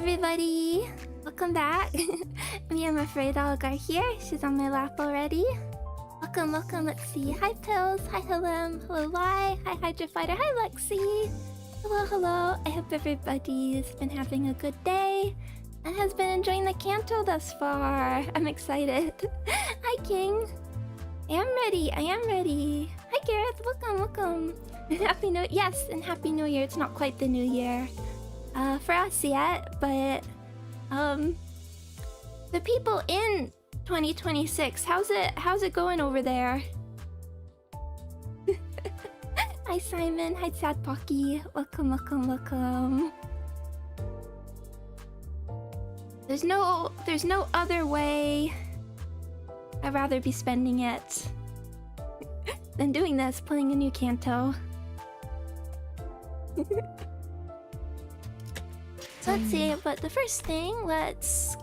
everybody! Welcome back. Me and my Fae dog are here. She's on my lap already. Welcome, welcome. Let's see. Hi, Pills. Hi, Helem. Hello, Lai. Hi, Hydra Fighter. Hi, Lexi. Hello, hello. I hope everybody's been having a good day and has been enjoying the Canto thus far. I'm excited. Hi, King. I am ready. I am ready. Hi, Gareth. Welcome, welcome. Happy New... Yes, and Happy New Year. It's not quite the New Year for us yet, but the people in 2026, how's it going over there? Hi, Simon. Hi, Sad Pocky. Welcome, welcome, welcome. There's no other way I'd rather be spending it than doing this, playing a new Canto. So let's see, but the first thing, let's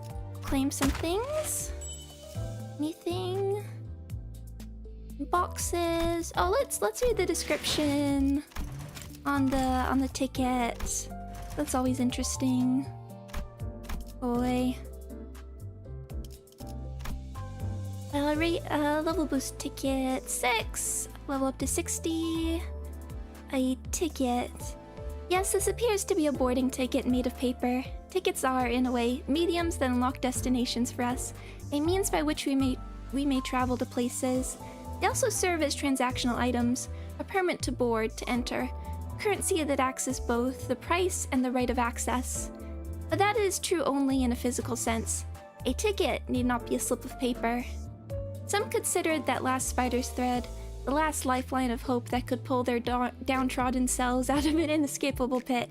claim some things. Anything? Boxes. Oh, let's read the description on the ticket. That's always interesting. Boy. Level boost ticket 6. Level up to 60. A ticket. Yes, this appears to be a boarding ticket made of paper. Tickets are, in a way, mediums that unlock destinations for us, a means by which we may travel to places. They also serve as transactional items, a permit to board, to enter, currency that acts as both the price and the right of access. But that is true only in a physical sense. A ticket need not be a slip of paper. Some considered that last spider's thread, the last lifeline of hope that could pull their downtrodden selves out of an inescapable pit,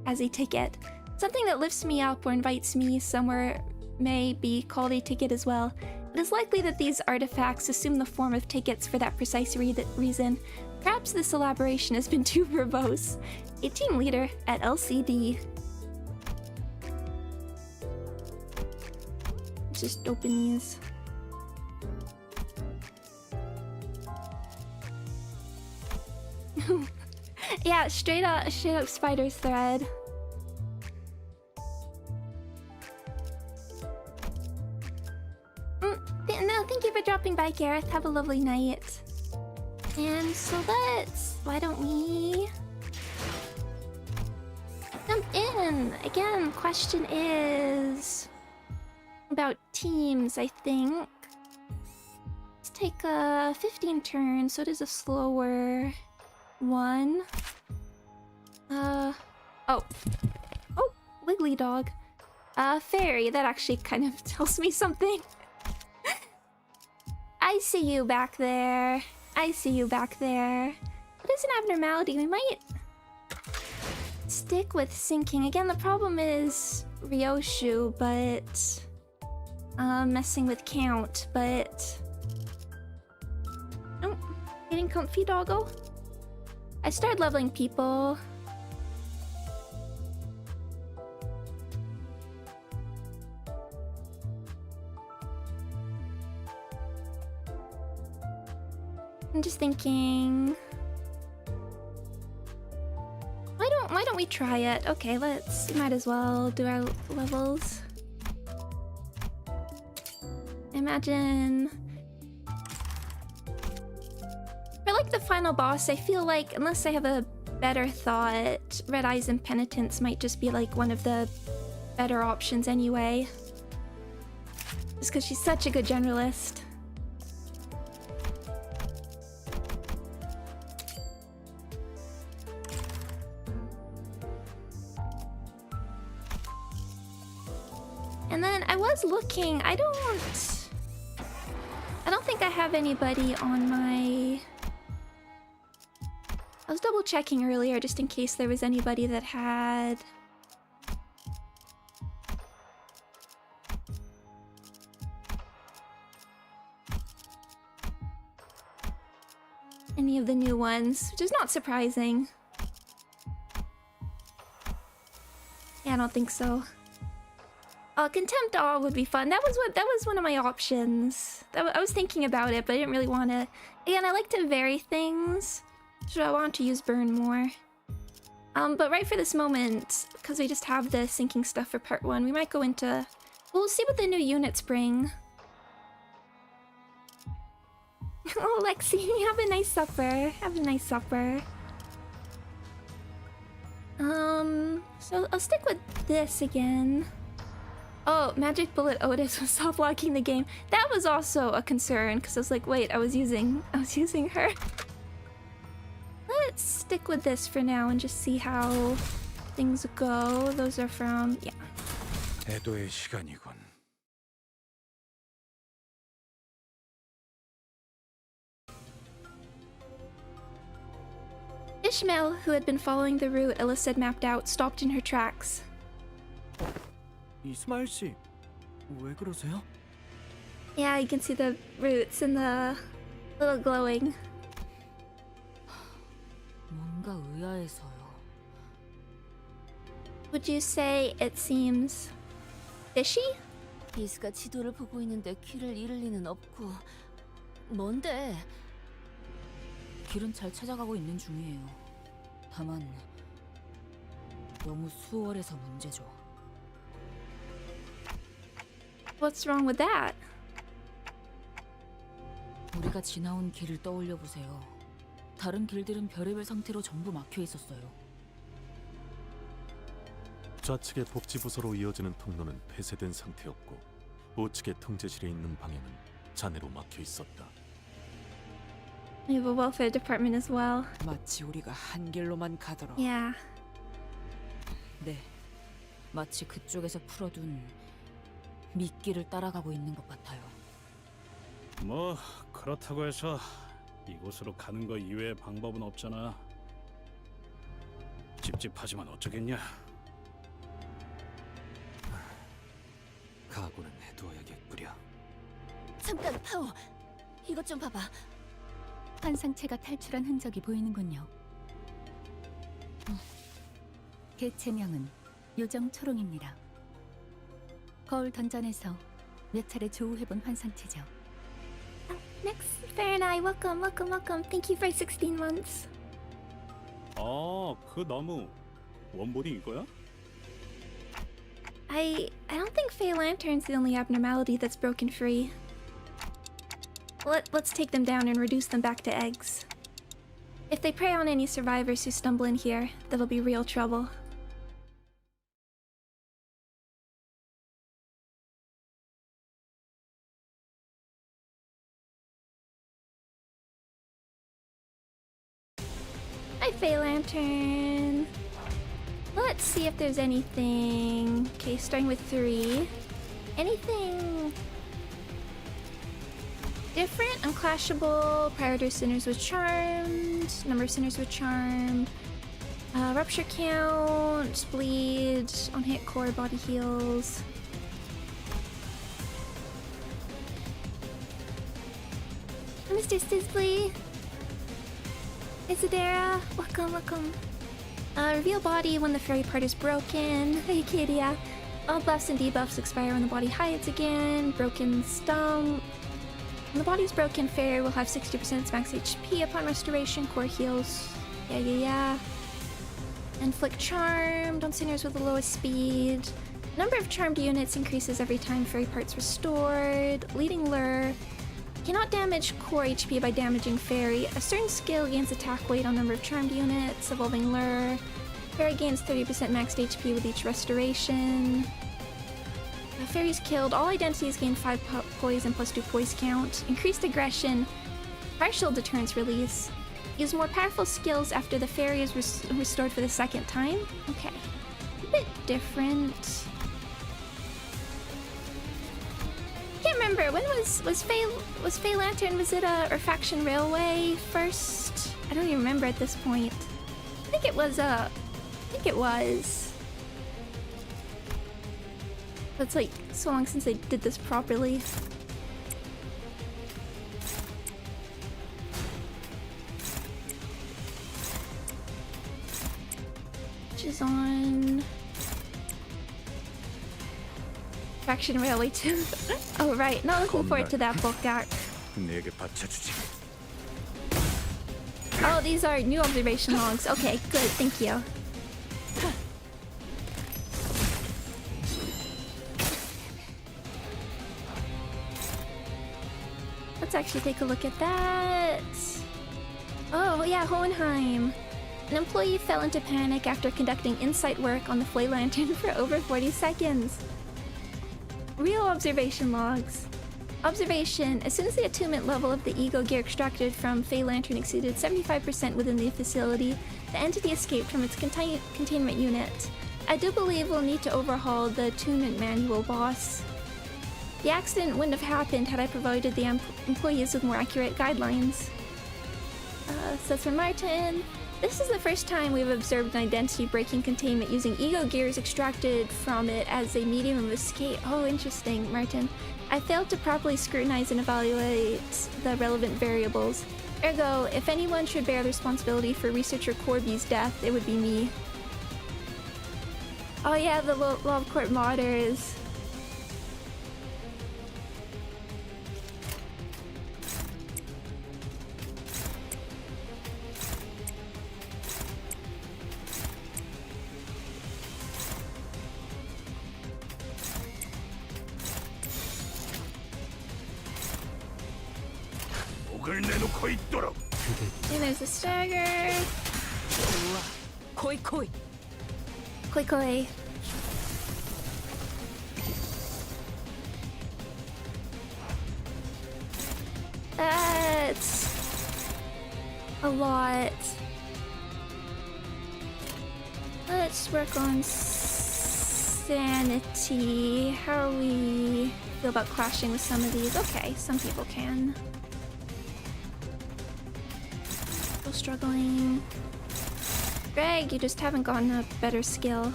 as a ticket. Something that lifts me up or invites me somewhere may be called a ticket as well. It is likely that these artifacts assume the form of tickets for that precise reason. Perhaps this elaboration has been too verbose. A team leader at LCD. Let's just open these. Yeah, straight up spider's thread. No, thank you for dropping by, Gareth. Have a lovely night. And so why don't we jump in? Again, question is about teams, I think. Let's take 15 turns, so it is a slower one. Oh, Wiggly Dog. Fairy, that actually kind of tells me something. I see you back there. I see you back there. What is an abnormality? We might stick with sinking. Again, the problem is Rioshu, but messing with count, but oh, getting comfy, doggo. I started leveling people. I'm just thinking, why don't we try it? Okay, might as well do our levels. Imagine for like the final boss, I feel like unless I have a better thought, Red Eyes and Penitence might just be like one of the better options anyway. Just because she's such a good generalist. And then I was looking, I don't think I have anybody on my... I was double checking earlier just in case there was anybody that had... any of the new ones, which is not surprising. Yeah, I don't think so. Contempt Awe would be fun. That was one of my options. I was thinking about it, but I didn't really want to... Again, I like to vary things, so I want to use Burn more. But right for this moment, because we just have the sinking stuff for part 1, we might go into... We'll see what the new units bring. Oh, Lexi, have a nice supper. Have a nice supper. So I'll stick with this again. Oh, Magic Bullet Otis was soft locking the game. That was also a concern, because I was like, wait, I was using her. Let's stick with this for now and just see how things go. Those are from, yeah. 애도의 시간이군. Ishmael, who had been following the route Ellis had mapped out, stopped in her tracks. 이스마일 씨, 왜 그러세요? Yeah, you can see the roots and the little glowing. 뭔가 의아해서요. Would you say it seems fishy? 비스가 지도를 보고 있는데 길을 잃을 리는 없고. 뭔데? 길은 잘 찾아가고 있는 중이에요. 다만 너무 수월해서 문제죠. What's wrong with that? 우리가 지나온 길을 떠올려 보세요. 다른 길들은 별의별 상태로 전부 막혀 있었어요. 좌측의 복지부서로 이어지는 통로는 폐쇄된 상태였고 우측의 통제실에 있는 방향은 잔해로 막혀 있었다. We have a welfare department as well. 마치 우리가 한 길로만 가도록. Yeah. 네, 마치 그쪽에서 풀어둔 미끼를 따라가고 있는 것 같아요. 뭐 그렇다고 해서 이곳으로 가는 거 이외의 방법은 없잖아. 찝찝하지만 어쩌겠냐. 각오는 해두어야겠구려. 잠깐, 파오! 이것 좀 봐봐. 환상체가 탈출한 흔적이 보이는군요. 개체명은 요정 초롱입니다. 거울 던전에서 몇 차례 조우해본 환상체죠. Next, Fair and I, welcome, welcome, welcome. Thank you for 16 months. 그 나무 원본이 이거야? I don't think Fae Lantern's the only abnormality that's broken free. Let's take them down and reduce them back to eggs. If they prey on any survivors who stumble in here, that'll be real trouble. Hi, Fae Lantern. Let's see if there's anything. Okay, starting with 3. Anything different? Unclashable. Prioritize sinners with charmed. Number of sinners with charmed. Rupture count. Bleed. On hit core. Body heals. Mr. Sizzly. Isadera. Welcome, welcome. Reveal body when the fairy part is broken. Hey, Kadia. All buffs and debuffs expire when the body hides again. Broken stump. When the body's broken, fairy will have 60% its max HP upon restoration. Core heals. Yeah. Inflict charmed on sinners with the lowest speed. Number of charmed units increases every time fairy part's restored. Leading lure. Cannot damage core HP by damaging fairy. A certain skill gains attack weight on number of charmed units. Evolving lure. Fairy gains 30% maxed HP with each restoration. Fairies killed. All identities gain 5 poise and plus 2 poise count. Increased aggression. Partial deterrence release. Use more powerful skills after the fairy is restored for the second time. Okay. A bit different. Can't remember, when was Fae Lantern, was it or Faction Railway first? I don't even remember at this point. I think it was. That's like so long since they did this properly. Which is on Faction Railway 2. Oh right, not looking forward to that book arc. 내게 받쳐주지. Oh, these are new observation logs. Okay, good, thank you. actually take a look at that. Oh, yeah, Hohenheim. An employee fell into panic after conducting insight work on the Fae Lantern for over 40 seconds. Real observation logs. Observation. As soon as the attunement level of the ego gear extracted from Fae Lantern exceeded 75% within the facility, the entity escaped from its containment unit. I do believe we'll need to overhaul the attunement manual, boss. The accident wouldn't have happened had I provided the employees with more accurate guidelines. So that's from Martin. This is the first time we've observed an identity-breaking containment using ego gears extracted from it as a medium of escape. Oh, interesting, Martin. I failed to properly scrutinize and evaluate the relevant variables. Ergo, if anyone should bear the responsibility for researcher Corby's death, it would be me. Oh yeah, the Law of Court modders. And there's a stagger. 좋아. 코이. Koi. That's a lot. Let's work on sanity. How do we feel about clashing with some of these? Okay, some people can. Still struggling. Greg, you just haven't gotten a better skill.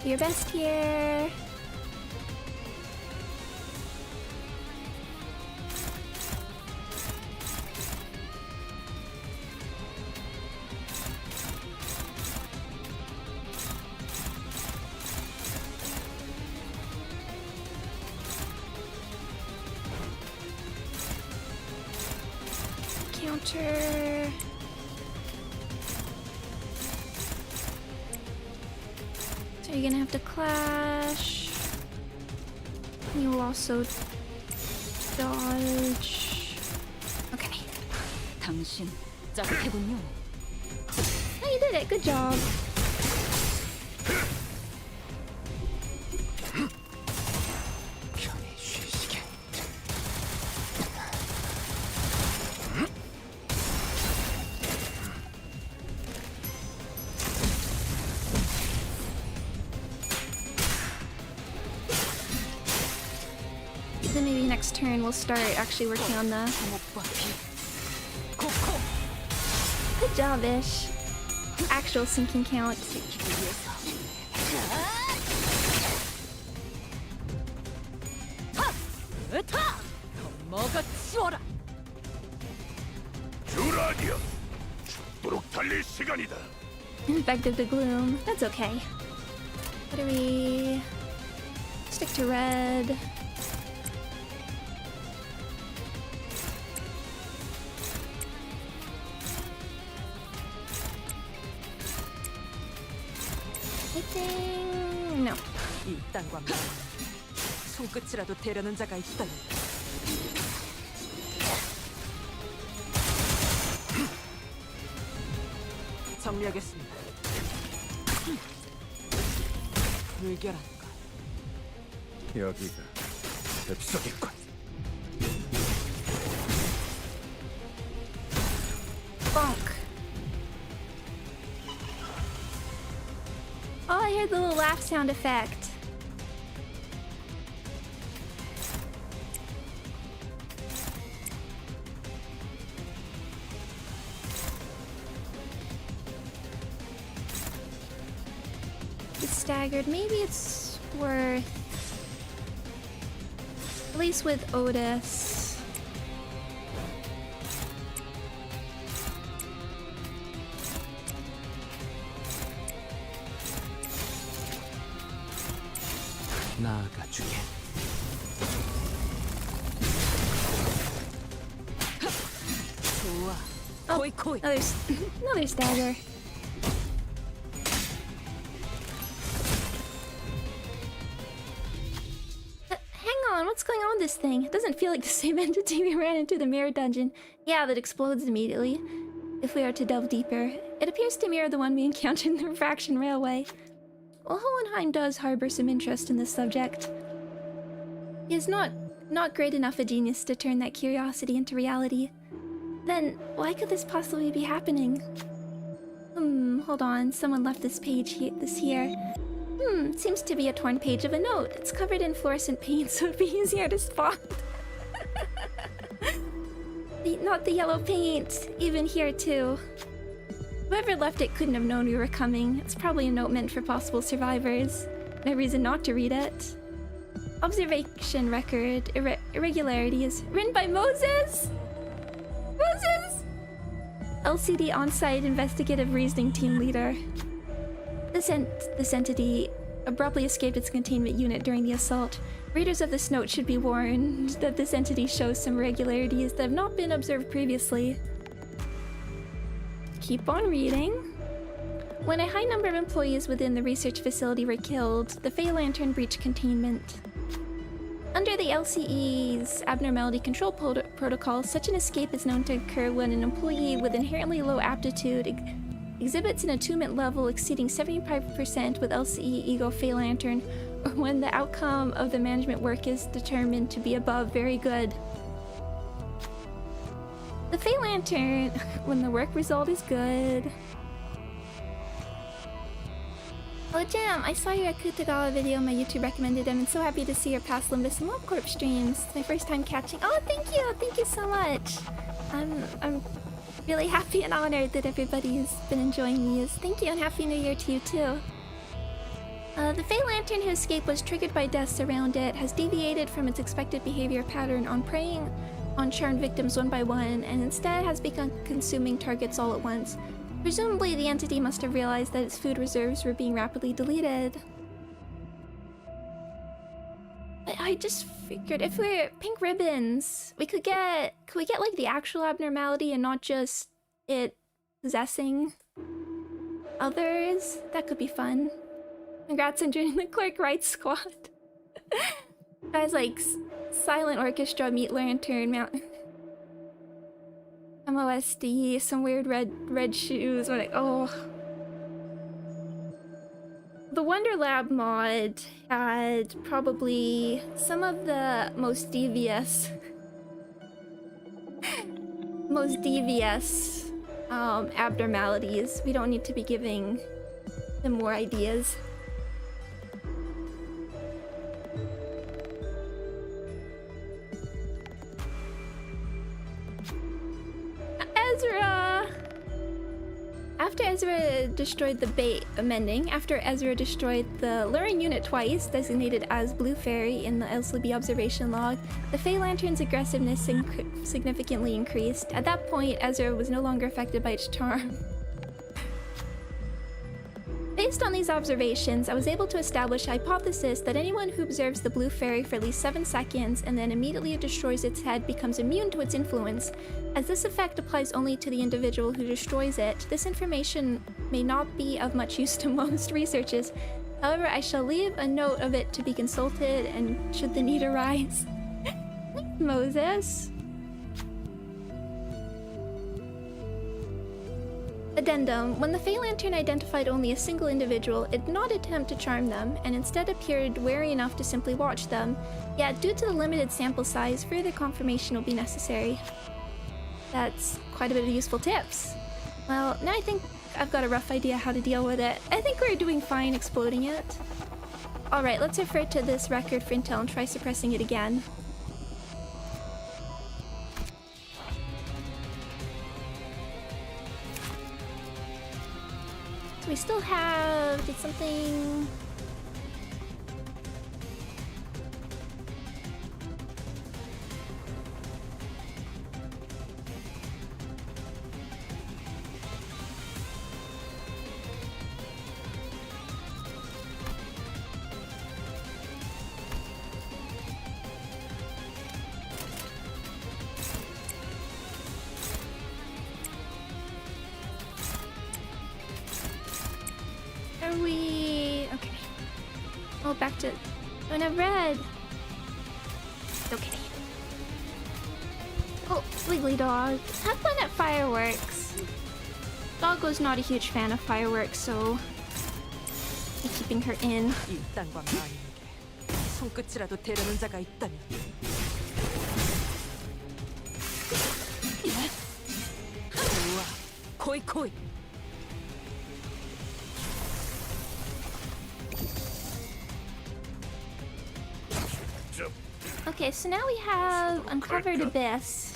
Do your best here. Counter. So you're gonna have to clash. You will also dodge. Okay. 당신 짜릿해군요. Oh, you did it. Good job. 편히 쉬시게. Then maybe next turn we'll start actually working on the... Good job, Ish. Actual sinking count. 먹어치워라. 주라디야, 죽도록 달릴 시간이다. Infected the gloom. That's okay. What do we... Stick to red. Hitting... No. 이딴 광고. 손끝이라도 대려는 자가 있다니. 정리하겠습니다. 물결한가. 여기가 lep속이군. Bonk. Oh, I heard the little laugh sound effect. It's staggered. Maybe it's worth... At least with Otis. 나아가주게. 좋아. Oh, 코이. another stagger. on? What's going on with this thing? It doesn't feel like the same entity we ran into the mirror dungeon. Yeah, that explodes immediately. If we are to delve deeper, it appears to mirror the one we encountered in the Refraction Railway. Well, Hohenheim does harbor some interest in this subject. He is not great enough a genius to turn that curiosity into reality. Then, why could this possibly be happening? Hold on. Someone left this page here. Seems to be a torn page of a note. It's covered in fluorescent paint, so it'd be easier to spot. Not the yellow paint. Even here, too. Whoever left it couldn't have known we were coming. It's probably a note meant for possible survivors. No reason not to read it. Observation record. Irregularities. Written by Moses? Moses! LCD on-site investigative reasoning team leader. This entity abruptly escaped its containment unit during the assault. Readers of this note should be warned that this entity shows some irregularities that have not been observed previously. Keep on reading. When a high number of employees within the research facility were killed, the Fae Lantern breached containment. Under the LCE's Abnormality Control Protocol, such an escape is known to occur when an employee with inherently low aptitude exhibits an attunement level exceeding 75% with LCE Ego Fae Lantern, or when the outcome of the management work is determined to be above very good. The Fae Lantern, when the work result is good. Oh Jam, I saw your Akutagawa video on my YouTube recommended. I'm so happy to see your past Limbus and LobCorp streams. It's my first time catching. Oh, thank you so much. I'm really happy and honored that everybody's been enjoying these. Thank you and Happy New Year to you too. The Fae Lantern whose escape was triggered by deaths around it has deviated from its expected behavior pattern on preying on charmed victims one by one, and instead has begun consuming targets all at once. Presumably, the entity must have realized that its food reserves were being rapidly deleted. But I just figured if we're pink ribbons, could we get like the actual abnormality and not just it possessing others? That could be fun. Congrats on joining the Clark Wright squad. Guys like Silent Orchestra, Meat Lantern, Mountain. MOSD, some weird red shoes. Oh. The Wonder Lab mod had probably some of the most devious abnormalities. We don't need to be giving them more ideas. Ezra! After Ezra destroyed the after Ezra destroyed the luring unit twice, designated as Blue Fairy in the LCB observation log, the Fae Lantern's aggressiveness significantly increased. At that point, Ezra was no longer affected by its charm. Based on these observations, I was able to establish a hypothesis that anyone who observes the Blue Fairy for at least 7 seconds and then immediately destroys its head becomes immune to its influence. As this effect applies only to the individual who destroys it, this information may not be of much use to most researchers. However, I shall leave a note of it to be consulted and should the need arise. Moses. Addendum. When the Fae Lantern identified only a single individual, it did not attempt to charm them, and instead appeared wary enough to simply watch them. Yet, due to the limited sample size, further confirmation will be necessary. That's quite a bit of useful tips. Well, now I think I've got a rough idea how to deal with it. I think we're doing fine exploding it. Alright, let's refer to this record for intel and try suppressing it again. We still did something... Okay. Oh, back to... Don't have red! Okay. Oh, Wiggly Dog. Have fun at fireworks. Doggo's not a huge fan of fireworks, so I'm keeping her in. 이딴과 마님에게 손끝이라도 대려는 자가 있다면 좋아, 코이 Okay, so now we have Uncovered Abyss.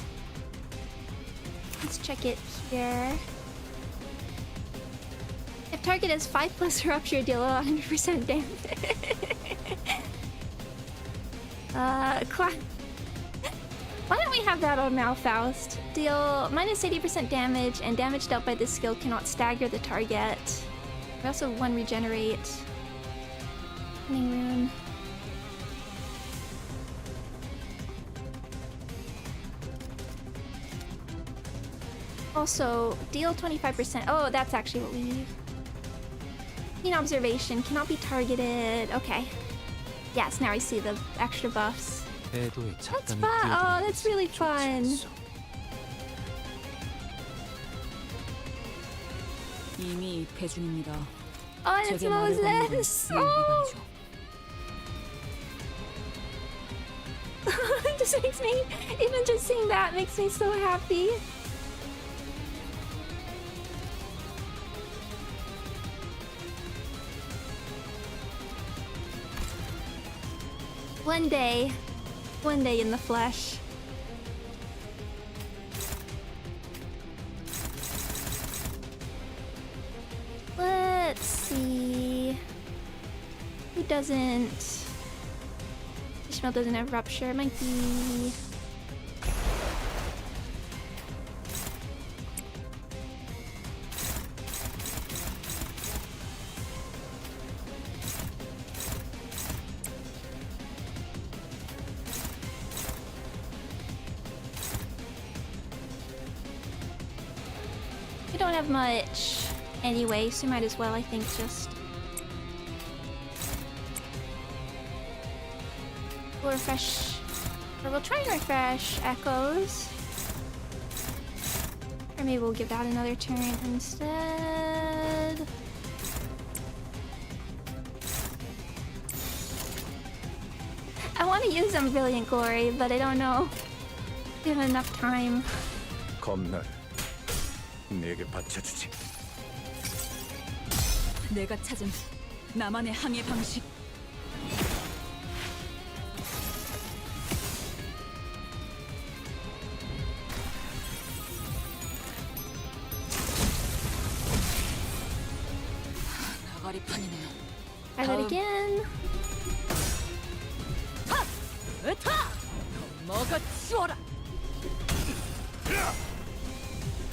Let's check it here. If target is 5 plus rupture, deal 100% damage. Why don't we have that on Malfaust? Deal minus 80% damage, and damage dealt by this skill cannot stagger the target. We also have 1 regenerate. Cunning Rune. Also, deal 25%. Oh, that's actually what we need. Keen observation cannot be targeted. Okay. Yes, now I see the extra buffs. That's fun. Oh, that's really fun. 이미 입회 중입니다. Oh, and it's Moses. Oh. It just makes me, even just seeing that makes me so happy. One day in the flesh. Let's see. Who doesn't? Ishmael doesn't have rupture. Might be. We don't have much anyway, so might as well, I think, just. We'll refresh. Or we'll try and refresh Echoes. Or maybe we'll give that another turn instead. I want to use some Brilliant Glory, but I don't know if we have enough time. 검날 내게 바쳐주지. 내가 찾은 나만의 항해 방식. 나가리판이네. Try that again. 으타! 먹어치워라!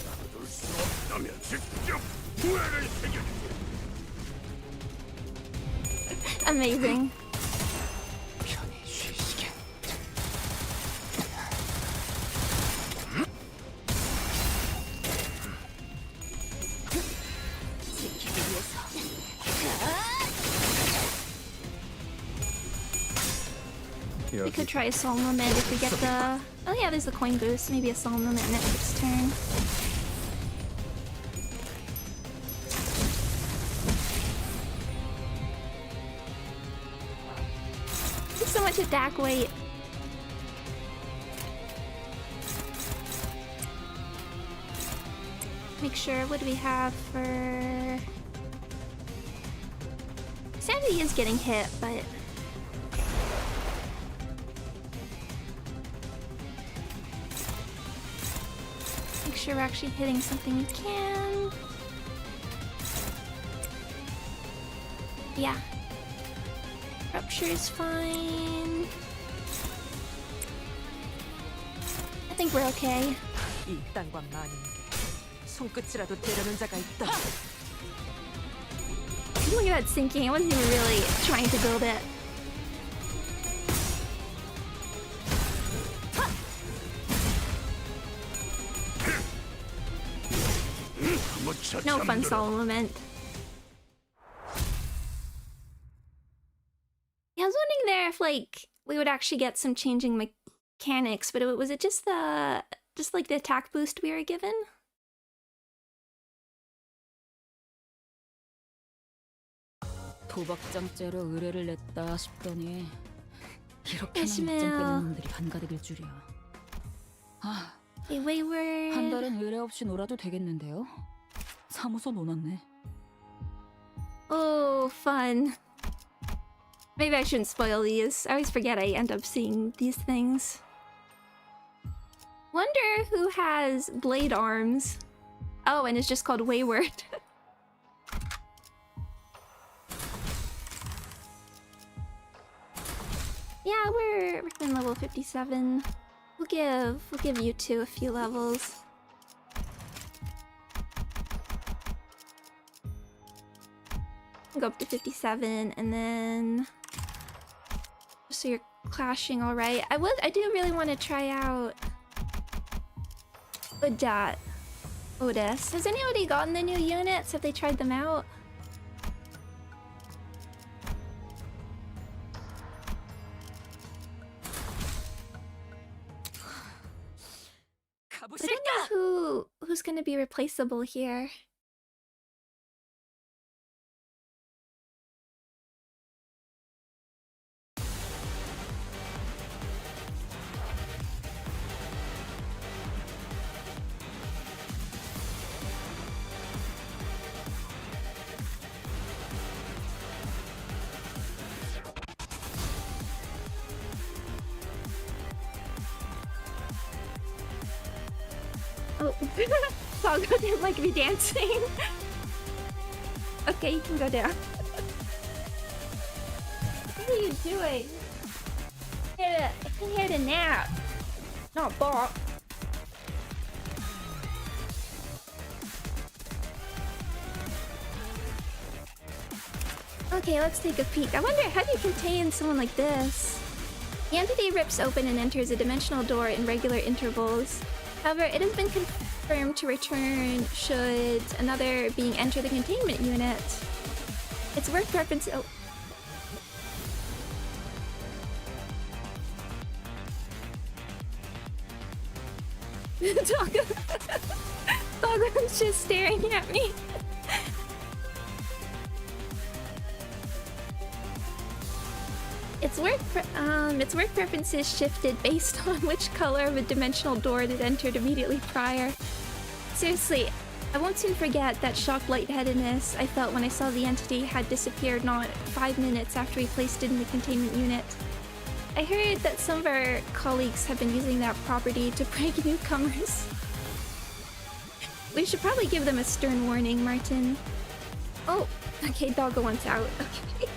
얻을 수 없다면 직접 후회를 새겨주지. Amazing. 편히 쉬시게. We could try a Soul Moment if we get the... Oh yeah, there's the coin boost. Maybe a Soul Moment next turn. There's so much attack weight. Make sure, what do we have for... Sanity is getting hit, but... Make sure we're actually hitting something we can. Yeah. Rupture is fine. I think we're okay. 이딴과 마님에게 손끝이라도 대려는 자가 있다. Look at that sinking. I wasn't even really trying to build it. No fun soul moment. Yeah, I was wondering there if, like, we would actually get some changing mechanics, but was it just like the attack boost we were given? 도박장죄로 의뢰를 냈다 싶더니 이렇게나 Ishmael. 밑장 빼는 놈들이 한가득일 줄이야. 아, Hey, wayward. 한 달은 의뢰 없이 놀아도 되겠는데요? 사무소 놓았네. Oh, fun. Maybe I shouldn't spoil these. I always forget I end up seeing these things. Wonder who has blade arms. Oh, and it's just called Wayward. Yeah, we're in level 57. We'll give you two a few levels. Go up to 57 and then just so you're clashing all right. I do really want to try out Otis. Has anybody gotten the new units? Have they tried them out? I don't know who's gonna be replaceable here. Oh, Sago didn't like me dancing. Okay, you can go down. What are you doing? I came here to nap, not bark. Okay, let's take a peek. I wonder, how do you contain someone like this? The entity rips open and enters a dimensional door in regular intervals. However, it has been confirmed to return should another being enter the containment unit. Its work preference. Oh. Doggo's just staring at me. Its work preferences shifted based on which color of a dimensional door it had entered immediately prior. Seriously, I won't soon forget that shocked lightheadedness I felt when I saw the entity had disappeared not 5 minutes after we placed it in the containment unit. I heard that some of our colleagues have been using that property to prank newcomers. We should probably give them a stern warning, Martin. Oh, okay, Doggo wants out. Okay.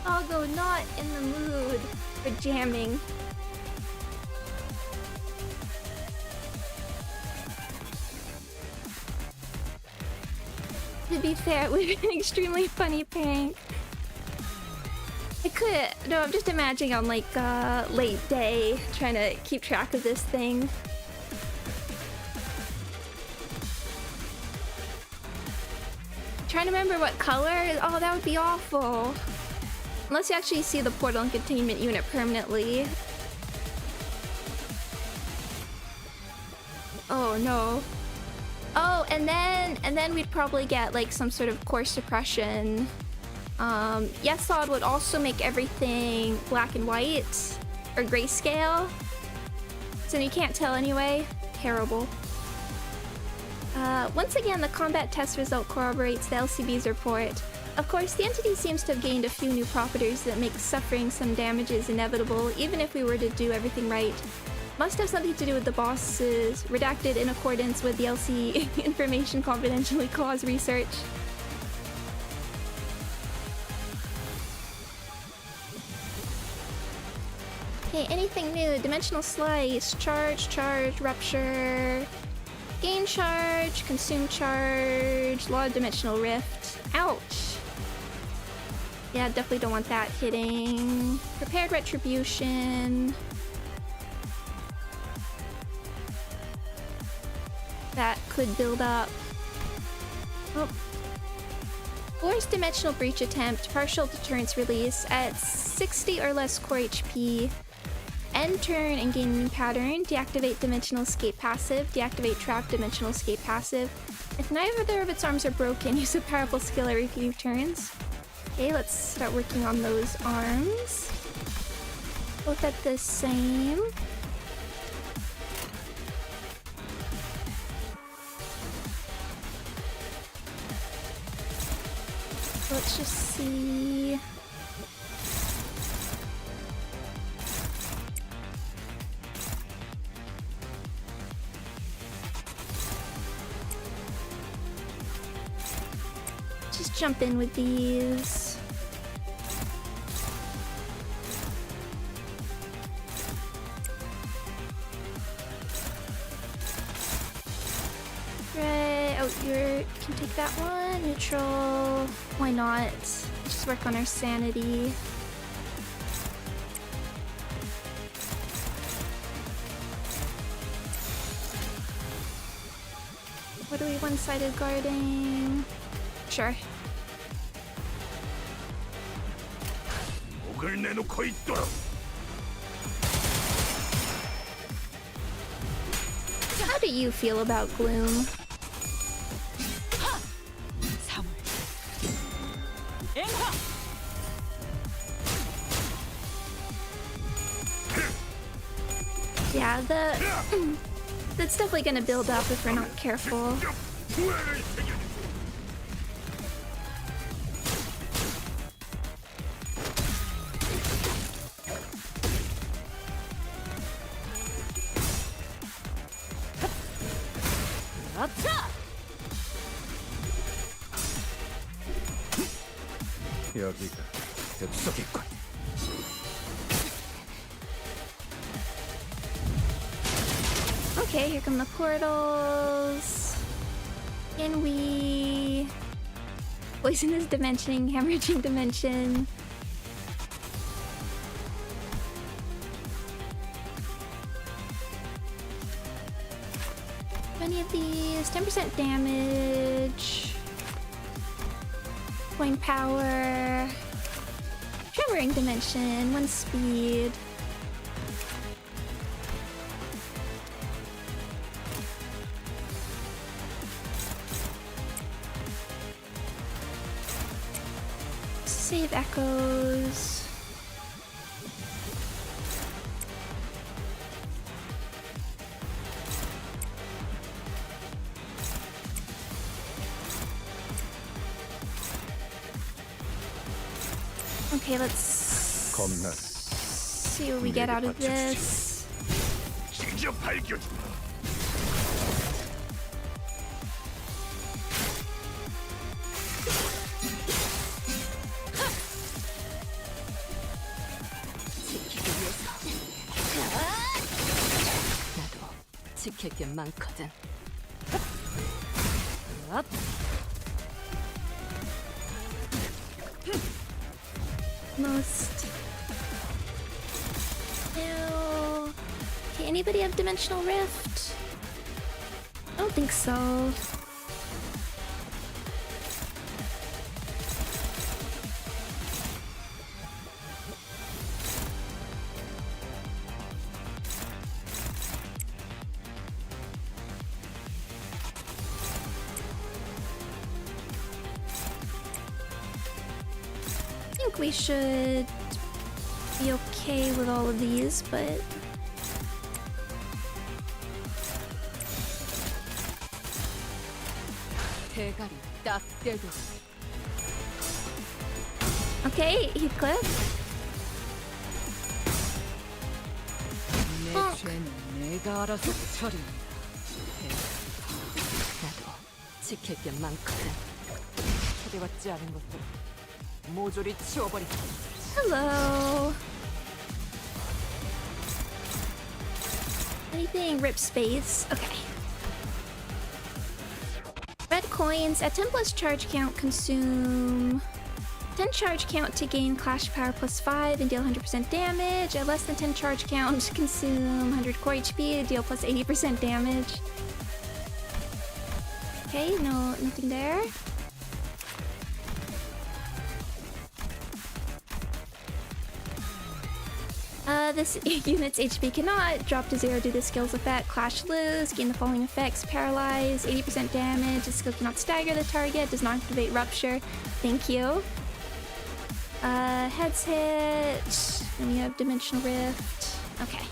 Doggo not in the mood for jamming. To be fair, it would be an extremely funny prank. I'm just imagining on like late day trying to keep track of this thing. Trying to remember what color? Oh, that would be awful. Unless you actually see the portal and containment unit permanently. Oh no. Oh, and then we'd probably get like some sort of core suppression. Yes, Sod would also make everything black and white or grayscale. So you can't tell anyway. Terrible. Once again, the combat test result corroborates the LCB's report. Of course, the entity seems to have gained a few new properties that make suffering some damages inevitable, even if we were to do everything right. Must have something to do with the bosses, redacted in accordance with the LC Information Confidentially Clause research. Okay, anything new? Dimensional slice, charge, rupture, gain charge, consume charge, law of dimensional rift. Ouch! Yeah, definitely don't want that hitting. Prepared retribution. that could build up. Oh. Forced dimensional breach attempt, partial deterrence release at 60 or less core HP. End turn and gain new pattern. Deactivate dimensional escape passive. Deactivate trap dimensional escape passive. If neither of its arms are broken, use a powerful skill every few turns. Okay, let's start working on those arms. Both at the same. Let's just see. Just jump in with these. Right. Oh, you can take that one. Neutral. Why not? Just work on our sanity. What are we one-sided guarding? Sure. How do you feel about gloom? Yeah, that's definitely gonna build up if we're not careful. 여기가 뱃속이군. Okay, here come the portals. Can we... Poisonous dimensioning, hemorrhaging dimension. Any of these? 10% damage. Point power. Tremoring dimension, 1 speed. Save echoes. Okay, let's see what we get out of this. 나도 지킬 게 많거든. Most. No. Okay, anybody have Dimensional Rift? I don't think so. I think we should be okay with all of these, but 대가리 딱 떼고. okay, Heathcliff. 내 죄는 내가 알아서 처리한다. 나도 지킬 게 많거든. 초대받지 않은 것들 모조리 치워버리자. Hello. Anything rip space? Okay. Red coins at 10 plus charge count consume 10 charge count to gain clash power plus 5 and deal 100% damage. At less than 10 charge count, consume 100 core HP to deal plus 80% damage. Okay, no, nothing there. This unit's HP cannot drop to 0 due to skill's effect. Clash lose, gain the following effects: paralyze, 80% damage. The skill cannot stagger the target, does not activate rupture. Thank you. Heads hit. And we have dimensional rift. Okay.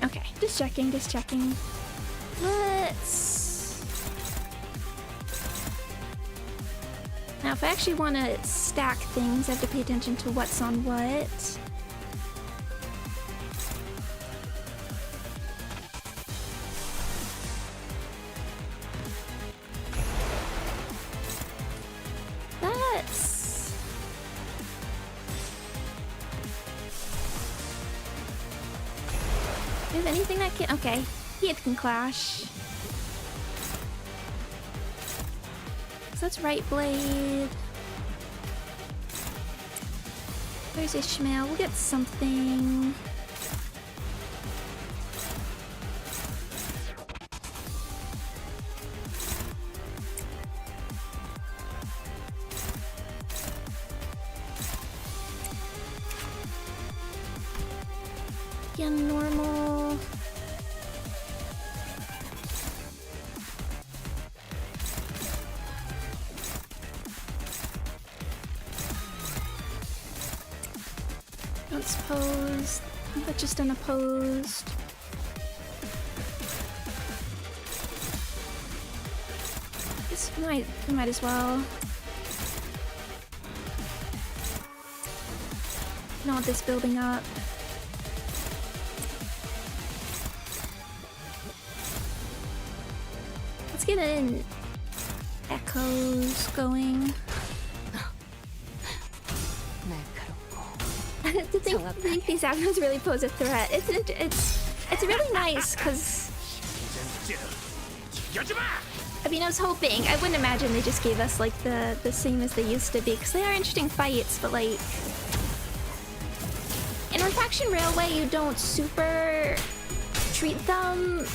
Okay, just checking, just checking. Let's... Now, if I actually want to stack things, I have to pay attention to what's on what. That's... Do you have anything that can... Okay. It can clash. So that's right blade. Where's Ishmael? We'll get something. Yeah, normal. Posed, but just unopposed. This might as well. Not want this building up. Let's get in echoes going. To think these actions really pose a threat. It's really nice because I mean, I was hoping. I wouldn't imagine they just gave us like the same as they used to be, because they are interesting fights, but like in Refaction Railway you don't super treat them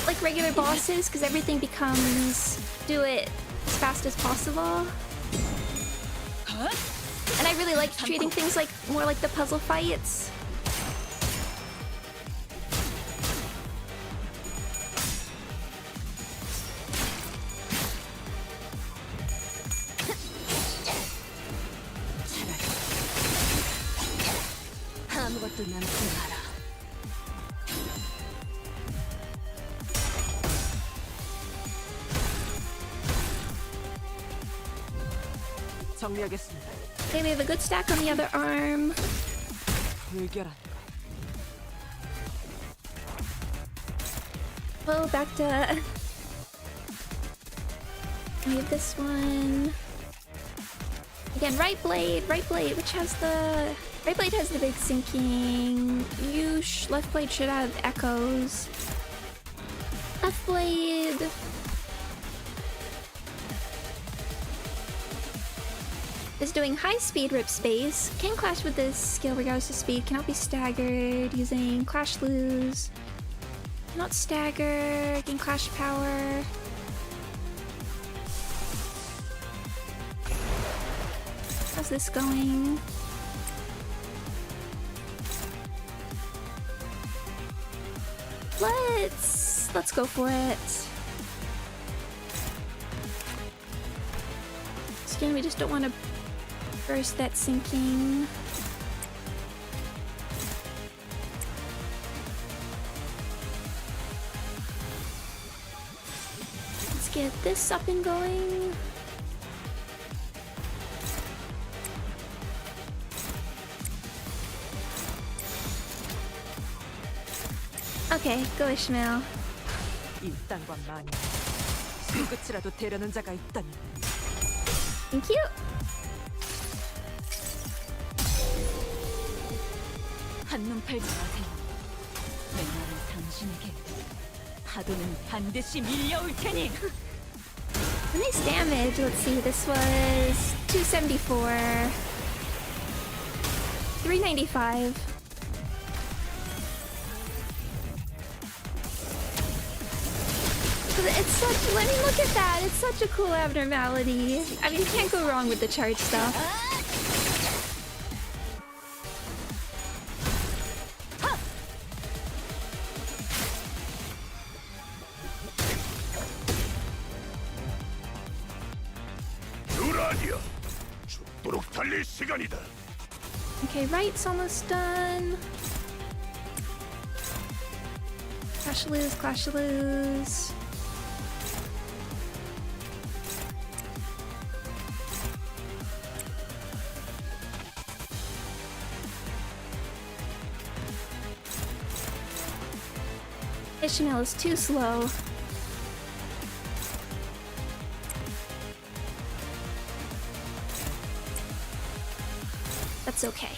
like regular bosses because everything becomes do it as fast as possible. And I really like treating things like more like the puzzle fights. Okay, we have a good stack on the other arm. Oh, back to... We have this one. Again, right blade, which has the... Right blade has the big sinking. Left blade should have echoes. Left blade... is doing high speed rip space, can clash with this skill regardless of speed, cannot be staggered using clash lose, cannot stagger, gain clash power. How's this going? Let's go for it. So again, we just don't want to burst that sinking. Let's get this up and going. Okay, go Ishmael. Thank you. 한눈 팔지 마세요. 맨날은 당신에게 파도는 반드시 밀려올 테니. Nice damage. Let's see. This was 274. $3.95. It's such. Let me look at that. It's such a cool abnormality. I mean, you can't go wrong with the charge stuff. Okay, right's almost done. Clash lose, clash lose. Ishmael is too slow. That's okay.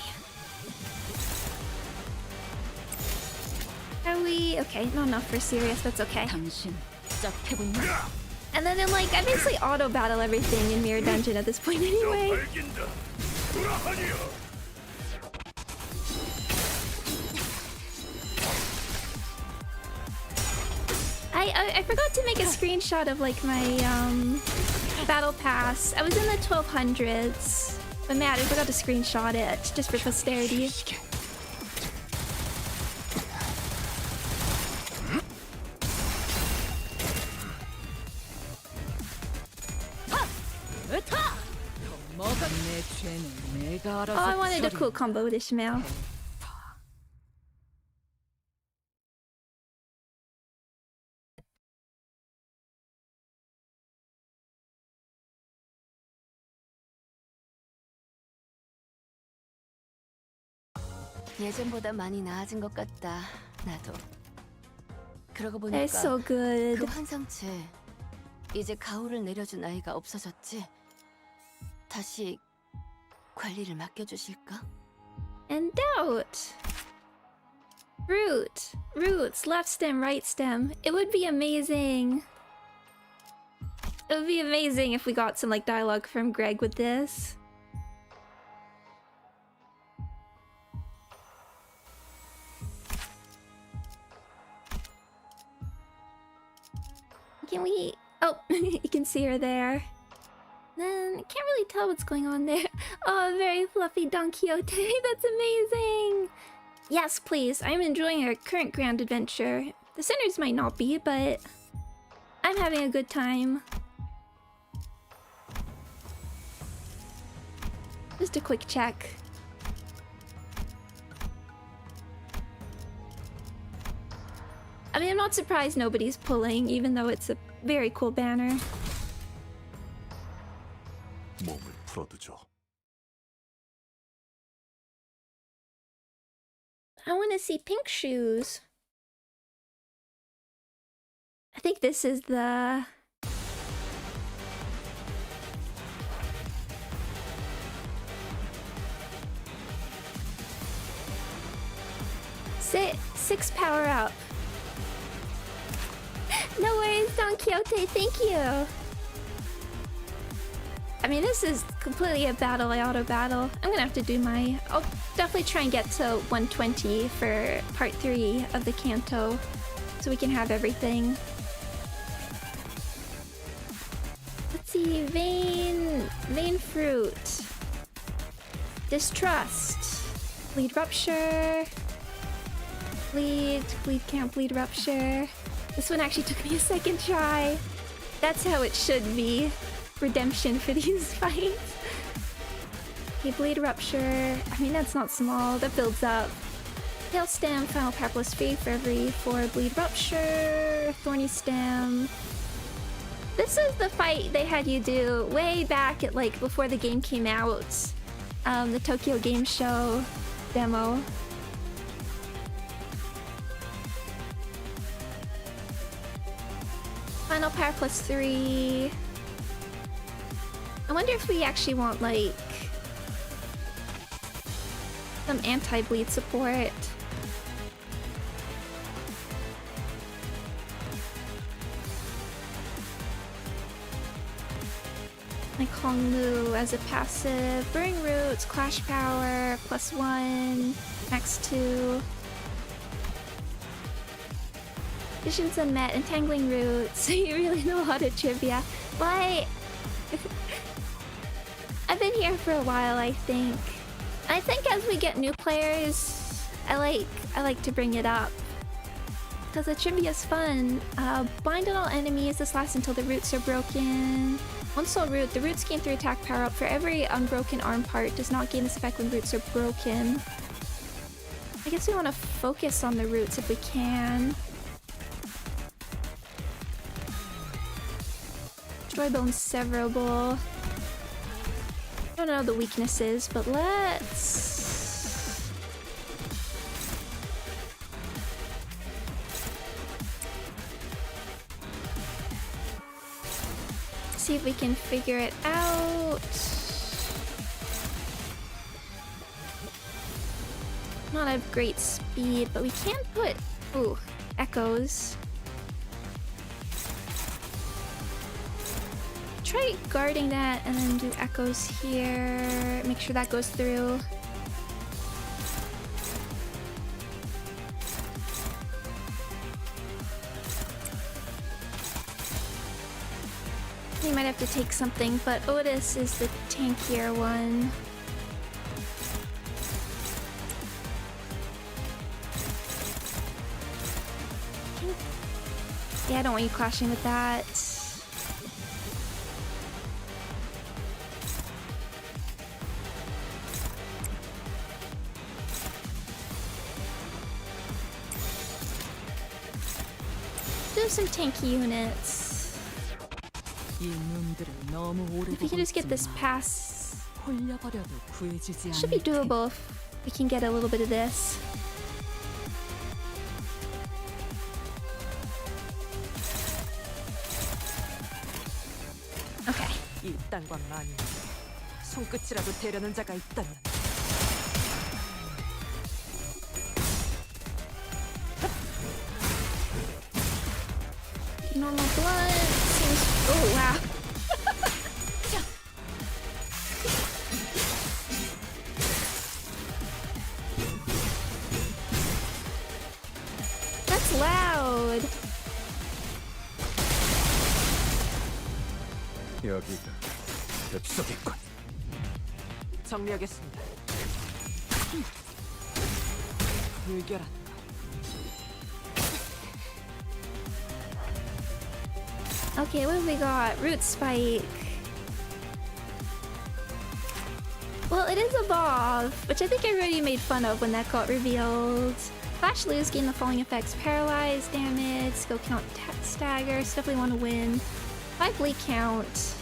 Are we okay? Not enough for serious. That's okay. 당신 짝해군요. And then I basically auto battle everything in Mirror Dungeon at this point anyway. I forgot to make a screenshot of like my battle pass. I was in the 1200s, but man, I forgot to screenshot it just for posterity. Oh, I wanted a cool combo with Ishmael. 예전보다 많이 나아진 것 같다. 나도. 그러고 보니까 They're so good. 그 환상체 이제 가호를 내려준 아이가 없어졌지? 다시 관리를 맡겨주실까? And doubt. Roots, left stem, right stem. It would be amazing. It would be amazing if we got some like dialogue from Greg with this. Can we... Oh, you can see her there. Then, I can't really tell what's going on there. Oh, very fluffy Don Quixote. That's amazing! Yes, please. I'm enjoying our current grand adventure. The sinners might not be, but... I'm having a good time. Just a quick check. I mean, I'm not surprised nobody's pulling, even though it's a very cool banner. 몸을 풀어두죠. I want to see pink shoes. I think this is the... Six power up. No worries, Don Quixote, thank you. I mean, this is completely a battle, I auto battle. I'm gonna have to do my... I'll definitely try and get to 120 for part 3 of the Canto, so we can have everything. Let's see, vein fruit. Distrust. Bleed rupture. Bleed can't bleed rupture. This one actually took me a second try. That's how it should be. Redemption for these fights. Okay, bleed rupture. I mean, that's not small. That builds up. Tail stem, final power plus 3 for every 4 bleed rupture. Thorny stem. This is the fight they had you do way back at like before the game came out. The Tokyo Game Show demo. Final power plus 3. I wonder if we actually want like some anti-bleed support. like Hongmu as a passive. Burning Roots, Clash Power, +1, max 2. Visions Unmet, Entangling Roots. You really know a lot of trivia. Why? I've been here for a while, I think. I think as we get new players, I like to bring it up. Because the trivia is fun. Bind on all enemies. This lasts until the roots are broken. One soul root. The roots gain 3 attack power up for every unbroken arm part. Does not gain this effect when roots are broken. I guess we want to focus on the roots if we can. Destroy bones severable. I don't know the weaknesses, but let's... see if we can figure it out. Not have great speed, but we can put... ooh, echoes. Try guarding that and then do echoes here. Make sure that goes through. You might have to take something, but Otis is the tankier one. Yeah, I don't want you clashing with that. Do some tanky units. If we can just get this pass, should be doable if we can get a little bit of this. Okay. 이딴 건 아닌데 손끝이라도 대려는 자가 있다면 Normal blood seems... oh wow. That's loud. 여기가 뱃속이군. 정리하겠습니다. 물결한 Okay, what have we got? Root Spike. Well, it is Evolve, which I think I already made fun of when that got revealed. Flash Lose, gain the following effects: Paralyze, Damage, Skill Count, Stagger. Stuff we want to win. 5 Bleed Count.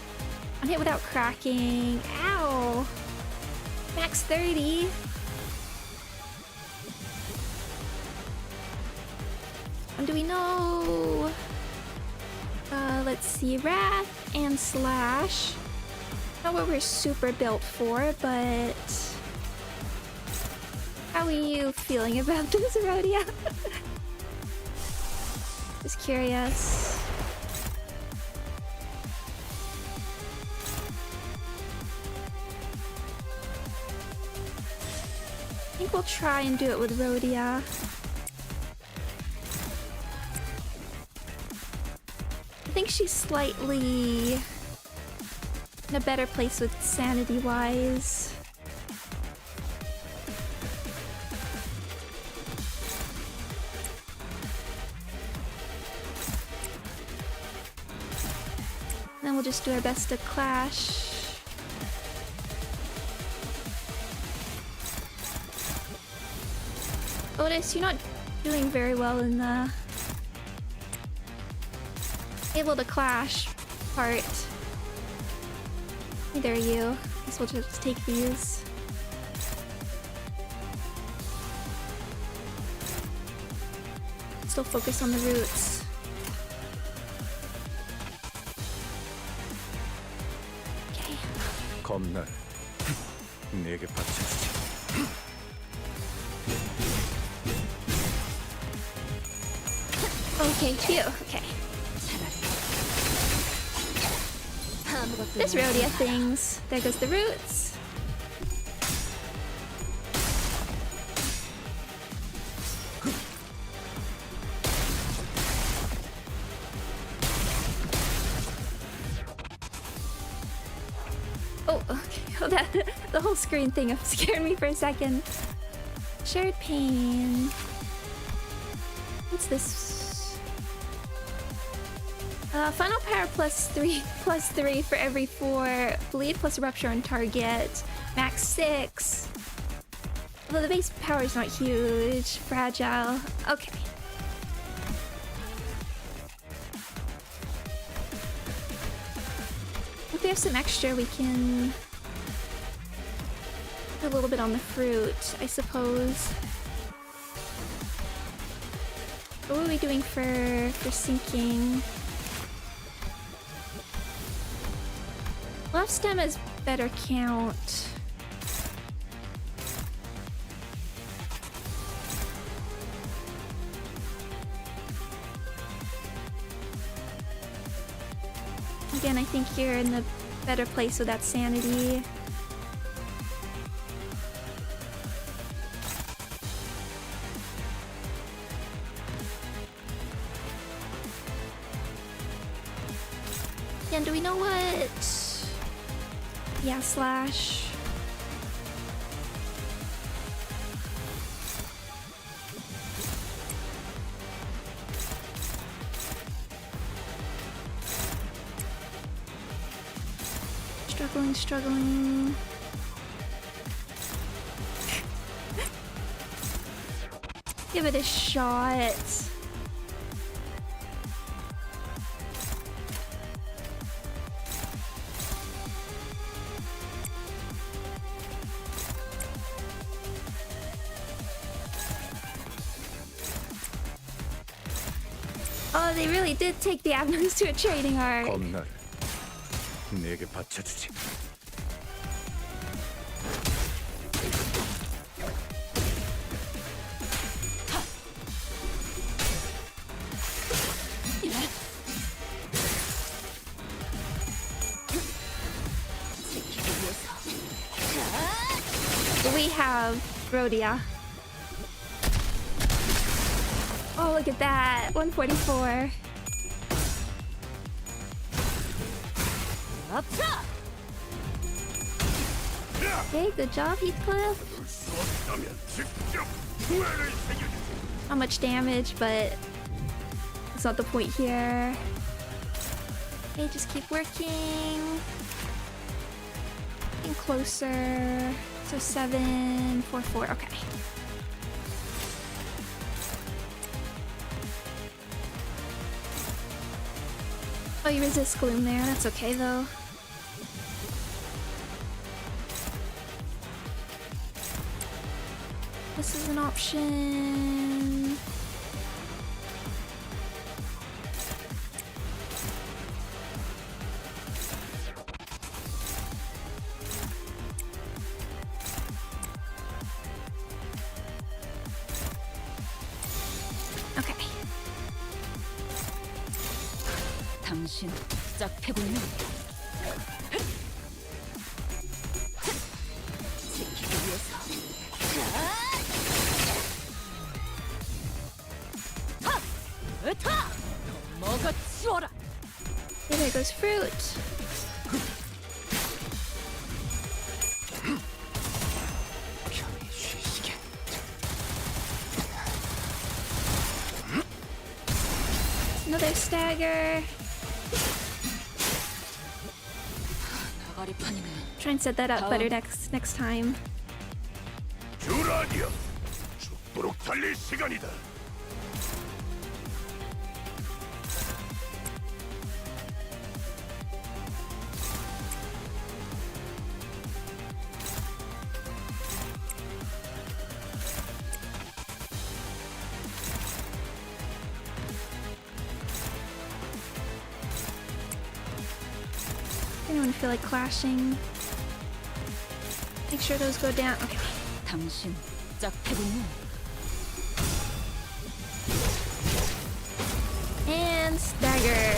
On hit without cracking. Ow! Max 30. And do we know... let's see, Wrath and Slash. Not what we're super built for, but... how are you feeling about this, Rhodia? Just curious. I think we'll try and do it with Rhodia. I think she's slightly in a better place with sanity-wise. Then we'll just do our best to clash. Otis, you're not doing very well in the able to clash part. Neither are you. Guess we'll just take these. Still focus on the roots. Okay. 겁날 내게 바쳐주지. Okay, phew. Okay. 아무것도 There's Rhodia things. There goes the roots. Oh, okay. Oh, that the whole screen thing scared me for a second. Shared pain. What's this? Final power +3 for every 4. Bleed plus rupture on target. Max 6. Although the base power is not huge. Fragile. Okay. If we have some extra, we can put a little bit on the fruit, I suppose. What are we doing for sinking? Left stem has better count. Again, I think you're in the better place with that sanity. And do we know what? Yeah, slash. Struggling. Give it a shot. Oh, they really did take the Abnos to a trading art. 검날 내게 바쳐주지. We have Rhodia. Oh, look at that. 144. Okay, good job, Heathcliff. Not much damage, but it's not the point here. Okay, just keep working. Getting closer. So 7, 4, 4. Okay. Oh, you resist gloom there. That's okay, though. This is an option. Okay. 당신 짝패군요. 지키기 위해서. 으타! 먹어치워라! Okay, there goes fruit. 편히 쉬시게. Another stagger. 나가리판이네. Try and set that up better next time. 주라니야, 죽도록 달릴 시간이다. Anyone feel like clashing? Make sure those go down. Okay. 당신 짝패군요. And stagger.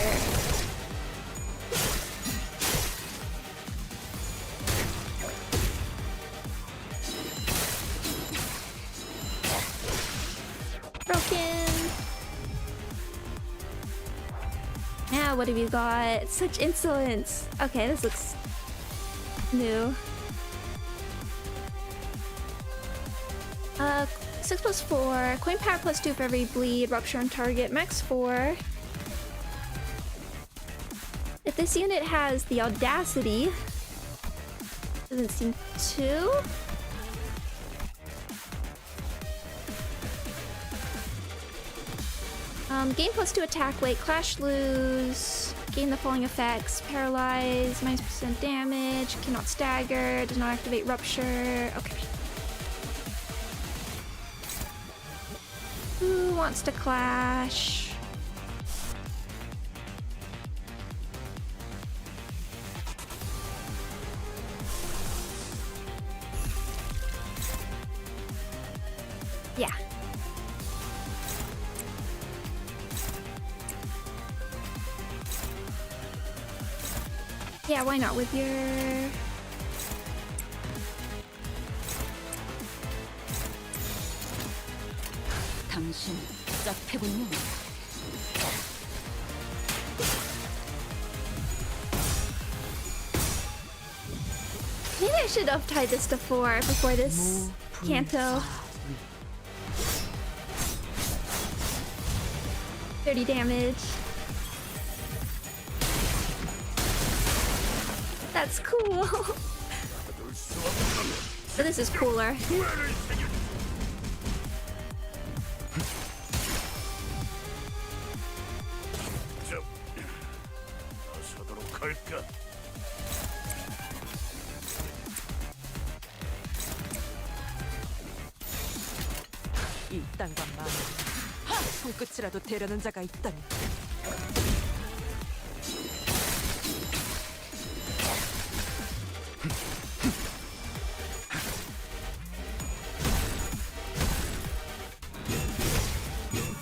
Yeah, what have you got? Such insolence. Okay, this looks new. 6+4, coin power +2 for every bleed, rupture on target, max 4. If this unit has the audacity, doesn't seem to. Gain +2 attack weight, clash lose, gain the following effects, paralyze, -% damage, cannot stagger, does not activate rupture. Okay. Who wants to clash? Yeah. Yeah, why not with your... 당신 짭패군요. Maybe I should have tied this to 4 before this Canto. 30 damage. That's cool. So this is cooler. 나서도록 할까? 이 땅과 마음. 손끝이라도 대려는 자가 있다니.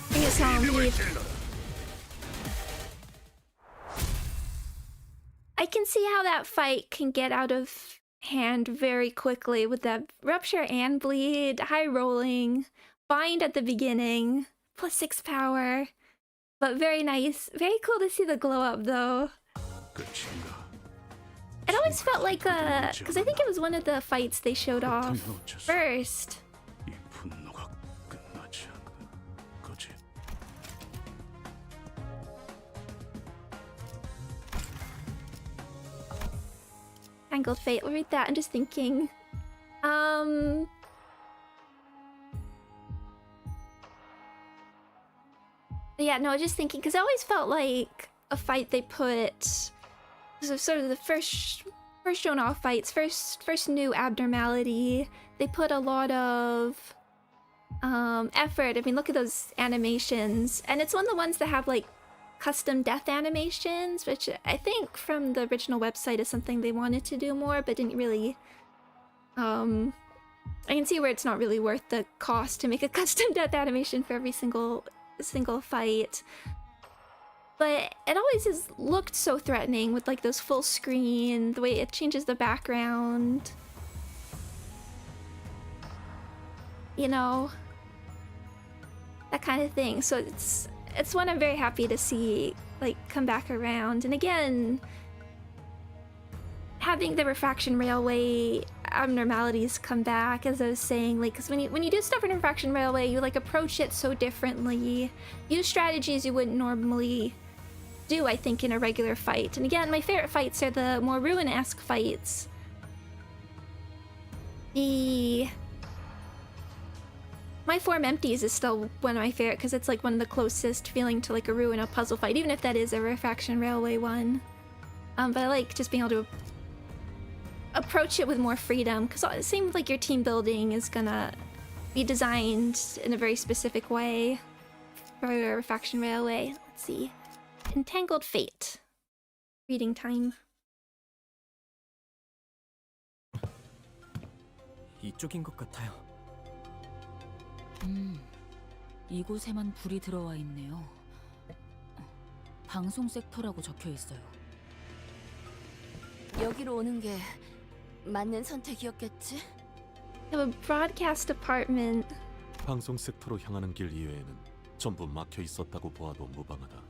Bring us home, Eve. I can see how that fight can get out of hand very quickly with that rupture and bleed, high rolling, bind at the beginning, +6 power. But very nice. Very cool to see the glow up though. 끝인가? It always felt like because I think it was one of the fights they showed off first. 이 분노가 끝나지 않는 거지. Tangled Fate. We'll read that. I'm just thinking. Yeah, no, just thinking because I always felt like a fight they put. So sort of the first shown off fights, first new Abnormality. They put a lot of effort. I mean, look at those animations, and it's one of the ones that have like custom death animations, which I think from the original website is something they wanted to do more, but didn't really. I can see where it's not really worth the cost to make a custom death animation for every single fight. But it always has looked so threatening with like those full screen, the way it changes the background. You know, that kind of thing. So it's one I'm very happy to see like come back around. And again, having the refraction railway abnormalities come back, as I was saying, like, because when you do stuff in refraction railway, you like approach it so differently, use strategies you wouldn't normally do, I think, in a regular fight. And again, my favorite fights are the more ruin-esque fights. My Form Empties is still one of my favorite because it's like one of the closest feeling to like a ruin a puzzle fight, even if that is a refraction railway one. But I like just being able to approach it with more freedom because it seems like your team building is gonna be designed in a very specific way for a refraction railway. Let's see. Entangled Fate. Reading time. 이쪽인 것 같아요. 이곳에만 불이 들어와 있네요. 방송 섹터라고 적혀 있어요. 여기로 오는 게 맞는 선택이었겠지? They have a broadcast department. 방송 섹터로 향하는 길 이외에는 전부 막혀 있었다고 보아도 무방하다.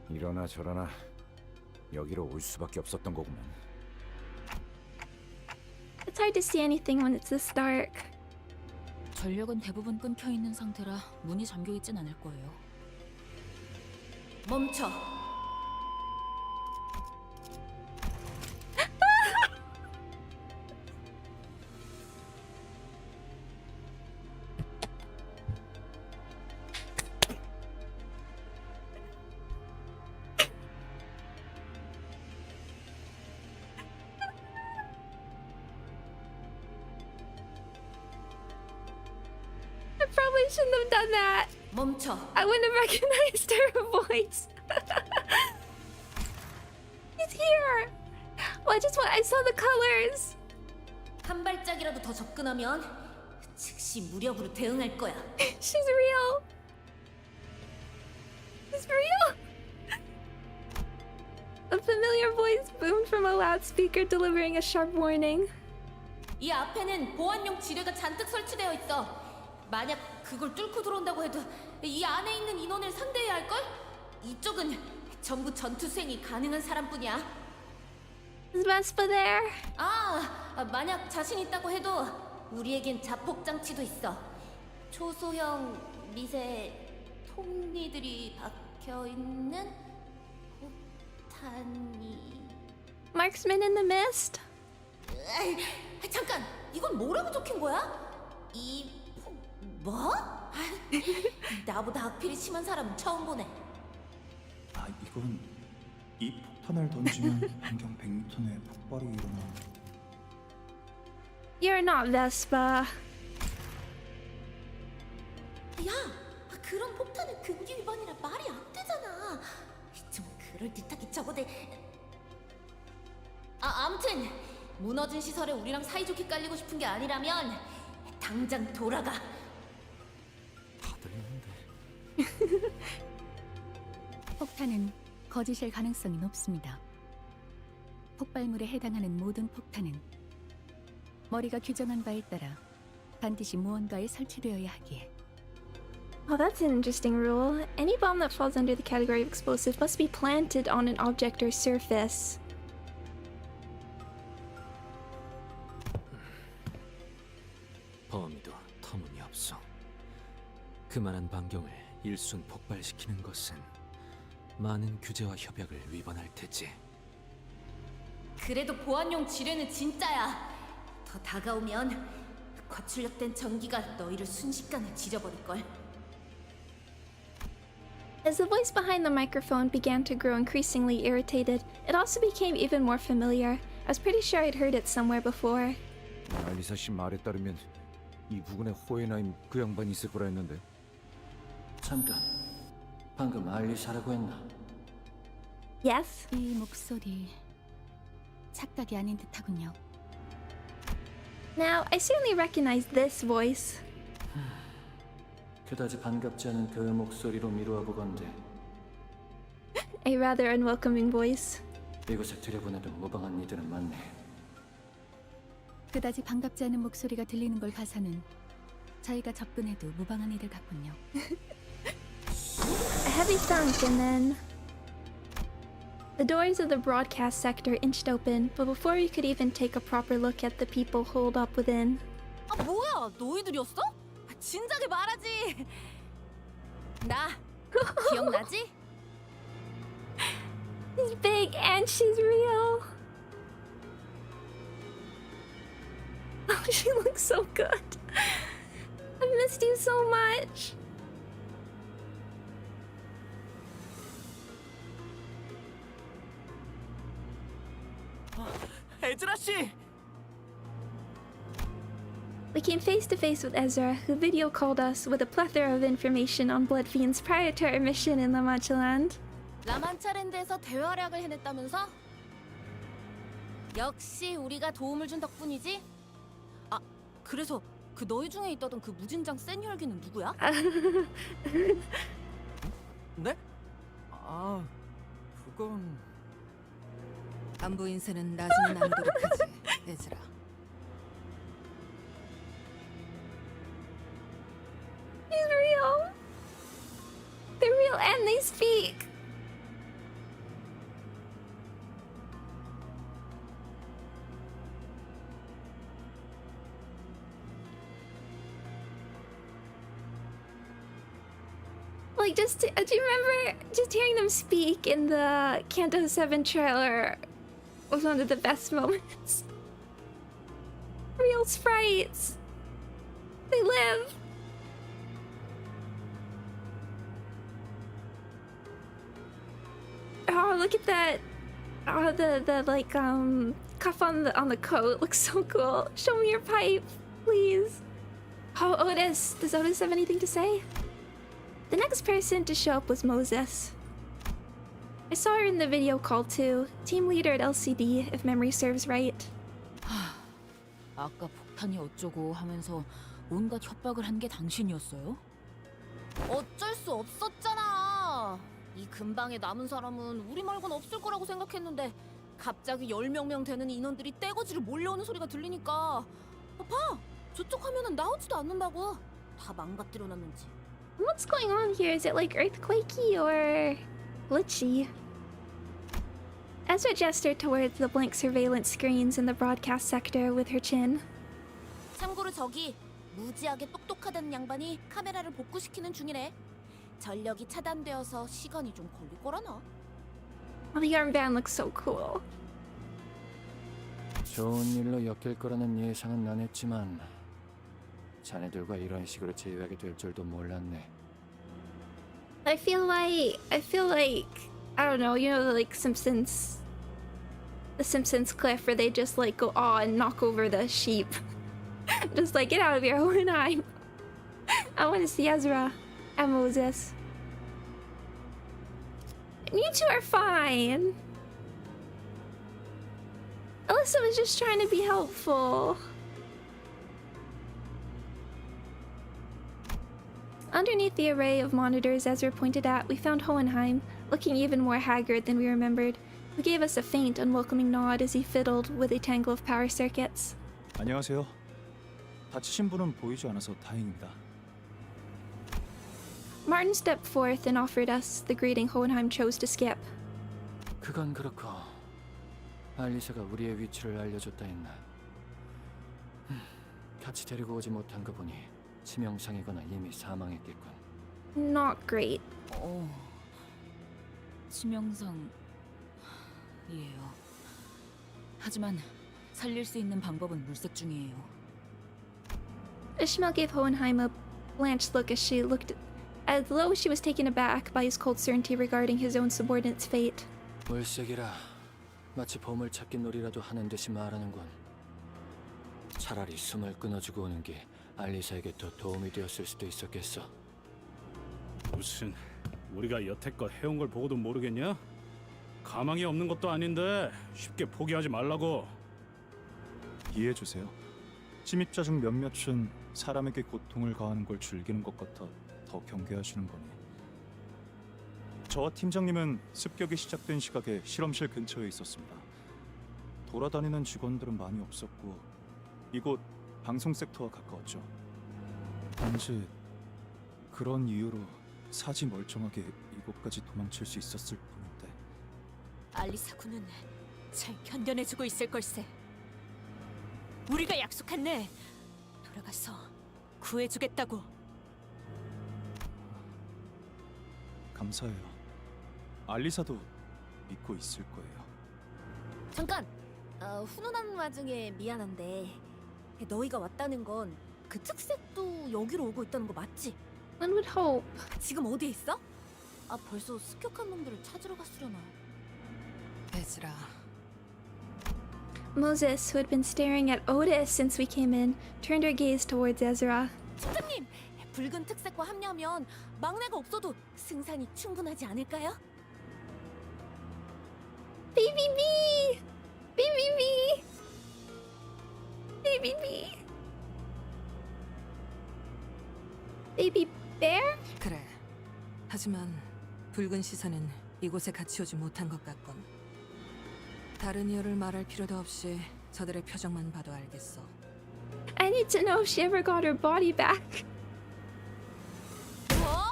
이러나 저러나 여기로 올 수밖에 없었던 거구만. It's hard to see anything when it's this dark. 전력은 대부분 끊겨 있는 상태라 문이 잠겨 있진 않을 거예요. 멈춰. I probably shouldn't have done that. 멈춰. I wouldn't have recognized her voice. He's here. Well, I saw the colors. 한 발짝이라도 더 접근하면 즉시 무력으로 대응할 거야. She's real. She's real. A familiar voice boomed from a loudspeaker, delivering a sharp warning. 이 앞에는 보안용 지뢰가 잔뜩 설치되어 있어. 만약 그걸 뚫고 들어온다고 해도 이 안에 있는 인원을 상대해야 할걸? 이쪽은 전부 전투 수행이 가능한 사람뿐이야. Is Vespa there? 만약 자신 있다고 해도 우리에겐 자폭 장치도 있어. 초소형 미세 톱니들이 박혀 있는 폭탄이. Marksman in the mist? 잠깐, 이건 뭐라고 적힌 거야? 뭐? 나보다 악필이 심한 사람은 처음 보네. 이건 이 폭탄을 던지면 반경 100m 내에 폭발이 일어나. You're not Vespa. 야, 그런 폭탄은 금기 위반이라 말이 안 되잖아. 좀 그럴듯하게 적어대. 아무튼 무너진 시설에 우리랑 사이좋게 깔리고 싶은 게 아니라면 당장 돌아가. 다들 있는데. 폭탄은 거짓일 가능성이 높습니다. 폭발물에 해당하는 모든 폭탄은 머리가 규정한 바에 따라 반드시 무언가에 설치되어야 하기에. Oh, that's an interesting rule. Any bomb that falls under the category of explosive must be planted on an object or surface. 범위도 터무니없어. 그만한 반경을 일순 폭발시키는 것은 많은 규제와 협약을 위반할 테지. 그래도 보안용 지뢰는 진짜야. 더 다가오면 과출력된 전기가 너희를 순식간에 지져버릴걸. As the voice behind the microphone began to grow increasingly irritated, it also became even more familiar. I was pretty sure I'd heard it somewhere before. 알리사 씨 말에 따르면 이 부근에 호에나임 그 양반이 있을 거라 했는데. 잠깐, 방금 알리사라고 했나? Yes? 이 목소리 착각이 아닌 듯하군요. Now, I certainly recognize this voice. 그다지 반갑지 않은 그 목소리로 미루어 보건대 A rather unwelcoming voice. 이곳에 들여보내도 무방한 이들은 많네. 그다지 반갑지 않은 목소리가 들리는 걸 봐서는 저희가 접근해도 무방한 이들 같군요. A heavy thunk, and then the doors of the broadcast sector inched open, but before we could even take a proper look at the people holed up within. 뭐야, 너희들이었어? 진작에 말하지. 나 기억나지? She's big and she's real. Oh, she looks so good. I've missed you so much. 에즈라 씨! We came face to face with Ezra, who video called us with a plethora of information on Blood Fiend's prior to our mission in La Mancha Land. 라만차랜드에서 대활약을 해냈다면서? 역시 우리가 도움을 준 덕분이지? 그래서 그 너희 중에 있다던 그 무진장 센 혈기는 누구야? 네? 그건... 안부 인사는 나중에 나누도록 하지, 얘들아. He's real. They're real and they speak. like, just do you remember just hearing them speak in the Canto 7 trailer was one of the best moments. Real sprites. They live. Oh, look at that. Oh, the like cuff on the coat looks so cool. Show me your pipe, please. Oh, Otis. Does Otis have anything to say? The next person to show up was Moses. I saw her in the video call too. Team leader at LCD, if memory serves right. 아까 폭탄이 어쩌고 하면서 온갖 협박을 한 게 당신이었어요? 어쩔 수 없었잖아. 이 근방에 남은 사람은 우리 말곤 없을 거라고 생각했는데 갑자기 10명 되는 인원들이 떼거지로 몰려오는 소리가 들리니까 봐! 저쪽 화면은 나오지도 않는다고. 다 망가뜨려놨는지. What's going on here? Is it like earthquakey or glitchy? Ezra gestured towards the blank surveillance screens in the broadcast sector with her chin. 참고로 저기 무지하게 똑똑하다는 양반이 카메라를 복구시키는 중이래. 전력이 차단되어서 시간이 좀 걸릴 거라나. Oh, the armband looks so cool. 좋은 일로 엮일 거라는 예상은 안 했지만 자네들과 이런 식으로 제휴하게 될 줄도 몰랐네. I feel like I don't know, you know, like Simpsons, the Simpsons cliff where they just like go and knock over the sheep. Just like, get out of here, Hohenheim. I want to see Ezra and Moses. You two are fine. Alyssa was just trying to be helpful. Underneath the array of monitors Ezra pointed at, we found Hohenheim, looking even more haggard than we remembered, who gave us a faint, unwelcoming nod as he fiddled with a tangle of power circuits. 안녕하세요. 다치신 분은 보이지 않아서 다행입니다. Martin stepped forth and offered us the greeting Hohenheim chose to skip. 그건 그렇고 알리사가 우리의 위치를 알려줬다 했나. 같이 데리고 오지 못한 거 보니 치명상이거나 이미 사망했겠군. Not great. 치명상... 이에요. 하지만 살릴 수 있는 방법은 물색 중이에요. Ishmael gave Hohenheim a blanched look as she looked as though she was taken aback by his cold certainty regarding his own subordinate's fate. 물색이라 마치 보물찾기 놀이라도 하는 듯이 말하는군. 차라리 숨을 끊어주고 오는 게 알리사에게 더 도움이 되었을 수도 있었겠어. 무슨 우리가 여태껏 해온 걸 보고도 모르겠냐? 가망이 없는 것도 아닌데 쉽게 포기하지 말라고. 이해해주세요. 침입자 중 몇몇은 사람에게 고통을 가하는 걸 즐기는 것 같아 더 경계하시는 거니. 저와 팀장님은 습격이 시작된 시각에 실험실 근처에 있었습니다. 돌아다니는 직원들은 많이 없었고 이곳 방송 섹터와 가까웠죠. 단지 그런 이유로 사지 멀쩡하게 이곳까지 도망칠 수 있었을 뿐인데. 알리사군은 잘 견뎌내주고 있을 걸세. 우리가 약속했네. 돌아가서 구해주겠다고. 감사해요. 알리사도 믿고 있을 거예요. 잠깐! 훈훈한 와중에 미안한데 너희가 왔다는 건 그 특색도 여기로 오고 있다는 거 맞지? One would hope. 지금 어디에 있어? 벌써 습격한 놈들을 찾으러 갔으려나. 에즈라... Moses, who had been staring at Otis since we came in, turned her gaze towards Ezra. 팀장님! 붉은 특색과 합류하면 막내가 없어도 승산이 충분하지 않을까요? Baby B! Baby B! Baby B! Baby bear? 그래. 하지만 붉은 시선은 이곳에 같이 오지 못한 것 같군. 다른 이유를 말할 필요도 없이 저들의 표정만 봐도 알겠어. I need to know if she ever got her body back. 뭐?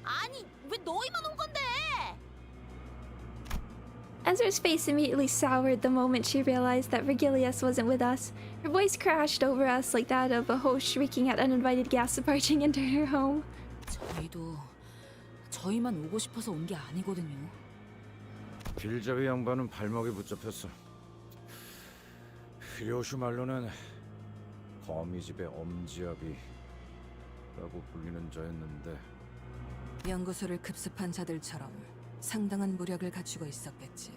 아니, 왜 너희만 온 건데? Ezra's face immediately soured the moment she realized that Virgilius wasn't with us. Her voice crashed over us like that of a host shrieking at uninvited guests barging into her home. 저희도 저희만 오고 싶어서 온 게 아니거든요. 길잡이 양반은 발목에 붙잡혔어. 리오슈 말로는 거미집의 엄지아비라고 불리는 자였는데 연구소를 급습한 자들처럼 상당한 무력을 갖추고 있었겠지.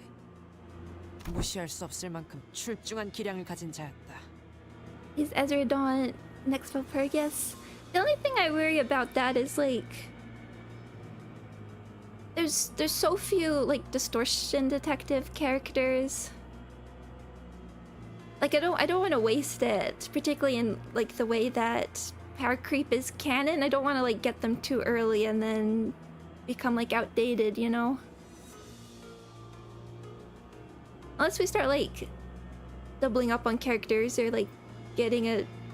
무시할 수 없을 만큼 출중한 기량을 가진 자였다. Is Ezra Dawn next Valpurgis? The only thing I worry about that is like there's so few like distortion detective characters. Like I don't want to waste it, particularly in like the way that power creep is canon. I don't want to like get them too early and then become like outdated, you know? Unless we start like doubling up on characters or like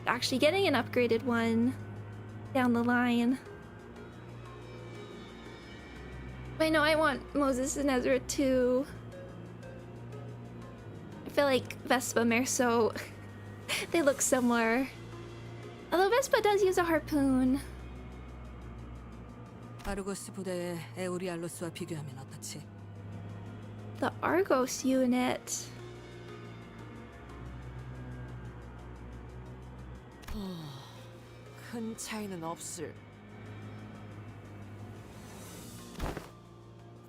actually getting an upgraded one down the line. I know I want Moses and Ezra too. I feel like Vespa Merso, they look similar. Although Vespa does use a harpoon. 아르고스 부대의 에우리알로스와 비교하면 어떻지? The Argos unit. 큰 차이는 없을.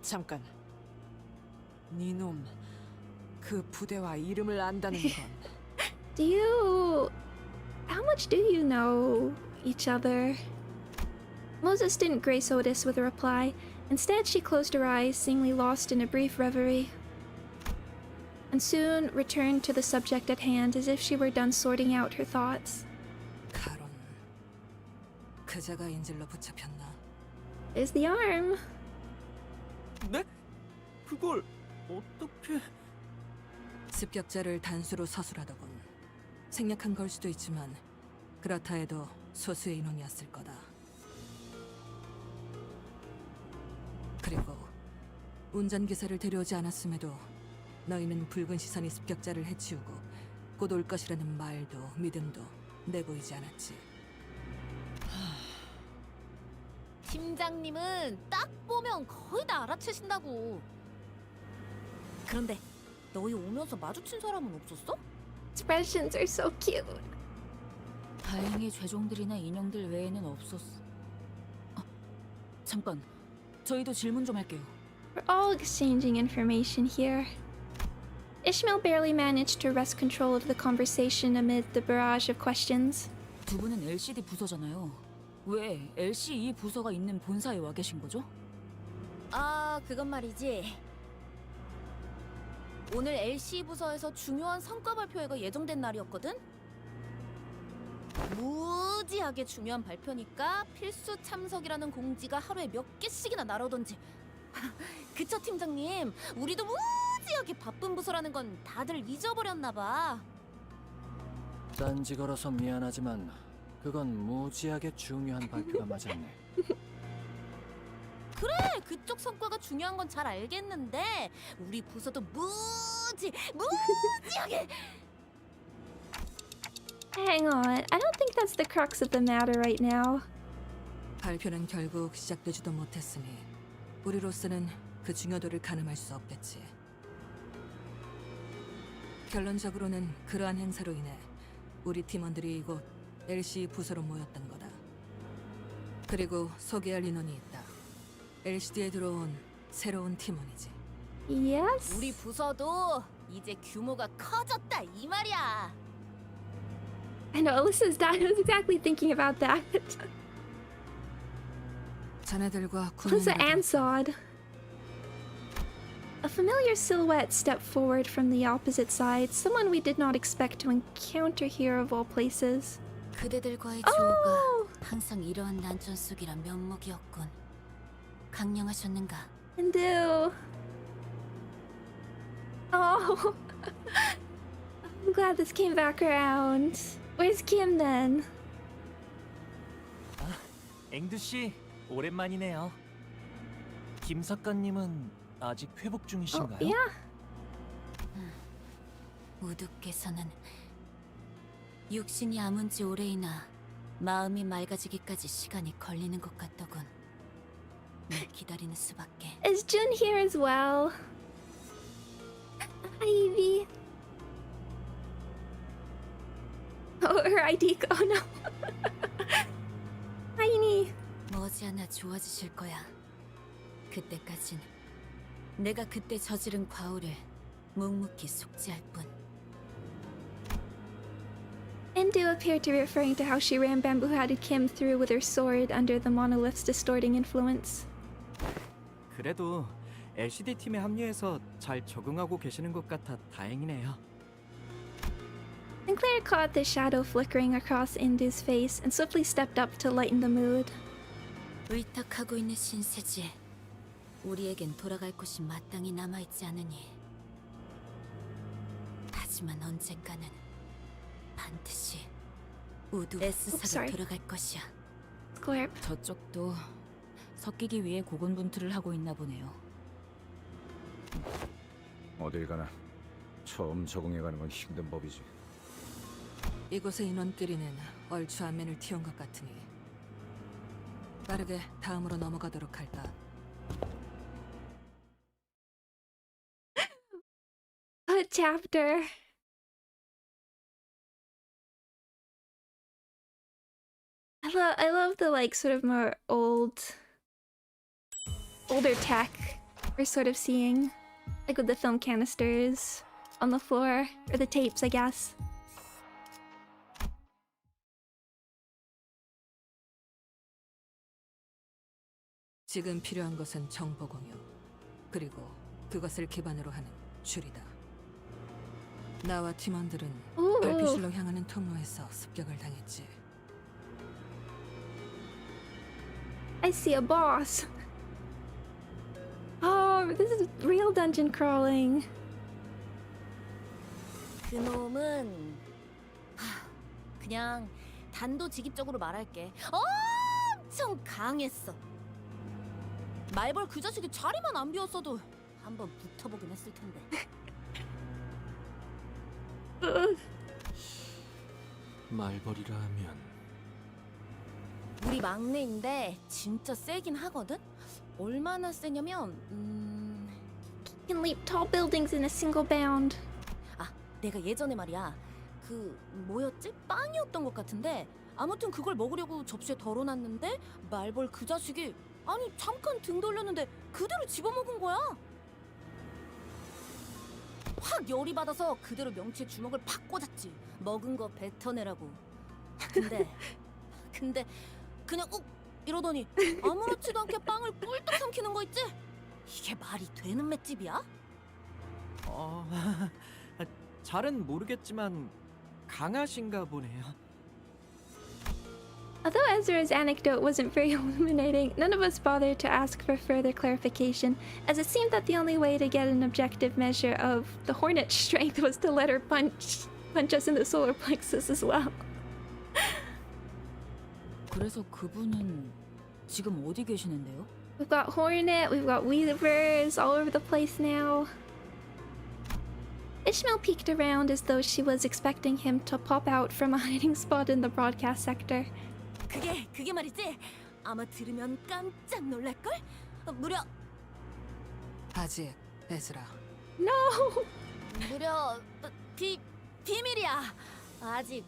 잠깐. 니놈, 그 부대와 이름을 안다는 건. How much do you know each other? Moses didn't grace Otis with a reply. Instead, she closed her eyes, seemingly lost in a brief reverie, and soon returned to the subject at hand as if she were done sorting out her thoughts. 카론, 그자가 인질로 붙잡혔나? There's the arm. 네? 그걸 어떻게... 습격자를 단수로 서술하더군. 생략한 걸 수도 있지만 그렇다 해도 소수의 인원이었을 거다. 그리고 운전기사를 데려오지 않았음에도 너희는 붉은 시선이 습격자를 해치우고 곧 올 것이라는 말도 믿음도 내보이지 않았지. 팀장님은 딱 보면 거의 다 알아채신다고. 그런데 너희 오면서 마주친 사람은 없었어? Expressions are so cute. 다행히 죄종들이나 인형들 외에는 없었어. 잠깐, 저희도 질문 좀 할게요. We're all exchanging information here. Ishmael barely managed to wrest control of the conversation amid the barrage of questions. 두 분은 LCD 부서잖아요. 왜 LCE 부서가 있는 본사에 와 계신 거죠? 아, 그건 말이지. 오늘 LC 부서에서 중요한 성과 발표회가 예정된 날이었거든? 무지하게 중요한 발표니까 필수 참석이라는 공지가 하루에 몇 개씩이나 날아오던지. 그쵸, 팀장님? 우리도 무지하게 바쁜 부서라는 건 다들 잊어버렸나 봐. 딴지 걸어서 미안하지만 그건 무지하게 중요한 발표가 맞았네. 그래, 그쪽 성과가 중요한 건 잘 알겠는데 우리 부서도 무지하게. Hang on, I don't think that's the crux of the matter right now. 발표는 결국 시작되지도 못했으니 우리로서는 그 중요도를 가늠할 수 없겠지. 결론적으로는 그러한 행사로 인해 우리 팀원들이 이곳 LC 부서로 모였던 거다. 그리고 소개할 인원이 있다. LCD에 들어온 새로운 팀원이지. Yes? 우리 부서도 이제 규모가 커졌다 이 말이야. I know, Alyssa's dad was exactly thinking about that. 자네들과 Alyssa and 군인들과 Sod. A familiar silhouette stepped forward from the opposite side, someone we did not expect to encounter here of all places. 그대들과의 Oh! 항상 이러한 난전 속이란 면목이었군. 강령하셨는가? And do. Oh. I'm glad this came back around. Where's Kim then? 앵두 씨, 오랜만이네요. 김 작가님은 아직 회복 중이신가요? Oh, yeah. 우두께서는 육신이 아문 지 오래이나 마음이 맑아지기까지 시간이 걸리는 것 같더군. 기다리는 수밖에. Is Jun here as well? Hi, Evie. Oh, her ID. Oh no. Tiny. 머지않아 좋아지실 거야. 그때까진 내가 그때 저지른 과오를 묵묵히 속죄할 뿐. And do appear to be referring to how she ran bamboo-hatted Kim through with her sword under the monolith's distorting influence. 그래도 LCD 팀에 합류해서 잘 적응하고 계시는 것 같아 다행이네요. Sinclair caught the shadow flickering across Indu's face and swiftly stepped up to lighten the mood. 의탁하고 있는 신세지. 우리에겐 돌아갈 곳이 마땅히 남아있지 않으니. 하지만 언젠가는 반드시 우두 S사로 돌아갈 것이야. Square. 저쪽도 섞이기 위해 고군분투를 하고 있나 보네요. 어딜 가나 처음 적응해가는 건 힘든 법이지. 이곳의 인원끼리는 얼추 안면을 틔운 것 같으니 빠르게 다음으로 넘어가도록 할까. A chapter. I love the like sort of more older tech we're sort of seeing, like with the film canisters on the floor or the tapes, I guess. 지금 필요한 것은 정보 공유, 그리고 그것을 기반으로 하는 줄이다. 나와 팀원들은 별빛실로 향하는 통로에서 습격을 당했지. I see a boss. Oh, this is real dungeon crawling. 그놈은 그냥 단도직입적으로 말할게. 엄청 강했어. 말벌 그 자식이 자리만 안 비웠어도 한번 붙어보긴 했을 텐데. 말벌이라 하면 우리 막내인데 진짜 세긴 하거든? 얼마나 세냐면 Can leap tall buildings in a single bound. 내가 예전에 말이야 그 뭐였지? 빵이었던 것 같은데 아무튼 그걸 먹으려고 접시에 덜어놨는데 말벌 그 자식이 아니 잠깐 등 돌렸는데 그대로 집어먹은 거야. 확 열이 받아서 그대로 명치에 주먹을 팍 꽂았지. 먹은 거 뱉어내라고. 근데 그냥 이러더니 아무렇지도 않게 빵을 꿀떡 삼키는 거 있지? 이게 말이 되는 맷집이야? 잘은 모르겠지만 강하신가 보네요. Although Ezra's anecdote wasn't very illuminating, none of us bothered to ask for further clarification, as it seemed that the only way to get an objective measure of the Hornet's strength was to let her punch us in the solar plexus as well. 그래서 그분은 지금 어디 계시는데요? We've got Hornet, we've got Weavers all over the place now. Ishmael peeked around as though she was expecting him to pop out from a hiding spot in the broadcast sector. 그게 말이지. 아마 들으면 깜짝 놀랄걸? 무려 아직, 에즈라. No! 무려 비밀이야. 아직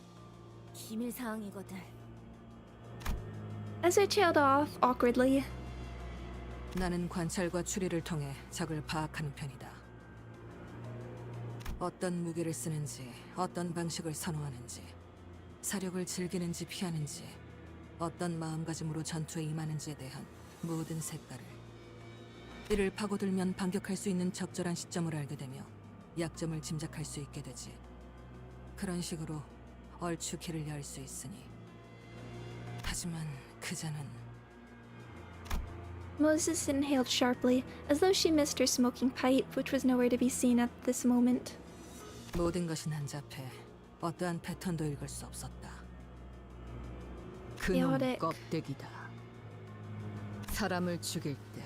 기밀 사항이거든. Ezra trailed off awkwardly. 나는 관찰과 추리를 통해 적을 파악하는 편이다. 어떤 무기를 쓰는지, 어떤 방식을 선호하는지, 사력을 즐기는지 피하는지, 어떤 마음가짐으로 전투에 임하는지에 대한 모든 색깔을. 이를 파고들면 반격할 수 있는 적절한 시점을 알게 되며 약점을 짐작할 수 있게 되지. 그런 식으로 얼추 길을 열 수 있으니. 하지만 그자는 Moses inhaled sharply, as though she missed her smoking pipe, which was nowhere to be seen at this moment. 모든 것이 난잡해 어떠한 패턴도 읽을 수 없었다. 그놈 Chaotic. 껍데기다. 사람을 죽일 때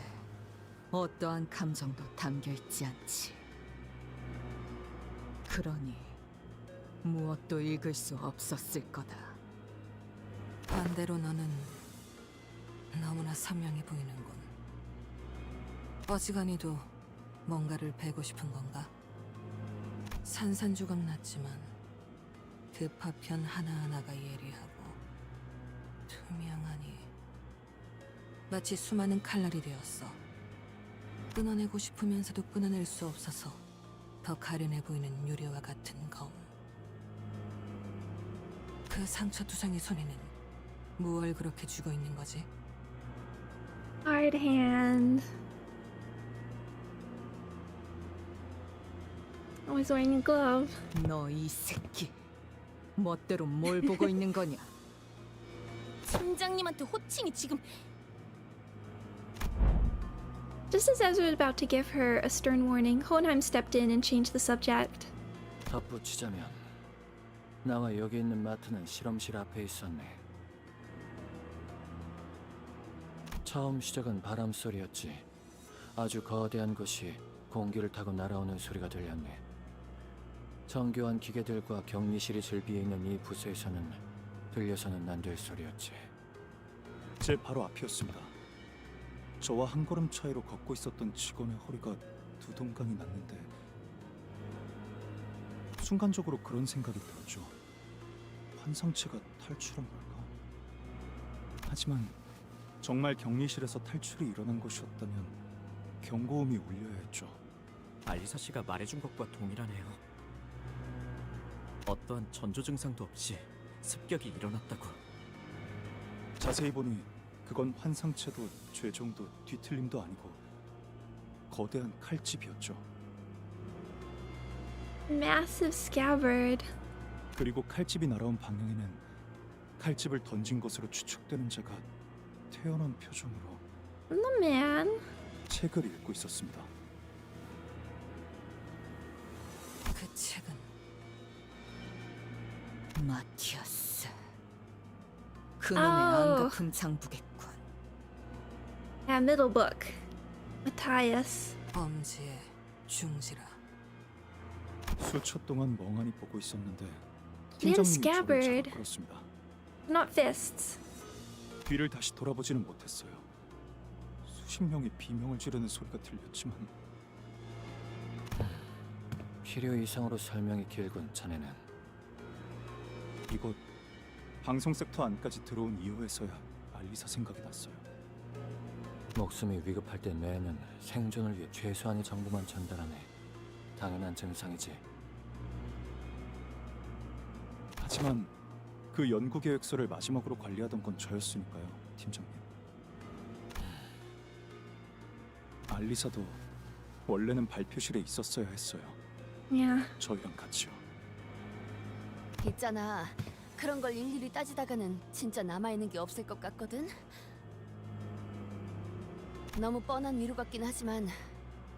어떠한 감정도 담겨 있지 않지. 그러니 무엇도 읽을 수 없었을 거다. 반대로 너는 너무나 선명해 보이는군. 어지간히도 뭔가를 베고 싶은 건가? 산산조각 났지만 그 파편 하나하나가 예리하고 투명하니 마치 수많은 칼날이 되었어. 끊어내고 싶으면서도 끊어낼 수 없어서 더 가련해 보이는 유리와 같은 검. 그 상처투성이 손에는 무얼 그렇게 쥐고 있는 거지? Hard hand. Always wearing a glove. 너 이 새끼, 멋대로 뭘 보고 있는 거냐? 팀장님한테 호칭이 지금 Just as Ezra was about to give her a stern warning, Hohenheim stepped in and changed the subject. 덧붙이자면 나와 여기 있는 마트는 실험실 앞에 있었네. 처음 시작은 바람 소리였지. 아주 거대한 것이 공기를 타고 날아오는 소리가 들렸네. 정교한 기계들과 격리실이 즐비해 있는 이 부서에서는 들려서는 안 될 소리였지. 제 바로 앞이었습니다. 저와 한 걸음 차이로 걷고 있었던 직원의 허리가 두동강이 났는데 순간적으로 그런 생각이 들었죠. 환상체가 탈출한 걸까? 하지만 정말 격리실에서 탈출이 일어난 것이었다면 경고음이 울려야 했죠. 알리사 씨가 말해준 것과 동일하네요. 어떠한 전조 증상도 없이 습격이 일어났다고. 자세히 보니 그건 환상체도 죄종도 뒤틀림도 아니고 거대한 칼집이었죠. Massive scabbard. 그리고 칼집이 날아온 방향에는 칼집을 던진 것으로 추측되는 자가 태어난 표정으로 The man. 책을 읽고 있었습니다. 그 책은 마티아스. 그놈의 안가품 장부겠군. Yeah, middle book. Matthias. 범죄에 중지라. 수초 동안 멍하니 보고 있었는데 Then 팀장님이 저를 scabbard. 잡아 끌었습니다. Not fists. 뒤를 다시 돌아보지는 못했어요. 수십 명이 비명을 지르는 소리가 들렸지만 필요 이상으로 설명이 길군 자네는. 이곳 방송 섹터 안까지 들어온 이후에서야 알리사 생각이 났어요. 목숨이 위급할 때 뇌는 생존을 위해 최소한의 정보만 전달하네. 당연한 증상이지. 하지만 그 연구 계획서를 마지막으로 관리하던 건 저였으니까요, 팀장님. 알리사도 원래는 발표실에 있었어야 했어요. Yeah. 저희랑 같이요. 있잖아. 그런 걸 일일이 따지다가는 진짜 남아있는 게 없을 것 같거든. 너무 뻔한 위로 같긴 하지만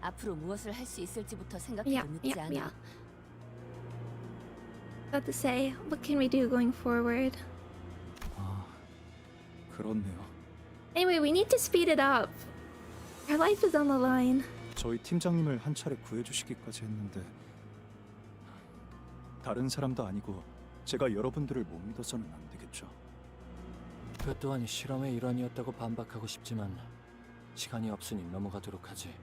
앞으로 무엇을 할 수 있을지부터 생각해도 늦지 않아. About to say, what can we do going forward? 아, 그렇네요. Anyway, we need to speed it up. Our life is on the line. 저희 팀장님을 한 차례 구해주시기까지 했는데 다른 사람도 아니고 제가 여러분들을 못 믿어서는 안 되겠죠. 그 또한 실험의 일환이었다고 반박하고 싶지만 시간이 없으니 넘어가도록 하지.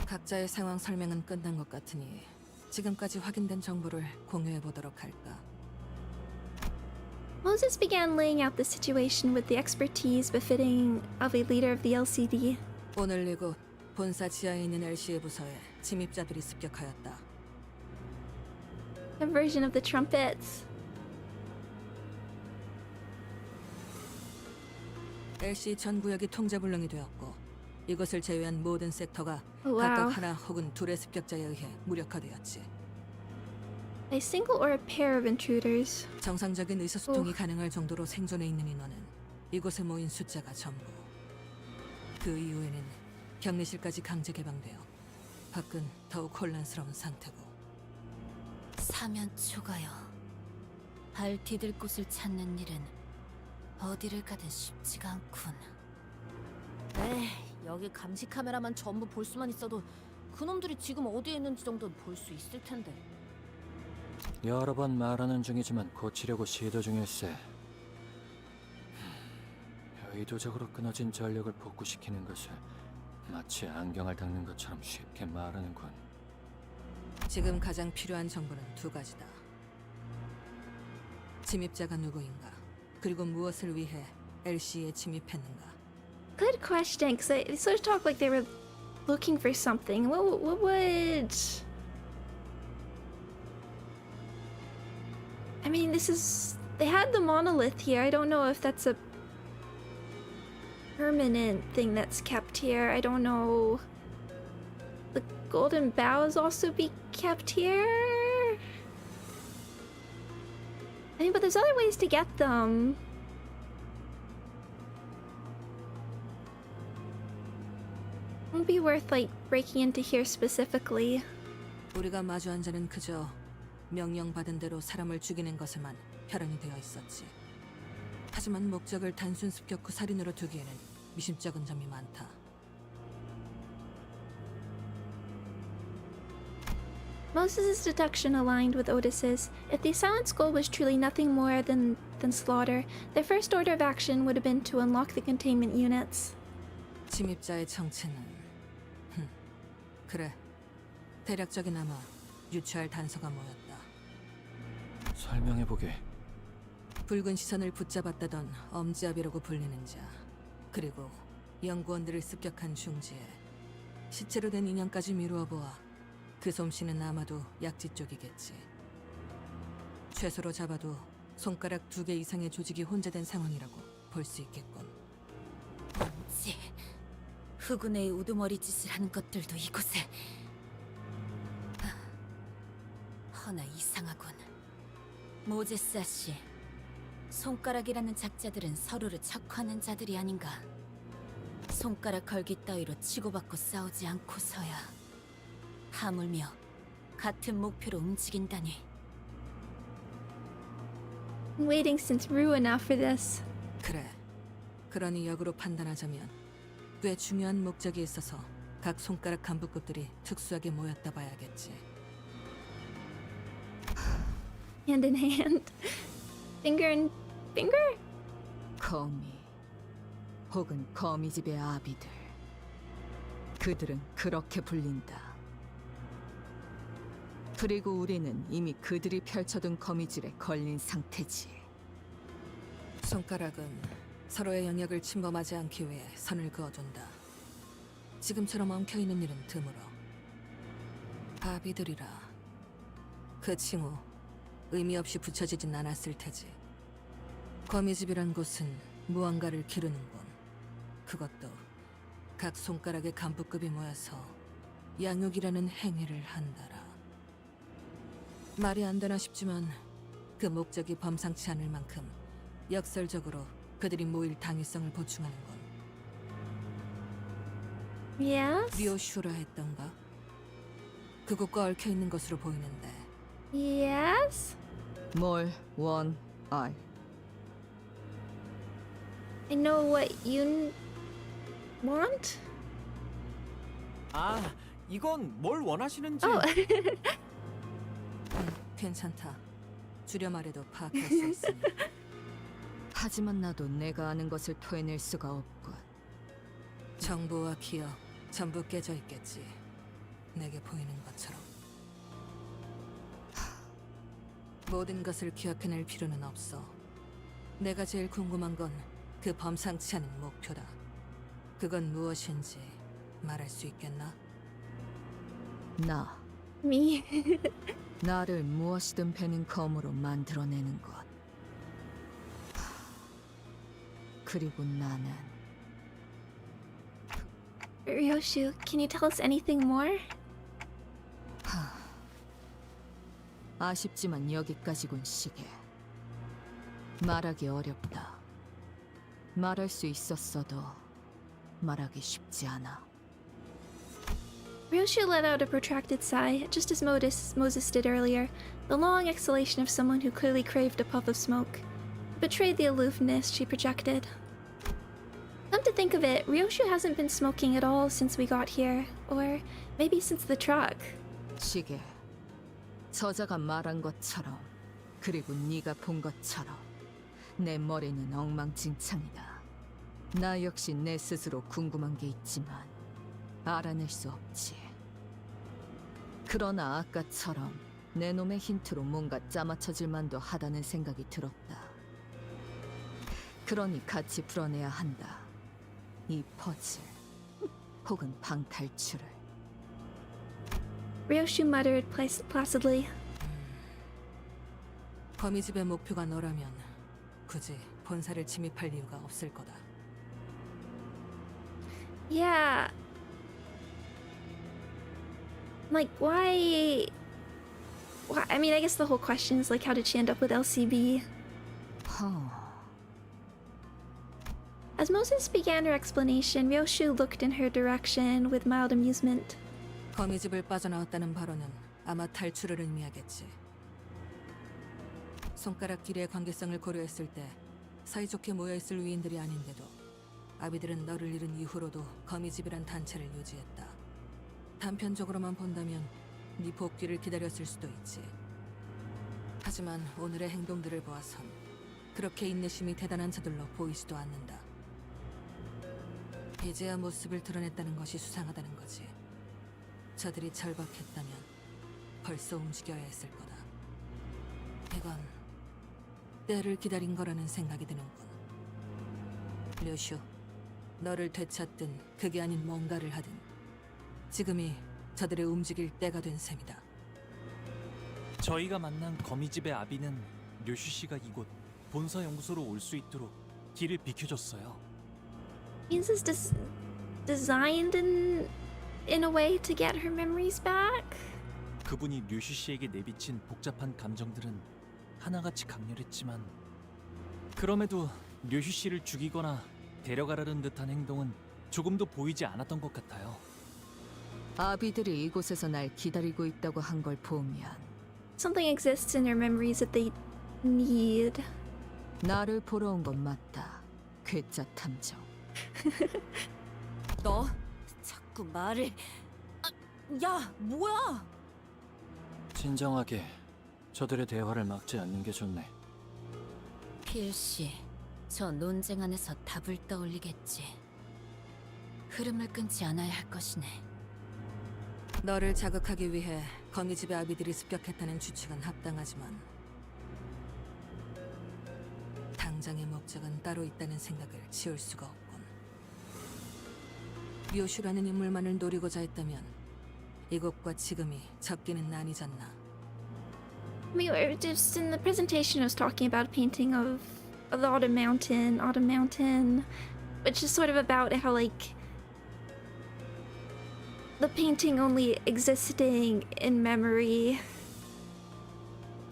각자의 상황 설명은 끝난 것 같으니 지금까지 확인된 정보를 공유해 보도록 할까. Moses began laying out the situation with the expertise befitting of a leader of the LCD. 오늘 이곳 본사 지하에 있는 LC의 부서에 침입자들이 습격하였다. A version of the trumpets. LC 전 구역이 통제불능이 되었고 이것을 제외한 모든 섹터가 Wow. 각각 하나 혹은 둘의 습격자에 의해 무력화되었지. A single or a pair of intruders. 정상적인 의사소통이 가능할 정도로 생존해 있는 인원은 이곳에 모인 숫자가 전부. 그 이후에는 격리실까지 강제 개방되어 밖은 더욱 혼란스러운 상태고. 사면 초가요. 발 디딜 곳을 찾는 일은 어디를 가든 쉽지가 않군. 에이, 여기 감시 카메라만 전부 볼 수만 있어도 그놈들이 지금 어디에 있는지 정도는 볼 수 있을 텐데. 여러 번 말하는 중이지만 고치려고 시도 중일세. 의도적으로 끊어진 전력을 복구시키는 것을 마치 안경을 닦는 것처럼 쉽게 말하는군. 지금 가장 필요한 정보는 두 가지다. 침입자가 누구인가, 그리고 무엇을 위해 LC에 침입했는가. Good question, because they sort of talk like they were looking for something. What would... I mean, this is... They had the monolith here. I don't know if that's a permanent thing that's kept here. I don't know... The golden boughs also be kept here? I mean, but there's other ways to get them. Won't be worth like breaking into here specifically. 우리가 마주한 자는 그저 명령받은 대로 사람을 죽이는 것에만 혈안이 되어 있었지. 하지만 목적을 단순 습격 후 살인으로 두기에는 미심쩍은 점이 많다. Moses' deduction aligned with Otis's. If the Silence goal was truly nothing more than slaughter, their first order of action would have been to unlock the containment units. 침입자의 정체는 그래, 대략적이나마 유추할 단서가 모였다. 설명해보게. 붉은 시선을 붙잡았다던 엄지압이라고 불리는 자, 그리고 연구원들을 습격한 중지에 시체로 된 인형까지 미루어 보아 그 솜씨는 아마도 약지 쪽이겠지. 최소로 잡아도 손가락 2개 이상의 조직이 혼재된 상황이라고 볼 수 있겠군. 뭔지 흑운의 우두머리 짓을 하는 것들도 이곳에. 허나 이상하군. 모제스 아씨, 손가락이라는 작자들은 서로를 척하는 자들이 아닌가. 손가락 걸기 따위로 치고받고 싸우지 않고서야 하물며 같은 목표로 움직인다니. I'm waiting since Rue now for this. 그래, 그러니 역으로 판단하자면 꽤 중요한 목적이 있어서 각 손가락 간부급들이 특수하게 모였다 봐야겠지. Hand in hand. Finger in finger? 거미, 혹은 거미집의 아비들. 그들은 그렇게 불린다. 그리고 우리는 이미 그들이 펼쳐둔 거미줄에 걸린 상태지. 손가락은 서로의 영역을 침범하지 않기 위해 선을 그어둔다. 지금처럼 엉켜있는 일은 드물어. 아비들이라. 그 칭호 의미 없이 붙여지진 않았을 테지. 거미집이란 곳은 무언가를 기르는군. 그것도 각 손가락의 간부급이 모여서 양육이라는 행위를 한다라. 말이 안 되나 싶지만 그 목적이 범상치 않을 만큼 역설적으로 그들이 모일 당위성을 보충하는 건. Yes? 리오슈라 했던가? 그곳과 얽혀있는 것으로 보이는데. Yes? 뭘 원할? I know what you want? 아, 이건 뭘 원하시는지. Oh. 괜찮다. 줄여 말해도 파악할 수 있으니. 하지만 나도 내가 아는 것을 토해낼 수가 없군. 정보와 기억 전부 깨져 있겠지. 내게 보이는 것처럼. 모든 것을 기억해낼 필요는 없어. 내가 제일 궁금한 건 그 범상치 않은 목표다. 그건 무엇인지 말할 수 있겠나? 나. Me. 나를 무엇이든 베는 검으로 만들어내는 것. 그리고 나는 Rioshu, can you tell us anything more? 아쉽지만 여기까지군, 시계. 말하기 어렵다. 말할 수 있었어도 말하기 쉽지 않아. Rioshu let out a protracted sigh, just as Moses did earlier, the long exhalation of someone who clearly craved a puff of smoke. It betrayed the aloofness she projected. Come to think of it, Rioshu hasn't been smoking at all since we got here, or maybe since the truck. 시계. 저자가 말한 것처럼, 그리고 네가 본 것처럼 내 머리는 엉망진창이다. 나 역시 내 스스로 궁금한 게 있지만 알아낼 수 없지. 그러나 아까처럼 내 놈의 힌트로 뭔가 짜맞춰질 만도 하다는 생각이 들었다. 그러니 같이 풀어내야 한다. 이 퍼즐 혹은 방탈출을. Rioshu muttered placidly. 거미집의 목표가 너라면 굳이 본사를 침입할 이유가 없을 거다. Yeah. Like, why? I mean, I guess the whole question is like, how did she end up with LCB? As Moses began her explanation, Rioshu looked in her direction with mild amusement. 거미집을 빠져나왔다는 발언은 아마 탈출을 의미하겠지. 손가락 길이의 관계성을 고려했을 때 사이좋게 모여있을 위인들이 아닌데도 아비들은 너를 잃은 이후로도 거미집이란 단체를 유지했다. 단편적으로만 본다면 네 복귀를 기다렸을 수도 있지. 하지만 오늘의 행동들을 보아선 그렇게 인내심이 대단한 자들로 보이지도 않는다. 이제야 모습을 드러냈다는 것이 수상하다는 거지. 저들이 절박했다면 벌써 움직여야 했을 거다. 이건 때를 기다린 거라는 생각이 드는군. 류슈, 너를 되찾든 그게 아닌 뭔가를 하든 지금이 저들의 움직일 때가 된 셈이다. 저희가 만난 거미집의 아비는 류슈 씨가 이곳 본사 연구소로 올 수 있도록 길을 비켜줬어요. Means is designed in a way to get her memories back? 그분이 류슈 씨에게 내비친 복잡한 감정들은 하나같이 강렬했지만 그럼에도 류슈 씨를 죽이거나 데려가라는 듯한 행동은 조금도 보이지 않았던 것 같아요. 아비들이 이곳에서 날 기다리고 있다고 한 걸 보면 Something exists in her memories that they need. 나를 보러 온 건 맞다. 괴짜 탐정. 너 자꾸 말을... 야, 뭐야? 진정하게 저들의 대화를 막지 않는 게 좋네. 필시 저 논쟁 안에서 답을 떠올리겠지. 흐름을 끊지 않아야 할 것이네. 너를 자극하기 위해 거미집의 아비들이 습격했다는 추측은 합당하지만 당장의 목적은 따로 있다는 생각을 지울 수가 없군. 요슈라는 인물만을 노리고자 했다면 이곳과 지금이 적기는 아니잖나. I mean, just in the presentation, I was talking about a painting of the Autumn Mountain, which is sort of about how, like, the painting only existing in memory.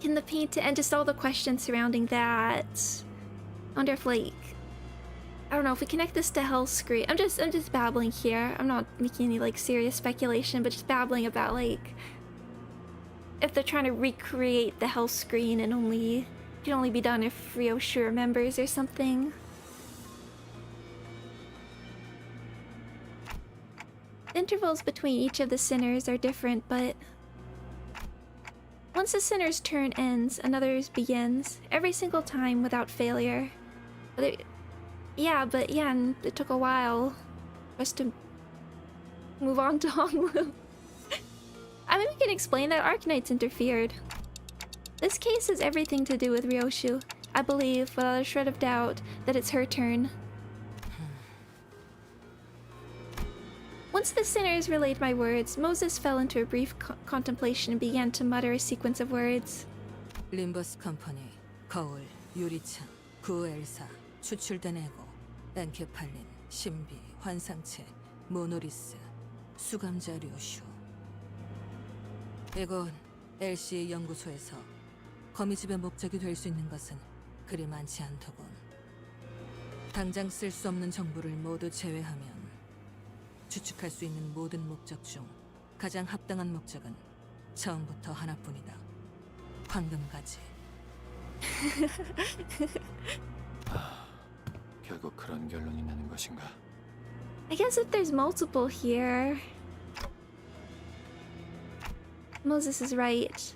Can the painting, and just all the questions surrounding that. I wonder if, like, I don't know, if we connect this to Hell Screen. I'm just babbling here. I'm not making any, like, serious speculation, but just babbling about, like, if they're trying to recreate the Hell Screen and it can only be done if Rioshu remembers or something. Intervals between each of the sinners are different, but once the sinner's turn ends, another's begins, every single time without failure. And it took a while for us to move on to Honglu. I mean, we can explain that Arknights interfered. This case has everything to do with Rioshu. I believe, without a shred of doubt, that it's her turn. Once the sinners relayed my words, Moses fell into a brief contemplation and began to mutter a sequence of words. 림버스 컴퍼니, 거울, 유리창, 구엘사, 추출된 에고, 엔케팔린, 신비, 환상체, 모노리스, 수감자 류슈. 이곳 LC의 연구소에서 거미집의 목적이 될 수 있는 것은 그리 많지 않더군. 당장 쓸 수 없는 정보를 모두 제외하면 추측할 수 있는 모든 목적 중 가장 합당한 목적은 처음부터 하나뿐이다. 황금가지. 결국 그런 결론이 나는 것인가? I guess if there's multiple here... Moses is right.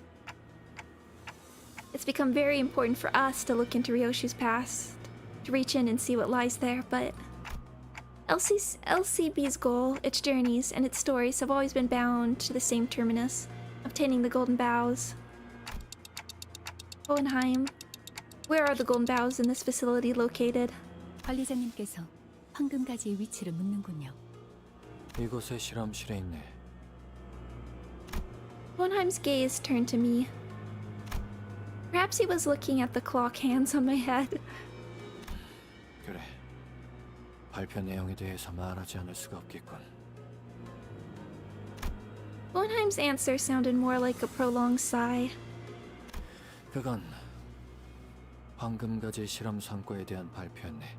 It's become very important for us to look into Ryoshu's past, to reach in and see what lies there, but LCB's goal, its journeys, and its stories have always been bound to the same terminus, obtaining the golden boughs. Hohenheim. Where are the golden boughs in this facility located? 관리자님께서 황금가지의 위치를 묻는군요. 이곳에 실험실에 있네. Hohenheim's gaze turned to me. Perhaps he was looking at the clock hands on my head. 그래. 발표 내용에 대해서 말하지 않을 수가 없겠군. Hohenheim's answer sounded more like a prolonged sigh. 그건 황금가지 실험 성과에 대한 발표였네.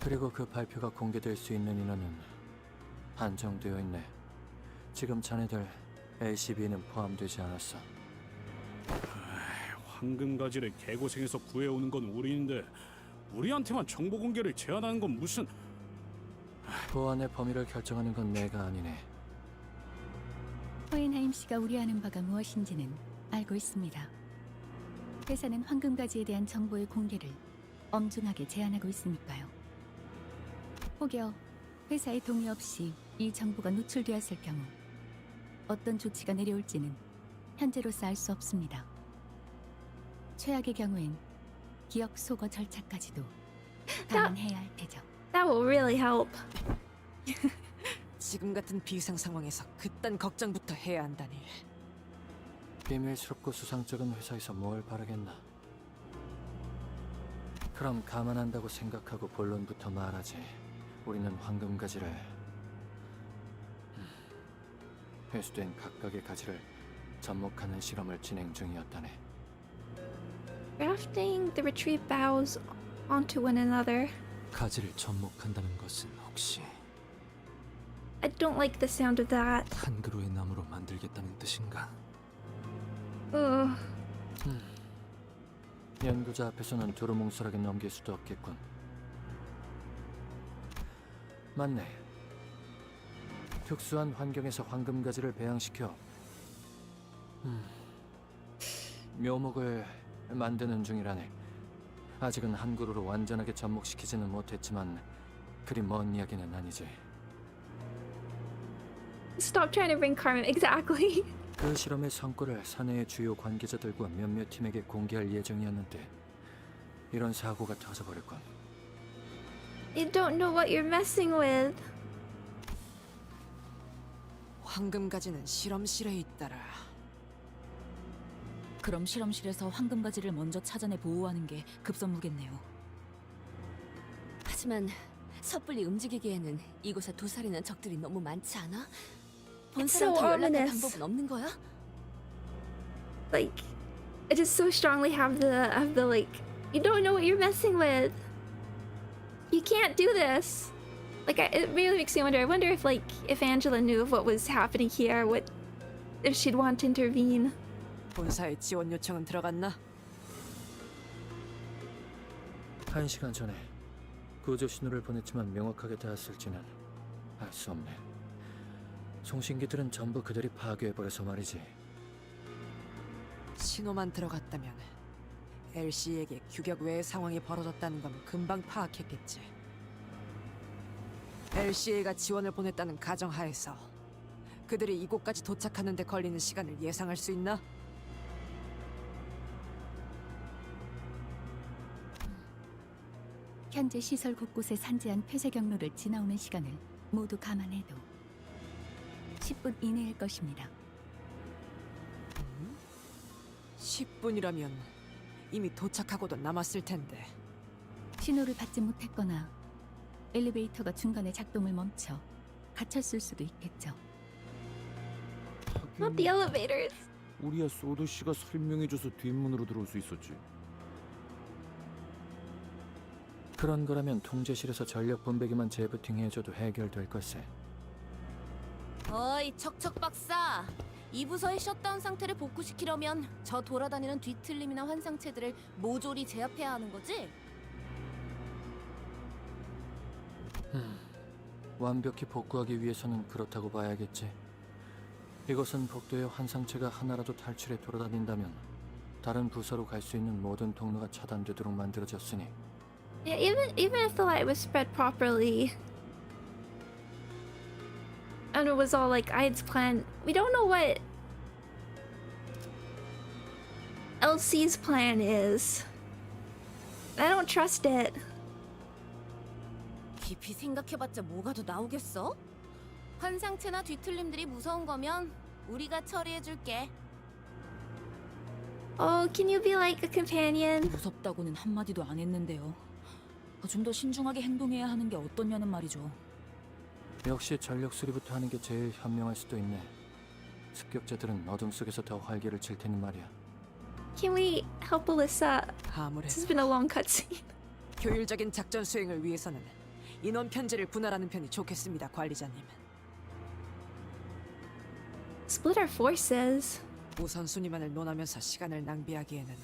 그리고 그 발표가 공개될 수 있는 인원은 한정되어 있네. 지금 자네들 LCB는 포함되지 않았어. 황금가지를 개고생해서 구해오는 건 우리인데 우리한테만 정보 공개를 제한하는 건 무슨... 보안의 범위를 결정하는 건 내가 아니네. 호헨하임 씨가 우려하는 바가 무엇인지는 알고 있습니다. 회사는 황금가지에 대한 정보의 공개를 엄중하게 제한하고 있으니까요. 혹여 회사의 동의 없이 이 정보가 노출되었을 경우 어떤 조치가 내려올지는 현재로서 알 수 없습니다. 최악의 경우엔 기억 소거 절차까지도 감안해야 할 테죠. That will really help. 지금 같은 비상 상황에서 그딴 걱정부터 해야 한다니. 비밀스럽고 수상쩍은 회사에서 뭘 바라겠나. 그럼 감안한다고 생각하고 본론부터 말하지. 우리는 황금가지를 회수된 각각의 가지를 접목하는 실험을 진행 중이었다네. Grafting the retrieved boughs onto one another. 가지를 접목한다는 것은 혹시 I don't like the sound of that. 한 그루의 나무로 만들겠다는 뜻인가? 연구자 앞에서는 두루뭉술하게 넘길 수도 없겠군. 맞네. 특수한 환경에서 황금가지를 배양시켜 묘목을 만드는 중이라네. 아직은 한 그루로 완전하게 접목시키지는 못했지만 그리 먼 이야기는 아니지. Stop trying to bring karma. Exactly. 그 실험의 성과를 사내의 주요 관계자들과 몇몇 팀에게 공개할 예정이었는데 이런 사고가 터져버렸군. You don't know what you're messing with. 황금가지는 실험실에 있더라. 그럼 실험실에서 황금가지를 먼저 찾아내 보호하는 게 급선무겠네요. 하지만 섣불리 움직이기에는 이곳에 도사리는 적들이 너무 많지 않아? 본사랑 더 연락할 방법은 없는 거야? Like, I just so strongly have the like, you don't know what you're messing with. You can't do this. Like, it really makes me wonder. I wonder if if Angela knew of what was happening here, if she'd want to intervene. 본사에 지원 요청은 들어갔나? 1시간 전에 구조 신호를 보냈지만 명확하게 닿았을지는 알 수 없네. 송신기들은 전부 그들이 파괴해버려서 말이지. 신호만 들어갔다면 LC에게 규격 외의 상황이 벌어졌다는 건 금방 파악했겠지. LCA가 지원을 보냈다는 가정하에서 그들이 이곳까지 도착하는 데 걸리는 시간을 예상할 수 있나? 현재 시설 곳곳에 산재한 폐쇄 경로를 지나오는 시간을 모두 감안해도 10분 이내일 것입니다. 10분이라면 이미 도착하고도 남았을 텐데. 신호를 받지 못했거나 엘리베이터가 중간에 작동을 멈춰 갇혔을 수도 있겠죠. Not the elevators. 우리야 소도 씨가 설명해줘서 뒷문으로 들어올 수 있었지. 그런 거라면 통제실에서 전력 분배기만 재부팅해줘도 해결될 걸세. 어이 척척 박사, 이 부서의 셧다운 상태를 복구시키려면 저 돌아다니는 뒤틀림이나 환상체들을 모조리 제압해야 하는 거지? 완벽히 복구하기 위해서는 그렇다고 봐야겠지. 이것은 복도의 환상체가 하나라도 탈출해 돌아다닌다면 다른 부서로 갈 수 있는 모든 통로가 차단되도록 만들어졌으니 Yeah, even if the light was spread properly, and it was all like Ide's plan, we don't know what LC's plan is. I don't trust it. 깊이 생각해봤자 뭐가 더 나오겠어? 환상체나 뒤틀림들이 무서운 거면 우리가 처리해줄게. Oh, can you be like a companion? 무섭다고는 한마디도 안 했는데요. 좀 더 신중하게 행동해야 하는 게 어떠냐는 말이죠. 역시 전력 수리부터 하는 게 제일 현명할 수도 있네. 습격자들은 어둠 속에서 더 활기를 칠 테니 말이야. Can we help Alyssa? This 아무래도 has been a long cutscene. 효율적인 작전 수행을 위해서는 인원 편제를 분할하는 편이 좋겠습니다, 관리자님. Split our forces. 우선순위만을 논하면서 시간을 낭비하기에는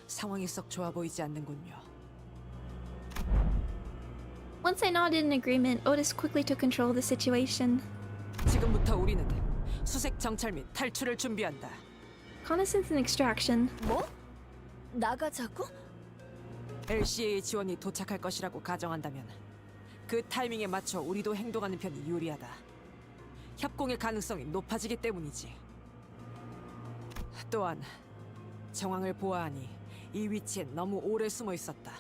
상황이 썩 좋아 보이지 않는군요. Once I nodded in agreement, Otis quickly took control of the situation. 지금부터 우리는 수색 정찰 및 탈출을 준비한다. Reconnaissance and extraction. 뭐? 나가자고? LCA의 지원이 도착할 것이라고 가정한다면 그 타이밍에 맞춰 우리도 행동하는 편이 유리하다. 협공의 가능성이 높아지기 때문이지. 또한 정황을 보아하니 이 위치에 너무 오래 숨어 있었다.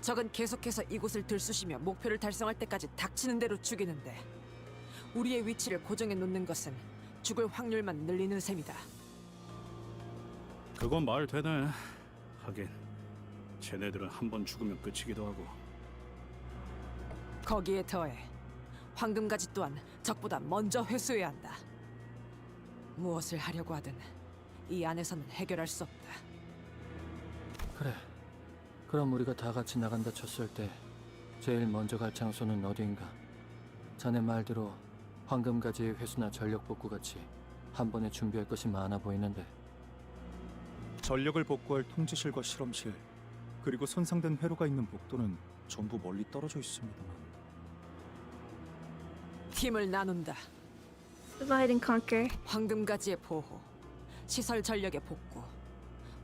적은 계속해서 이곳을 들쑤시며 목표를 달성할 때까지 닥치는 대로 죽이는데 우리의 위치를 고정해 놓는 것은 죽을 확률만 늘리는 셈이다. 그건 말 되네. 하긴 쟤네들은 한 번 죽으면 끝이기도 하고. 거기에 더해 황금가지 또한 적보다 먼저 회수해야 한다. 무엇을 하려고 하든 이 안에서는 해결할 수 없다. 그래. 그럼 우리가 다 같이 나간다 쳤을 때 제일 먼저 갈 장소는 어디인가? 자네 말대로 황금가지의 회수나 전력 복구 같이 한 번에 준비할 것이 많아 보이는데. 전력을 복구할 통제실과 실험실, 그리고 손상된 회로가 있는 복도는 전부 멀리 떨어져 있습니다만. 팀을 나눈다. Divide and conquer. 황금가지의 보호, 시설 전력의 복구,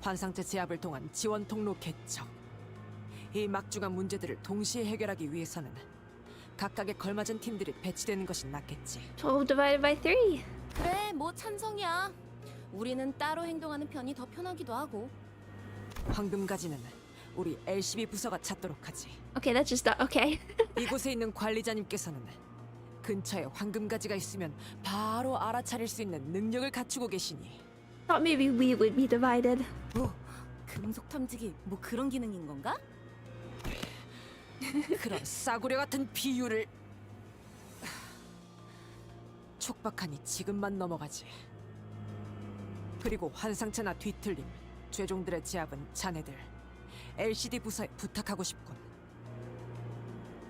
환상체 제압을 통한 지원 통로 개척. 이 막중한 문제들을 동시에 해결하기 위해서는 각각에 걸맞은 팀들이 배치되는 것이 낫겠지. 12 divided by 3. 그래, 뭐 찬성이야. 우리는 따로 행동하는 편이 더 편하기도 하고. 황금가지는 우리 LCB 부서가 찾도록 하지. Okay, that's just okay. 이곳에 있는 관리자님께서는 근처에 황금가지가 있으면 바로 알아차릴 수 있는 능력을 갖추고 계시니. Thought maybe we would be divided. 뭐, 금속 탐지기 뭐 그런 기능인 건가? 그런 싸구려 같은 비유를. 촉박하니 지금만 넘어가지. 그리고 환상체나 뒤틀림, 죄종들의 제압은 자네들 LCD 부서에 부탁하고 싶군.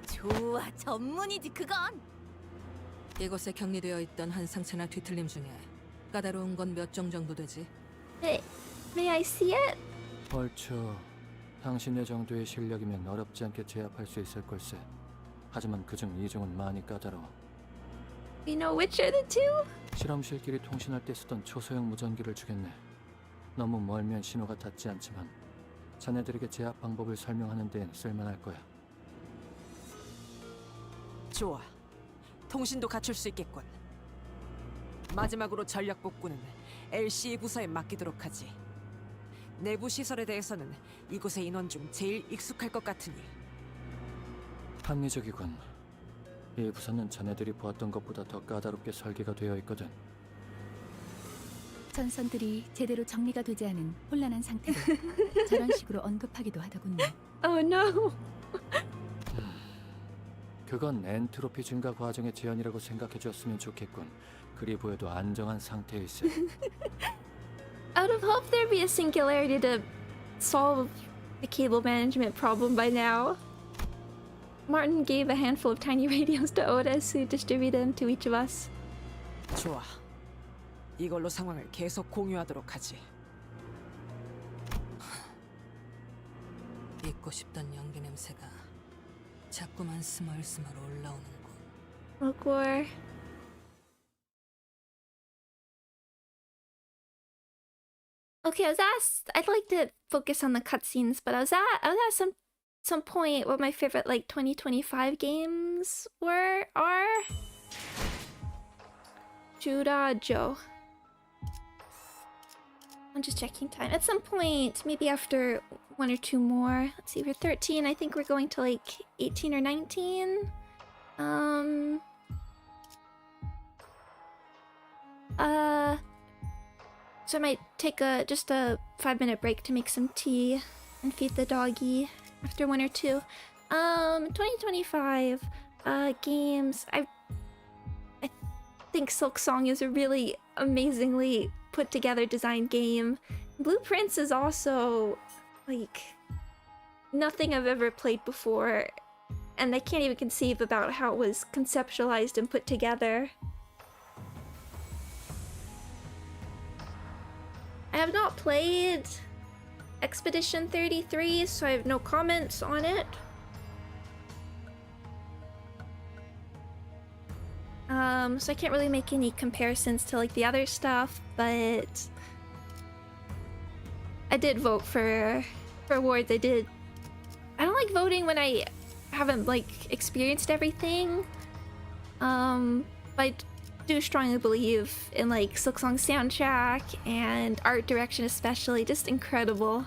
좋아, 전문이지 그건. 이곳에 격리되어 있던 한 상체나 뒤틀림 중에 까다로운 건 몇 종 정도 되지? May I see it? 얼추 당신의 정도의 실력이면 어렵지 않게 제압할 수 있을 걸세. 하지만 그중 2종은 많이 까다로워. We know which are the two? 실험실끼리 통신할 때 쓰던 초소형 무전기를 주겠네. 너무 멀면 신호가 닿지 않지만 자네들에게 제압 방법을 설명하는 데엔 쓸만할 거야. 좋아. 통신도 갖출 수 있겠군. 마지막으로 전력 복구는 LCE 부서에 맡기도록 하지. 내부 시설에 대해서는 이곳의 인원 중 제일 익숙할 것 같으니. 합리적이군. 이 부서는 자네들이 보았던 것보다 더 까다롭게 설계가 되어 있거든. 전선들이 제대로 정리가 되지 않은 혼란한 상태로 저런 식으로 언급하기도 하더군요. Oh no. 그건 엔트로피 증가 과정의 제한이라고 생각해 줬으면 좋겠군. 그리 보여도 안정한 상태에 있어. Out of hope there'd be a singularity to solve the cable management problem by now. Martin gave a handful of tiny radios to Otis, who distributed them to each of us. 좋아. 이걸로 상황을 계속 공유하도록 하지. 잊고 싶던 연기 냄새가 자꾸만 스멀스멀 올라오는군. Awkward. Okay, I'd like to focus on the cutscenes, but I was at some some point what my favorite like 2025 games are. Shurajo. I'm just checking time. At some point, maybe after 1 or 2 more. Let's see, we're 13. I think we're going to like 18 or 19. So I might take just a 5-minute break to make some tea and feed the doggy after 1 or 2. 2025 games. I think Silk Song is a really amazingly put together design game. Blueprints is also like nothing I've ever played before, and I can't even conceive about how it was conceptualized and put together. I have not played Expedition 33, so I have no comments on it. So I can't really make any comparisons to like the other stuff, but I did vote for awards. I don't like voting when I haven't like experienced everything. But I do strongly believe in like Silksong's soundtrack and art direction, especially just incredible.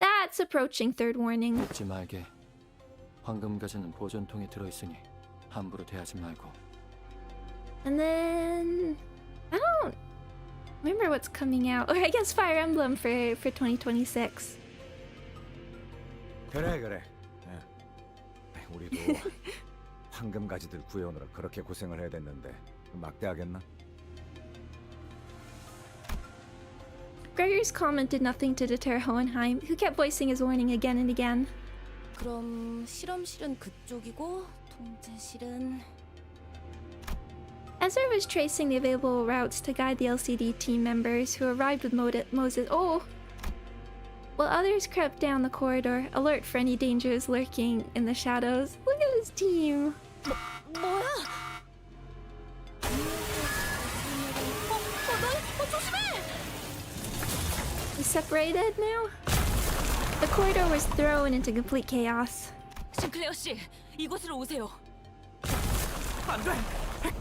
That's approaching third warning. 잊지 말게. 황금 가지는 보존통에 들어있으니 함부로 대하지 말고. And then I don't remember what's coming out. Or I guess Fire Emblem for 2026. 그래. 우리도 황금 가지들 구해오느라 그렇게 고생을 해야 됐는데 막대하겠나? Gregor's comment did nothing to deter Hohenheim, who kept voicing his warning again and again. 그럼 실험실은 그쪽이고 통제실은... Ezra was tracing the available routes to guide the LCD team members who arrived with Moses. Oh! While others crept down the corridor, alert for any dangers lurking in the shadows. Look at his team! 뭐야? 조심해! We separated now? The corridor was thrown into complete chaos. 싱클레어 씨, 이곳으로 오세요. 안 돼!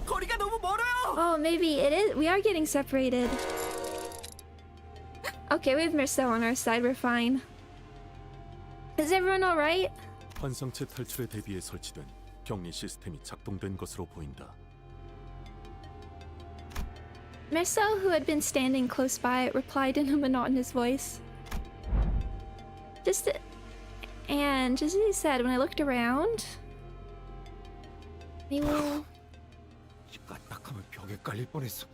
거리가 너무 멀어요! Oh, maybe it is. We are getting separated. Okay, we have Marcel on our side. We're fine. Is everyone alright? 환상체 탈출에 대비해 설치된 격리 시스템이 작동된 것으로 보인다. Marcel, who had been standing close by, replied in a monotonous voice. Just as he said, when I looked around, we will... 까딱하면 벽에 깔릴 뻔했어.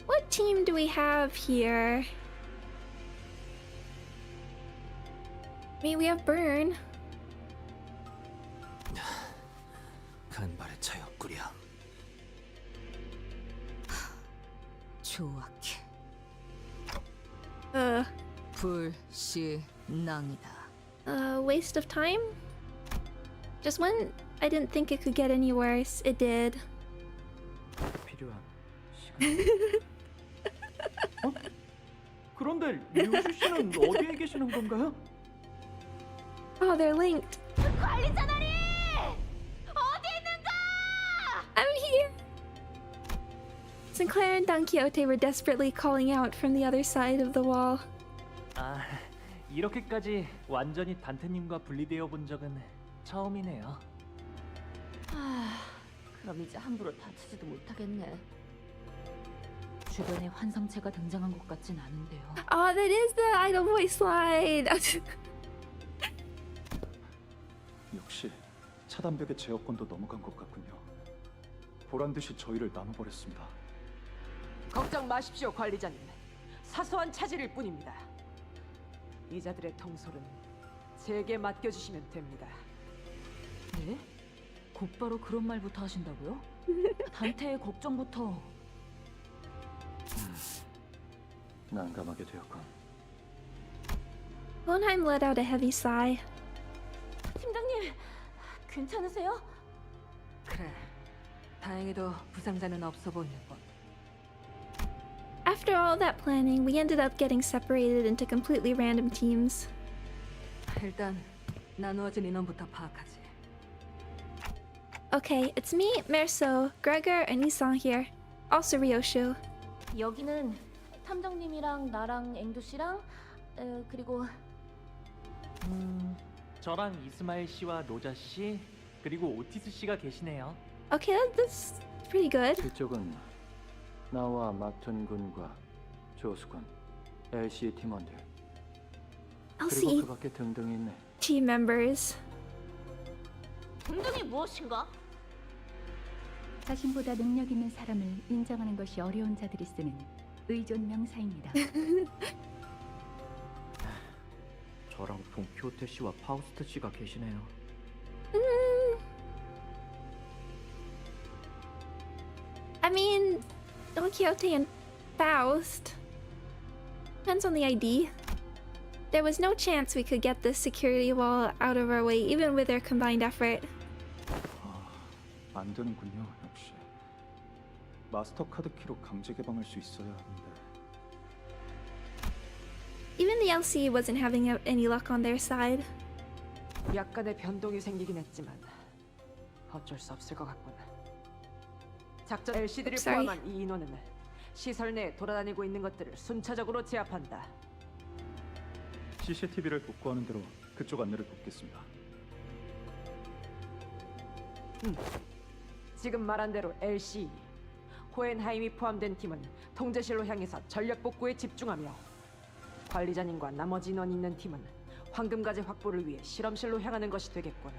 What team do we have here? I mean, we have Burn. 간발의 차였구려. 조악해. 불신앙이다. Waste of time? Just when I didn't think it could get any worse, it did. 필요한 시간. 그런데 리오슈 씨는 어디에 계시는 건가요? Oh, they're linked. 관리자들이! 어디 있는가? I'm here! Sinclair and Don Quixote were desperately calling out from the other side of the wall. 아, 이렇게까지 완전히 단테님과 분리되어 본 적은 처음이네요. 그럼 이제 함부로 다치지도 못하겠네. 주변에 환상체가 등장한 것 같진 않은데요. Oh, that is the idol voice line! 역시 차단벽의 제어권도 넘어간 것 같군요. 보란듯이 저희를 나눠버렸습니다. 걱정 마십시오, 관리자님. 사소한 차질일 뿐입니다. 이자들의 통솔은 제게 맡겨주시면 됩니다. 네? 곧바로 그런 말부터 하신다고요? 단테의 걱정부터. 난감하게 되었군. Hohenheim let out a heavy sigh. 팀장님, 괜찮으세요? 그래. 다행히도 부상자는 없어 보이는 것. After all that planning, we ended up getting separated into completely random teams. 일단 나누어진 인원부터 파악하지. Okay, it's me, Merso, Gregor, and Isan here. Also Rioshu. 여기는 탐정님이랑 나랑 앵두 씨랑 그리고 저랑 이스마일 씨와 로자 씨 그리고 오티스 씨가 계시네요. Okay, that's pretty good. 그쪽은 나와 마튼 군과 조수 군, LC 팀원들. 그리고 LC 그밖에 등등이 있네. team members. 등등이 무엇인가? 자신보다 능력 있는 사람을 인정하는 것이 어려운 자들이 쓰는 의존 명사입니다. 저랑 동키호테 씨와 파우스트 씨가 계시네요. I mean, Don Quixote and Faust. Depends on the ID. There was no chance we could get this security wall out of our way, even with our combined effort. 안 되는군요, 역시. 마스터 카드 키로 강제 개방할 수 있어야 하는데. Even the LC wasn't having any luck on their side. 약간의 변동이 생기긴 했지만 어쩔 수 없을 것 같군. 작전 LC들이 Sorry. 포함한 이 인원은 시설 내에 돌아다니고 있는 것들을 순차적으로 제압한다. CCTV를 복구하는 대로 그쪽 안내를 돕겠습니다. 지금 말한 대로 LC, 호헨하임이 포함된 팀은 통제실로 향해서 전력 복구에 집중하며 관리자님과 나머지 인원 있는 팀은 황금가지 확보를 위해 실험실로 향하는 것이 되겠군.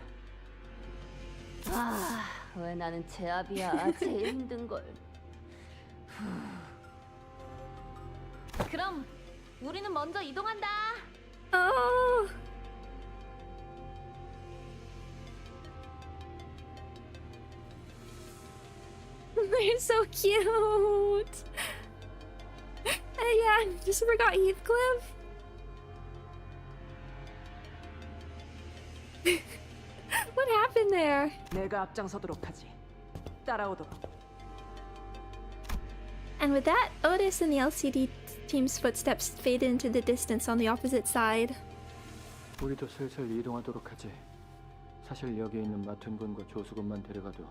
왜 나는 제압이야. 제일 힘든 걸. 그럼 우리는 먼저 이동한다. Oh. They're so cute. Yeah, just forgot Heathcliff. What happened there? 내가 앞장서도록 하지. 따라오도록. And with that, Otis and the LCD team's footsteps faded into the distance on the opposite side. 우리도 슬슬 이동하도록 하지. 사실 여기에 있는 마튼 군과 조수 군만 데려가도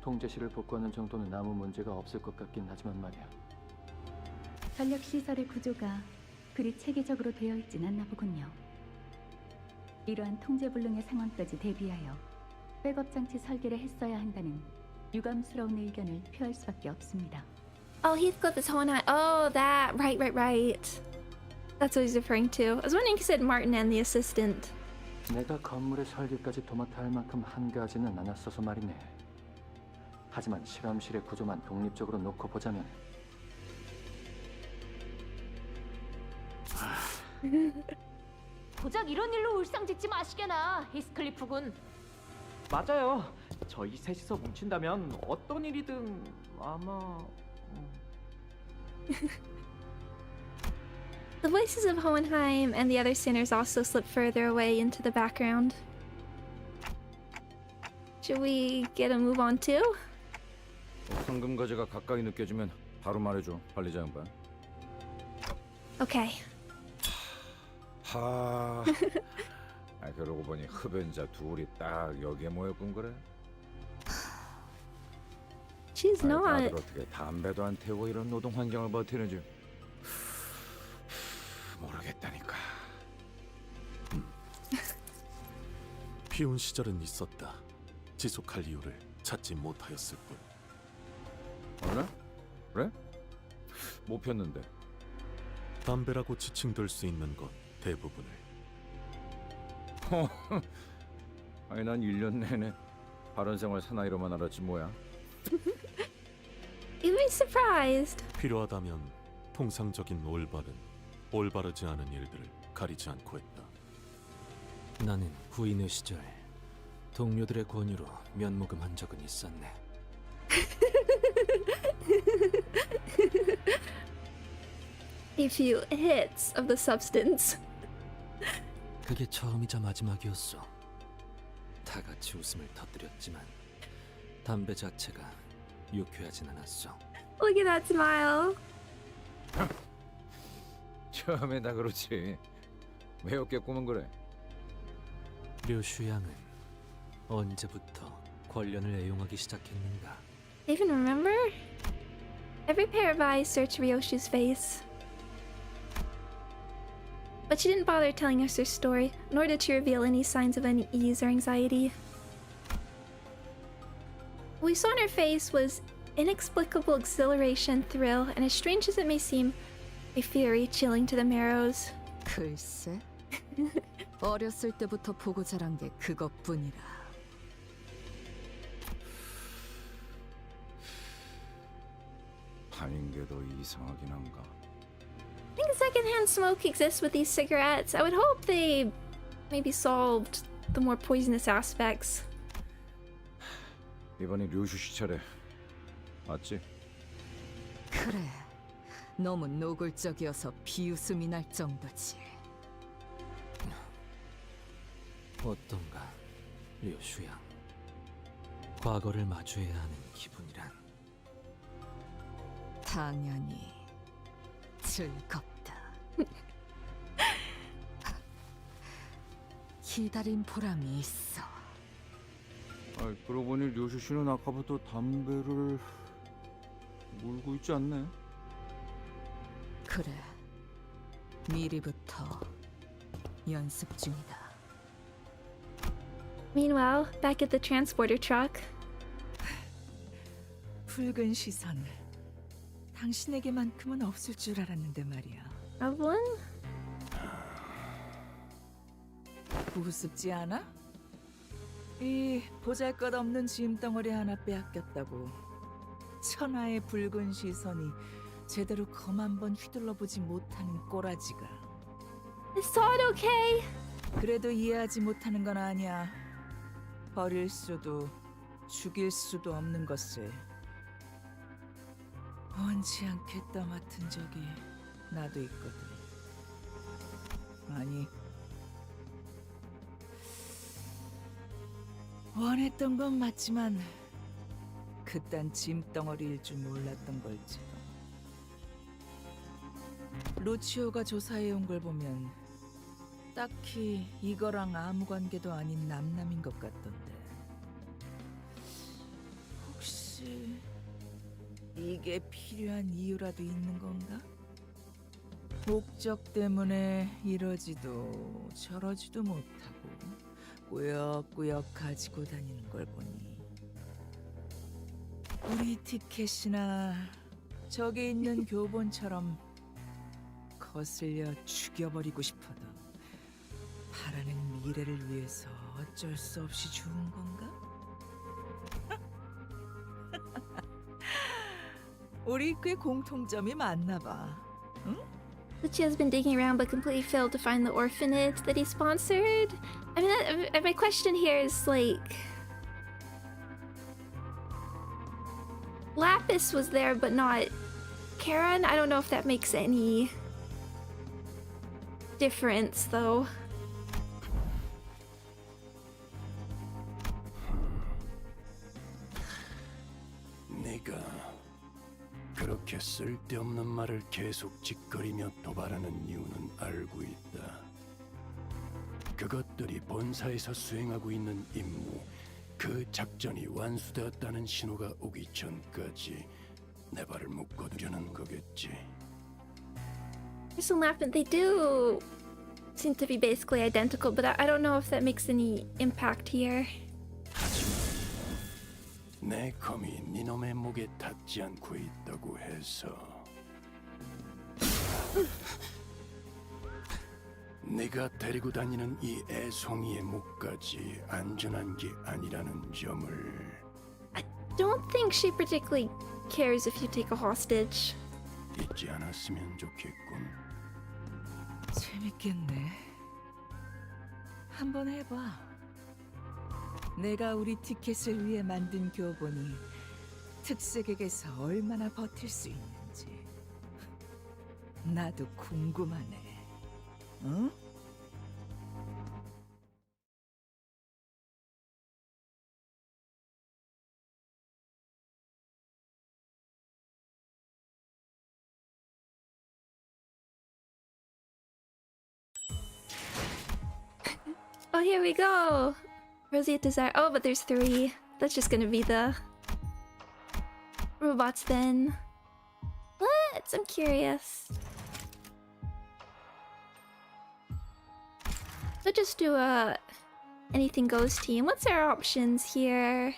통제실을 복구하는 정도는 아무 문제가 없을 것 같긴 하지만 말이야. 전력 시설의 구조가 그리 체계적으로 되어 있진 않나 보군요. 이러한 통제불능의 상황까지 대비하여 백업 장치 설계를 했어야 한다는 유감스러운 의견을 표할 수밖에 없습니다. Oh, Heathcliff is Honai. Oh, that. Right. That's what he's referring to. I was wondering if he said Martin and the assistant. 내가 건물의 설계까지 도맡아 할 만큼 한가하지는 않았어서 말이네. 하지만 실험실의 구조만 독립적으로 놓고 보자면 고작 이런 일로 울상짓지 마시게나, 히스클리프 군. 맞아요. 저희 셋이서 뭉친다면 어떤 일이든 아마 The voices of Hohenheim and the other sinners also slip further away into the background. Should we get a move on too? 황금가지가 가까이 느껴지면 바로 말해줘, 관리자 양반. Okay. 하. 그러고 보니 흡연자 둘이 딱 여기에 모였군 그래. She's not. 다들 어떻게 담배도 안 태우고 이런 노동 환경을 버티는지 모르겠다니까. 피운 시절은 있었다. 지속할 이유를 찾지 못하였을 뿐. 그래? 못 폈는데. 담배라고 지칭될 수 있는 것 대부분을. 아니 난 1년 내내 바른 생활 사나이로만 알았지 뭐야. You'd be surprised. 필요하다면 통상적인 올바르지 않은 일들을 가리지 않고 했다. 나는 부인의 시절 동료들의 권유로 면목음한 적은 있었네. A few hits of the substance. 그게 처음이자 마지막이었어. 다 같이 웃음을 터뜨렸지만 담배 자체가 유쾌하진 않았어. Look at that smile. 처음에 다 그렇지. 왜 어깨 꼬면 그래? 류슈 양은 언제부터 권련을 애용하기 시작했는가? Even remember? Every pair of eyes searched Rioshu's face. But she didn't bother telling us her story, nor did she reveal any signs of unease or anxiety. What we saw on her face was inexplicable exhilaration, thrill, and as strange as it may seem, a fury chilling to the marrows. 글쎄, 어렸을 때부터 보고 자란 게 그것뿐이라. 파인 게 더 이상하긴 한가? I think secondhand smoke exists with these cigarettes. I would hope they maybe solved the more poisonous aspects. 이번에 류슈 씨 차례. 맞지? 그래, 너무 노골적이어서 비웃음이 날 정도지. 어떤가, 류슈 양. 과거를 마주해야 하는 기분이란. 당연히 즐겁다. 기다린 보람이 있어. 아, 그러고 보니 류슈 씨는 아까부터 담배를 물고 있지 않네. 그래, 미리부터 연습 중이다. Meanwhile, back at the transporter truck. 붉은 시선. 당신에게만큼은 없을 줄 알았는데 말이야. Evelyn? 우습지 않아? 이 보잘것없는 짐덩어리 하나 빼앗겼다고 천하의 붉은 시선이 제대로 검 한번 휘둘러보지 못하는 꼬라지가. Is Todd okay? 그래도 이해하지 못하는 건 아니야. 버릴 수도 죽일 수도 없는 것을 원치 않게 떠맡은 적이 나도 있거든. 아니, 원했던 건 맞지만 그딴 짐덩어리일 줄 몰랐던 걸지도. 루치오가 조사해온 걸 보면 딱히 이거랑 아무 관계도 아닌 남남인 것 같던데. 혹시 이게 필요한 이유라도 있는 건가? 목적 때문에 이러지도 저러지도 못하고 꾸역꾸역 가지고 다니는 걸 보니 우리 티켓이나 저기 있는 교본처럼 거슬려 죽여버리고 싶어도 바라는 미래를 위해서 어쩔 수 없이 죽은 건가? 우리 꽤 공통점이 많나 봐. 응? Lucia has been digging around but completely failed to find the orphanage that he sponsored. I mean, my question here is like... Lapis was there but not Karen? I don't know if that makes any difference though. 네가 그렇게 쓸데없는 말을 계속 짓거리며 도발하는 이유는 알고 있다. 그것들이 본사에서 수행하고 있는 임무, 그 작전이 완수되었다는 신호가 오기 전까지 내 발을 묶어두려는 거겠지. Crystal Laugh, they do seem to be basically identical, but I don't know if that makes any impact here. 내 검이 니놈의 목에 닿지 않고 있다고 해서 네가 데리고 다니는 이 애송이의 목까지 안전한 게 아니라는 점을 I don't think she particularly cares if you take a hostage. 잊지 않았으면 좋겠군. 재밌겠네. 한번 해봐. 내가 우리 티켓을 위해 만든 교본이 특색에게서 얼마나 버틸 수 있는지 나도 궁금하네. 응? Oh, here we go. Roseate Desire. Oh, but there's 3. That's just gonna be the robots then. What? I'm curious. Let's just do a anything goes team. What's our options here?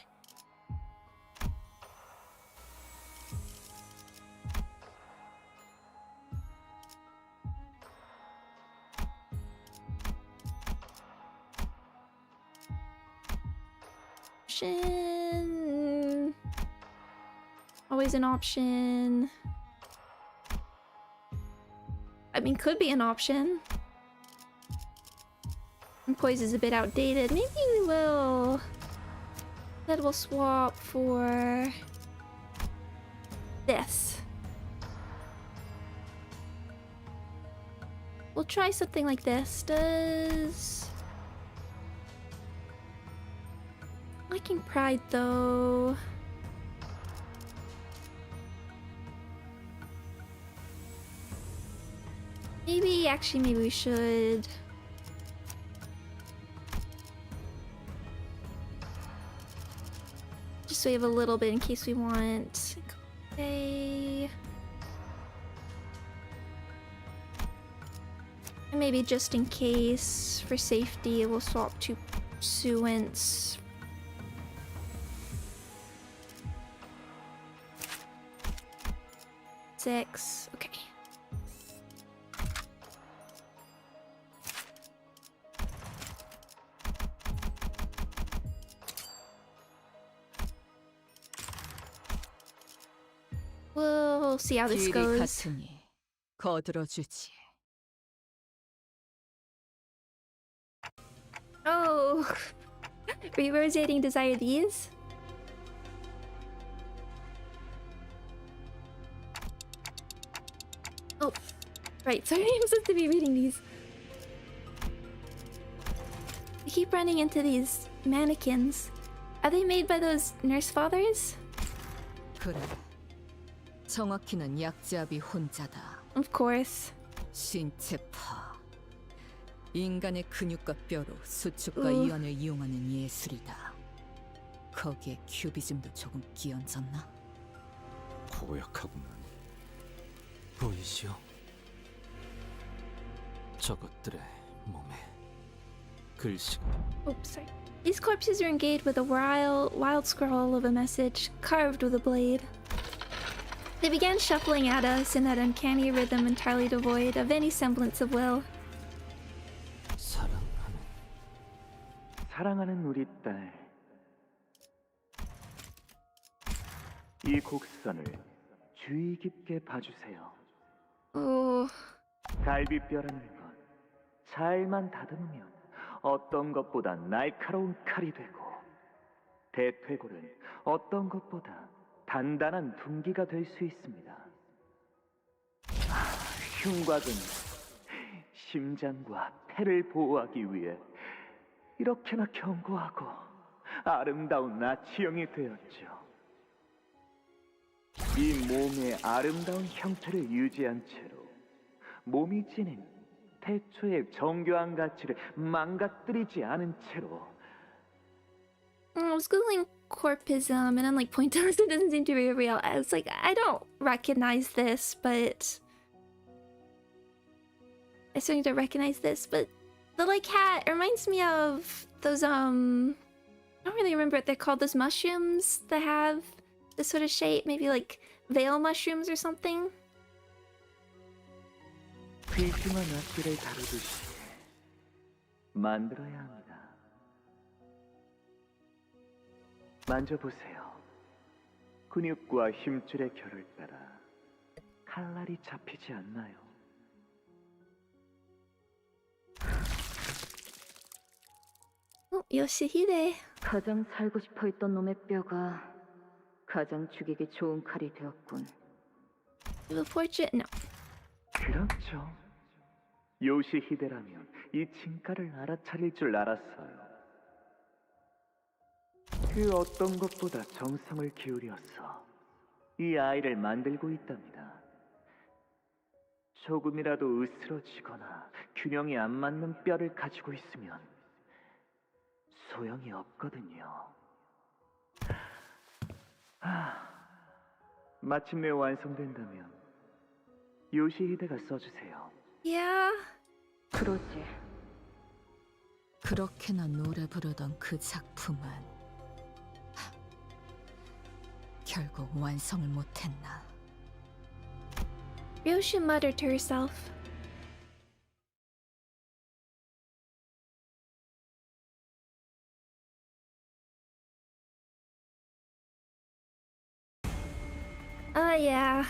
Option. Always an option. I mean, could be an option. And poise is a bit outdated. Maybe we will. That will swap for this. We'll try something like this. Does liking Pride though? Maybe we should. Just so we have a little bit in case we want. Okay. And maybe just in case, for safety, we'll swap to pursuance. Six. Okay. We'll see how this 길이 goes. 같으니 거들어주지. Oh, re-rotating desire these? Oh, right, sorry, I'm supposed to be reading these. I keep running into these mannequins. Are they made by those nurse fathers? 그래. 정확히는 약지압이 혼자다. Of course. 신체파. 인간의 근육과 뼈로 수축과 우. 이완을 이용하는 예술이다. 거기에 큐비즘도 조금 끼얹었나? 고약하구만. 보이시오? 저것들의 몸에 글씨가. Oops, sorry. These corpses are engaged with a wild scroll of a message carved with a blade. They began shuffling at us in that uncanny rhythm entirely devoid of any semblance of will. 사랑하는 우리 딸, 이 곡선을 주의 깊게 봐주세요. 갈비뼈라는 것, 잘만 다듬으면 어떤 것보다 날카로운 칼이 되고, 대퇴골은 어떤 것보다 단단한 둔기가 될 수 있습니다. 흉곽은 심장과 폐를 보호하기 위해 이렇게나 견고하고 아름다운 나치형이 되었죠. 이 몸의 아름다운 형태를 유지한 채로 몸이 지닌 태초의 정교한 가치를 망가뜨리지 않은 채로. I was googling corpism and then like point out it doesn't seem to be real. I was like, I don't recognize this, but I still need to recognize this, but the like hat reminds me of those I don't really remember what they're called, those mushrooms that have this sort of shape, maybe like veil mushrooms or something. 귀중한 악기를 다루듯이 만들어야 합니다. 만져보세요. 근육과 힘줄의 결을 따라 칼날이 잡히지 않나요? 요시히데. 가장 살고 싶어 했던 놈의 뼈가 가장 죽이기 좋은 칼이 되었군. Do a portrait? No. 그렇죠. 요시히데라면 이 진가를 알아차릴 줄 알았어요. 그 어떤 것보다 정성을 기울여서 이 아이를 만들고 있답니다. 조금이라도 으스러지거나 균형이 안 맞는 뼈를 가지고 있으면 소용이 없거든요. 마침내 완성된다면 요시히데가 써주세요. Yeah. 그러지. 그렇게나 노래 부르던 그 작품은 결국 완성을 못했나. Rioshu muttered to herself. Yeah.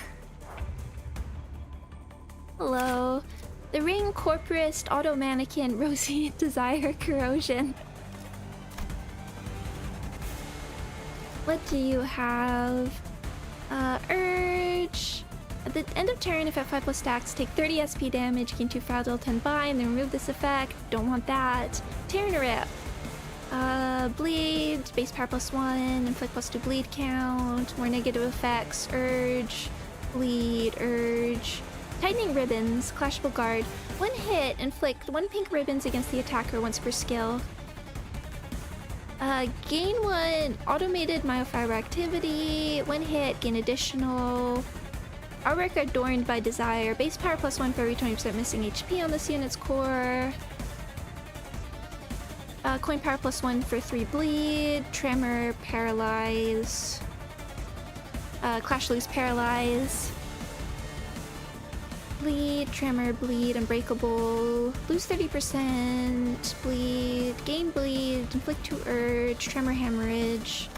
Hello. The ring, corporist, auto mannequin, rosy desire, corrosion. What do you have? Urge. At the end of turn, if at 5+ stacks, take 30 SP damage, gain 2 fragile, 10 bind, then remove this effect. Don't want that. Tear and rip. Bleed, base power +1, inflict +2 bleed count, more negative effects, urge, bleed, urge. Tightening ribbons, clashable guard. 1 hit, inflict 1 pink ribbons against the attacker once per skill. Gain 1 automated myofiber activity. 1 hit, gain additional. Artwork adorned by desire. Base power +1 for every 20% missing HP on this unit's core. Coin power +1 for 3 bleed. Tremor, paralyze. Clash, lose, paralyze. Bleed, tremor, bleed, unbreakable. Lose 30%. Bleed, gain bleed, inflict 2 urge, tremor, hemorrhage.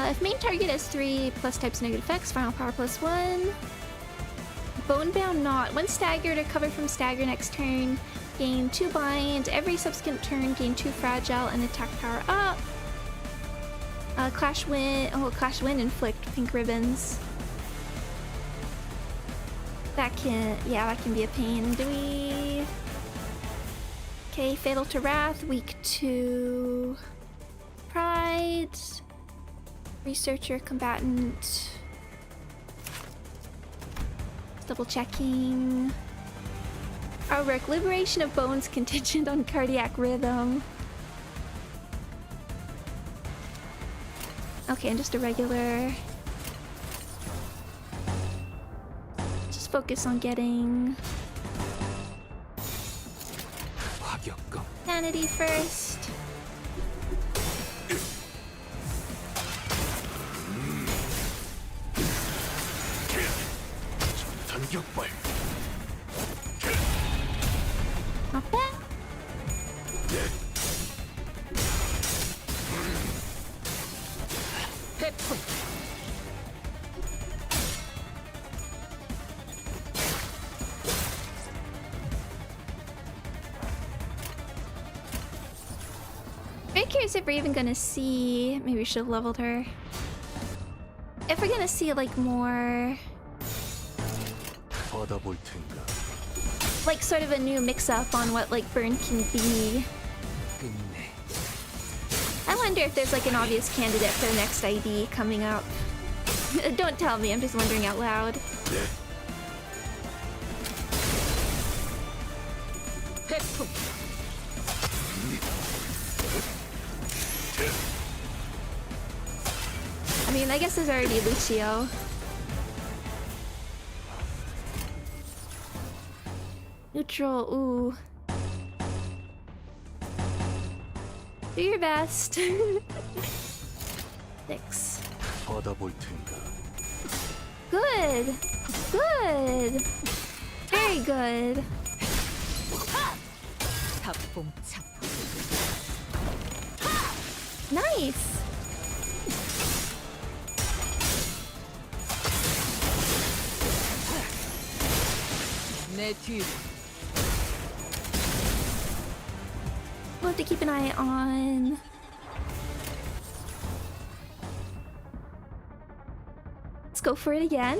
If main target has 3+ types negative effects, final power +1. Bonebound knot. When staggered or covered from stagger next turn, gain 2 bind. Every subsequent turn, gain 2 fragile and attack power up. Clash wind. Oh, clash wind, inflict pink ribbons. That can, yeah, that can be a pain. Do we? Okay, fatal to wrath. Weak to pride. Researcher, combatant. Double checking. Artwork, liberation of bones contingent on cardiac rhythm. Okay, and just a regular. Just focus on getting sanity first. Not bad. Very curious if we're even gonna see. Maybe we should have leveled her. If we're gonna see like more. Like sort of a new mix-up on what like burn can be. I wonder if there's like an obvious candidate for the next ID coming up. Don't tell me, I'm just wondering out loud. I mean, I guess there's already Lucio. Neutral, ooh. Do your best. 6. Good. Good. Very good. Nice. We'll have to keep an eye on. Let's go for it again.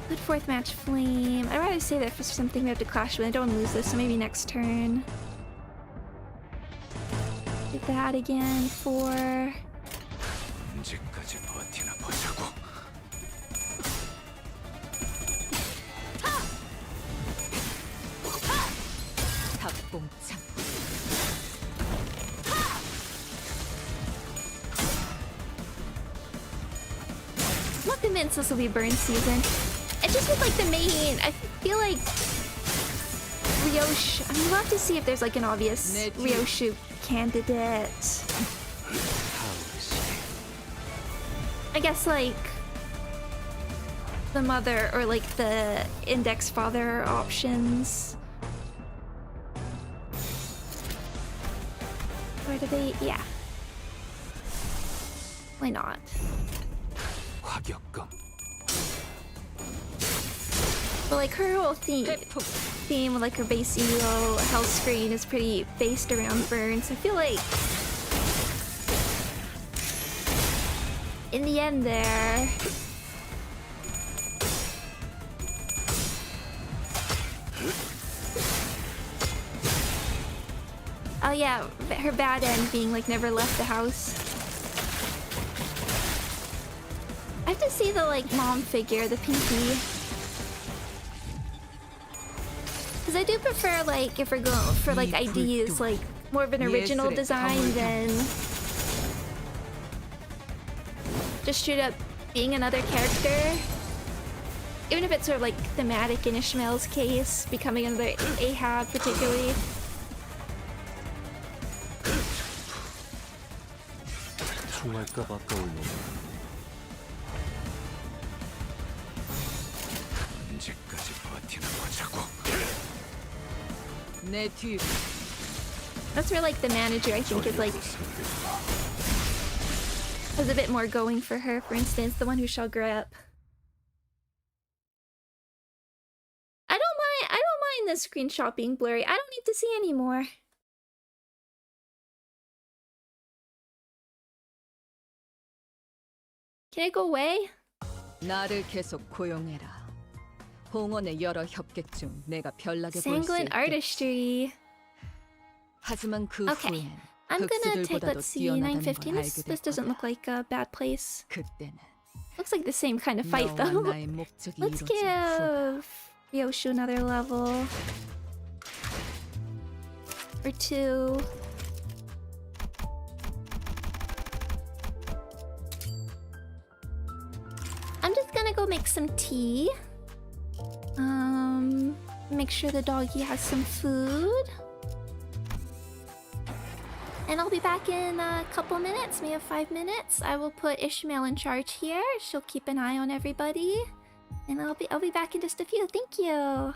Good 4th match flame. I'd rather say that for something we have to clash with. I don't want to lose this, so maybe next turn. Do that again for. convinced this will be burn season. And just with like the main, I feel like Rioshu. I mean, we'll have to see if there's like an obvious Rioshu candidate. I guess like the mother or like the index father options. Where do they? Yeah. Why not? But like her whole theme with like her base elo health screen is pretty based around burns. I feel like in the end there, oh yeah, her bad end being like never left the house. I have to see the like mom figure, the pinky. Because I do prefer like if we're going for like IDs, like more of an original design than just straight up being another character. Even if it's sort of like thematic in Ishmael's case, becoming another Ahab particularly. That's where like the manager I think is like has a bit more going for her. For instance, the one who shall grow up. I don't mind the screenshot being blurry. I don't need to see anymore. Can I go away? 나를 계속 고용해라. 봉헌의 여러 협객 중 내가 별나게 볼 수 Sanguine 있겠지. artistry. 하지만 그 Okay. 후엔 I'm gonna take, 흑수들보다도 let's see, 뛰어나다는 915. 걸 This 알게 doesn't 될 look like a bad place. 그때는 Looks like the same kind of fight 너와 though. 나의 목적이 Let's 이루어진 give Rioshu another level. Or two. I'm just gonna go make some tea. Make sure the doggy has some food. And I'll be back in a couple minutes, maybe 5 minutes. I will put Ishmael in charge here. She'll keep an eye on everybody. And I'll be back in just a few. Thank you.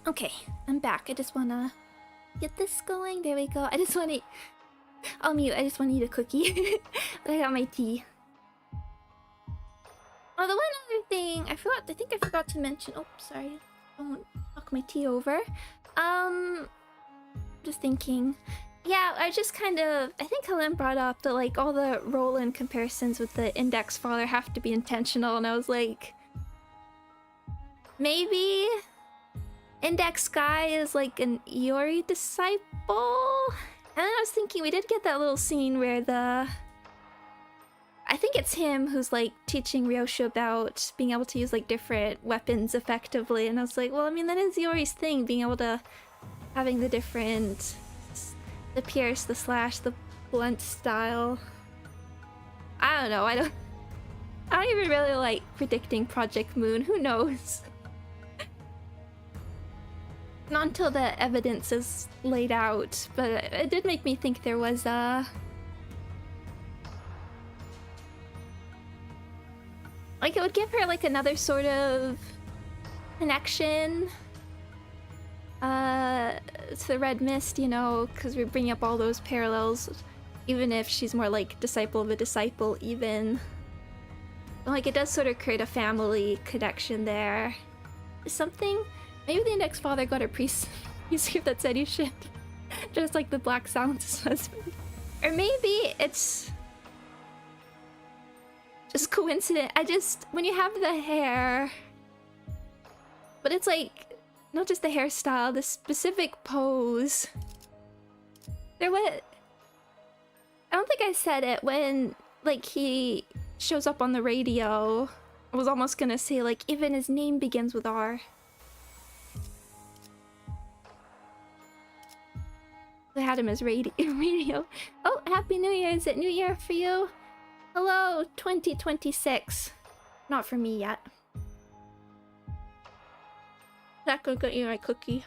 Okay, I'm back. I just wanna get this going. There we go. I just wanna... I'll mute. I just wanna eat a cookie. But I got my tea. Oh, the one other thing I forgot. I think I forgot to mention. Oh, sorry. Don't knock my tea over. Just thinking. Yeah, I just kind of... I think Helen brought up that, like, all the roll-in comparisons with the Index Father have to be intentional, and I was like... Maybe... Index Guy is, like, an Iori disciple? And then I was thinking, we did get that little scene where the... I think it's him who's, like, teaching Rioshu about being able to use, like, different weapons effectively, and I was like, well, I mean, that is Iori's thing, being able to... having the different... the pierce, the slash, the blunt style. I don't know, I don't even really like predicting Project Moon, who knows? Not until the evidence is laid out, but it did make me think there was a... like, it would give her, like, another sort of connection to the Red Mist, you know, because we bring up all those parallels, even if she's more like disciple of a disciple, even. Like, it does sort of create a family connection there. Something... Maybe the Index Father got a priest script that said you should. Just like the Black Silence husband. Or maybe it's... just coincident. When you have the hair... But it's like... not just the hairstyle, the specific pose. I don't think I said it when, like, he shows up on the radio. I was almost gonna say, like, even his name begins with R. I had him as radio. Oh, Happy New Year! Is it New Year for you? Hello, 2026. Not for me yet. That could get you my cookie.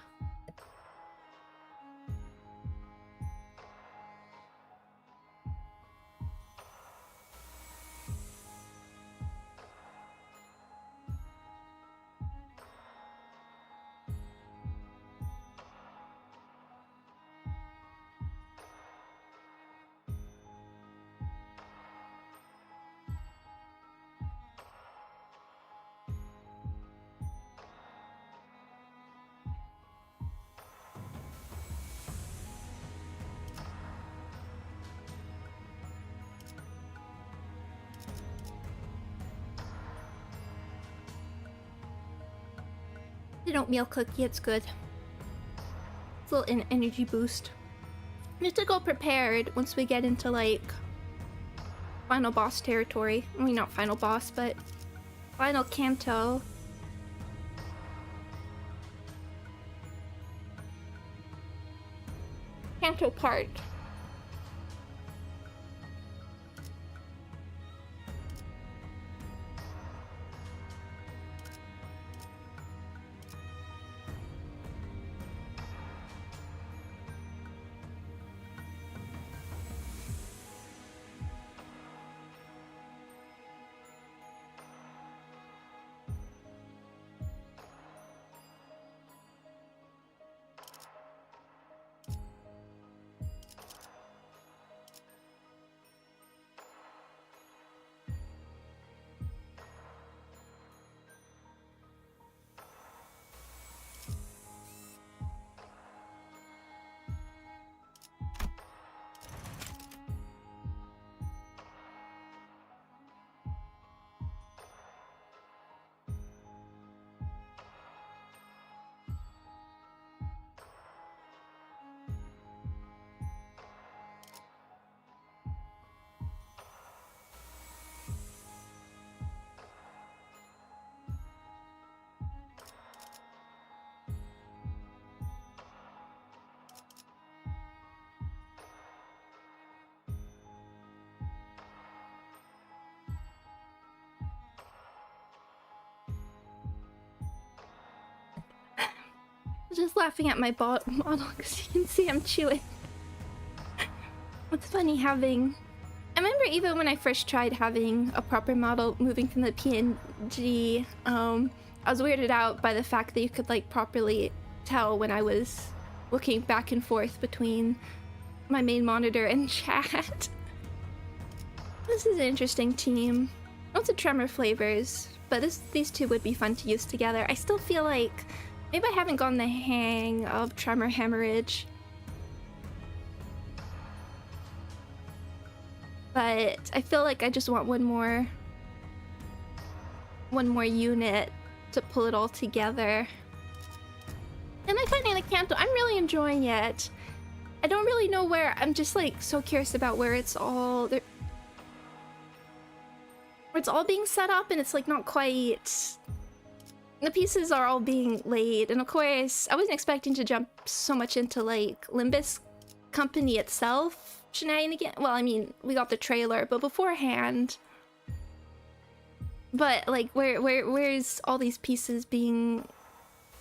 An oatmeal cookie, it's good. It's a little energy boost. Need to go prepared once we get into, like, final boss territory. I mean, not final boss, but final Canto. Canto part. Just laughing at my model because you can see I'm chewing. It's funny having... I remember even when I first tried having a proper model moving from the PNG, I was weirded out by the fact that you could, like, properly tell when I was looking back and forth between my main monitor and chat. This is an interesting team. Lots of Tremor flavors, but these two would be fun to use together. I still feel like maybe I haven't gotten the hang of Tremor Hemorrhage. But I feel like I just want one more unit to pull it all together. And I find in Canto, I'm really enjoying it. I don't really know where, I'm just like so curious about where it's all being set up, and it's like not quite, the pieces are all being laid. And of course I wasn't expecting to jump so much into like Limbus company itself shenanigan. Well, I mean, we got the trailer, but beforehand. But like, where's all these pieces being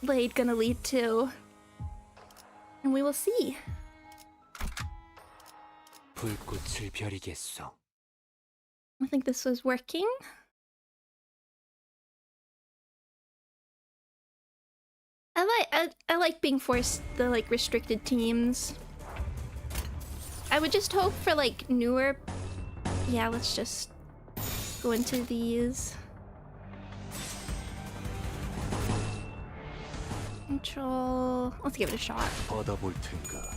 laid gonna lead to? And we will see. 불꽃을 벼리겠소. I think this was working. I like being forced the like restricted teams. I would just hope for like newer. Yeah, let's just go into these. Control. Let's give it a shot. 얻어볼 텐가.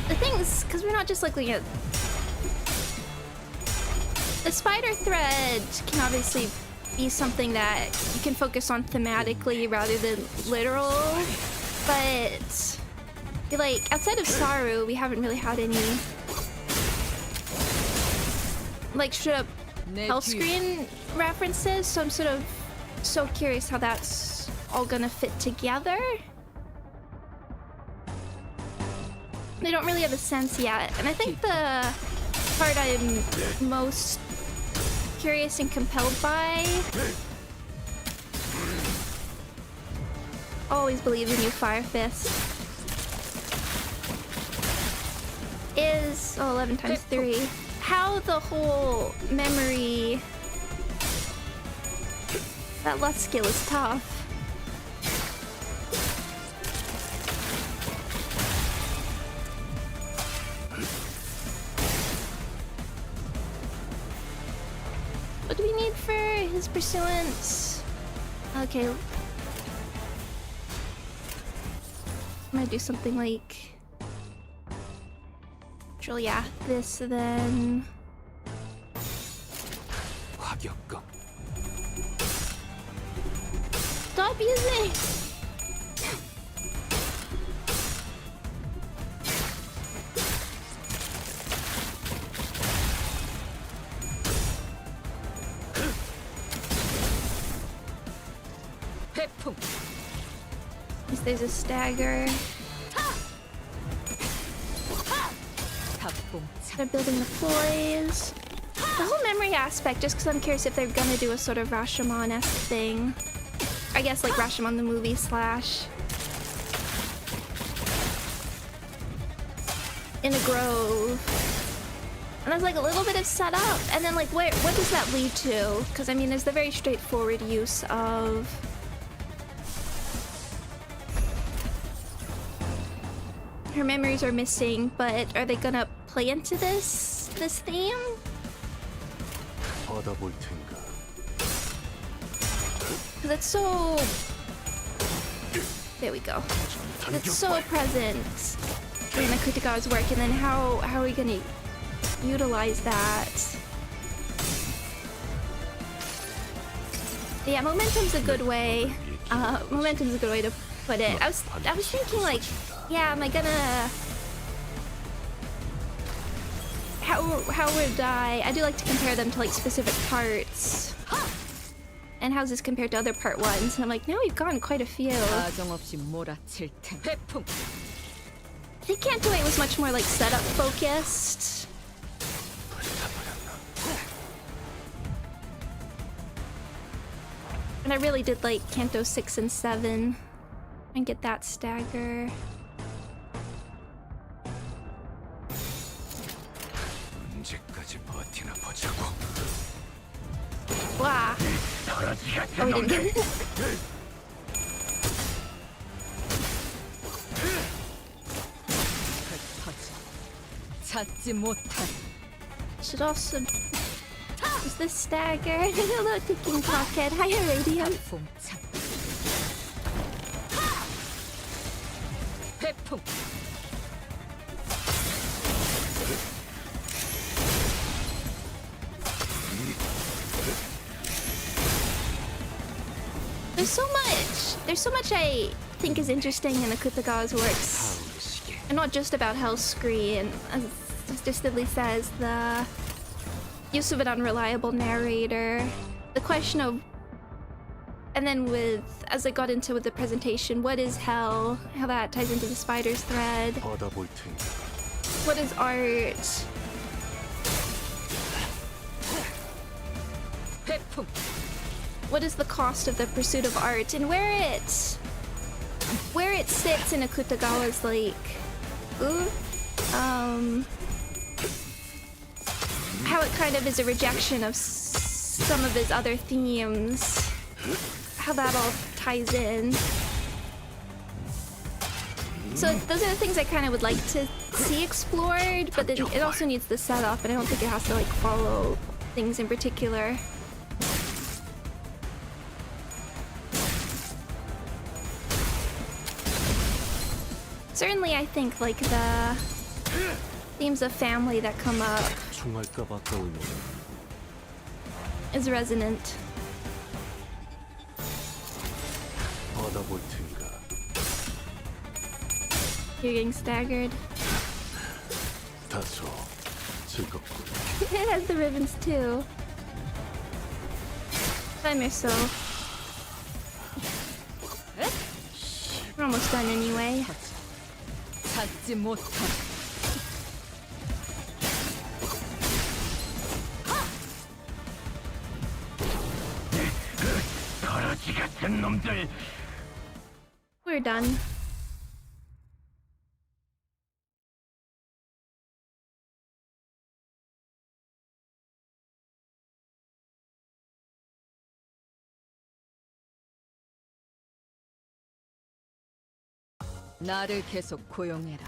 The thing is, because we're not just looking at the spider thread, can obviously be something that you can focus on thematically rather than literal, but like outside of Saru, we haven't really had any like straight up hell screen references, so I'm sort of so curious how that's all gonna fit together. They don't really have a sense yet, and I think the part I'm most curious and compelled by, always believe in you, Fire Fist, is 11 times 3. How the whole memory, that lust skill is tough. What do we need for his pursuance? Okay. I'm gonna do something like... Actually, yeah, this then... Stop using! There's a stagger. They're building the ploys. The whole memory aspect, just because I'm curious if they're gonna do a sort of Rashomon-esque thing. I guess like Rashomon the movie slash... in a grove. And there's like a little bit of setup, and then like what does that lead to? Because I mean there's the very straightforward use of... her memories are missing, but are they gonna play into this theme? Because it's so... there we go. It's so present in the Kutagawa's work, and then how are we gonna utilize that? Yeah, momentum's a good way. Momentum's a good way to put it. I was thinking like, yeah, am I gonna... How would I do like to compare them to like specific parts. And how's this compared to other part ones? And I'm like, no, we've gotten quite a few. I think Canto 8 was much more like setup focused. And I really did like Canto 6 and 7. And get that stagger. 언제까지 버티나 보자고. 와. 더러지 같은 Oh, we 놈들. didn't get 찾지 못한. Should also use the stagger. Hello, ticking pocket. Higher radium. 회풍. There's so much I think is interesting in Akutagawa's works. And not just about Hell's Screen, as Mr. Stidley says, the use of an unreliable narrator, the question of, and then with, as I got into with the presentation, what is hell, how that ties into the spider's thread, what is art, what is the cost of the pursuit of art, and where it sits in Akutagawa's how it kind of is a rejection of some of his other themes, how that all ties in. So those are the things I kind of would like to see explored, but then it also needs the setup, and I don't think it has to like follow things in particular. Certainly, I think like the themes of family that come up is resonant. You're getting staggered. It has the ribbons too. Time or so. We're almost done anyway. 찾지 못한. 더러지 같은 놈들. We're done. 나를 계속 고용해라.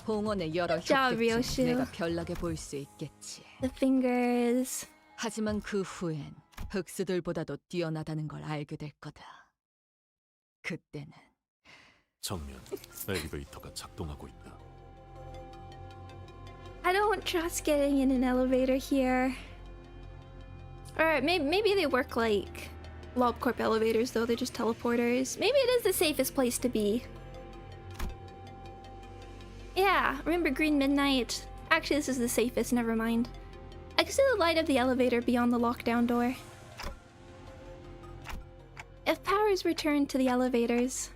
봉헌의 여러 Good job, 혁득 Rioshu. 중 내가 별나게 보일 수 있겠지. The fingers. 하지만 그 후엔 흑수들보다도 뛰어나다는 걸 알게 될 거다. 그때는 정면 엘리베이터가 작동하고 있다. I don't trust getting in an elevator here. Alright, maybe they work like LobCorp elevators, though they're just teleporters. Maybe it is the safest place to be. Yeah, remember Green Midnight? Actually, this is the safest, never mind. I can see the light of the elevator beyond the lockdown door. If power is returned to the elevators.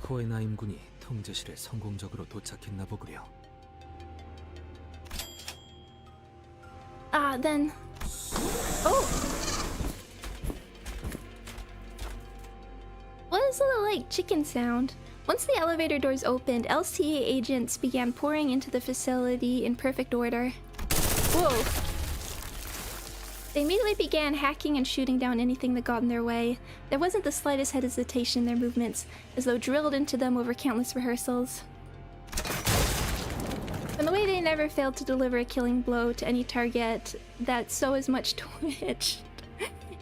코에나 임군이 통제실에 성공적으로 도착했나 보구려. Then... Oh! What is the, like, chicken sound? Once the elevator doors opened, LCA agents began pouring into the facility in perfect order. Whoa! They immediately began hacking and shooting down anything that got in their way. There wasn't the slightest hesitation in their movements, as though drilled into them over countless rehearsals. And the way they never failed to deliver a killing blow to any target that so as much twitched.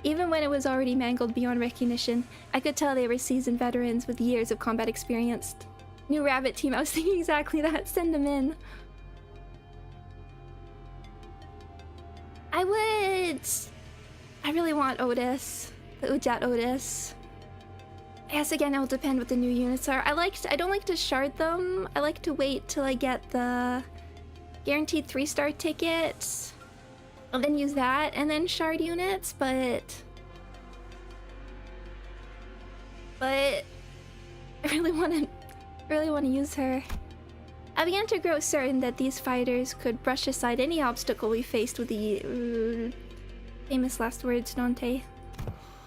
Even when it was already mangled beyond recognition, I could tell they were seasoned veterans with years of combat experience. New Rabbit team, I was thinking exactly that. Send them in. I really want Otis. The Ujat Otis. I guess again, it will depend what the new units are. I don't like to shard them. I like to wait till I get the guaranteed 3-star tickets. And then use that and then shard units, but I really want to use her. I began to grow certain that these fighters could brush aside any obstacle we faced with the famous last words, Dante.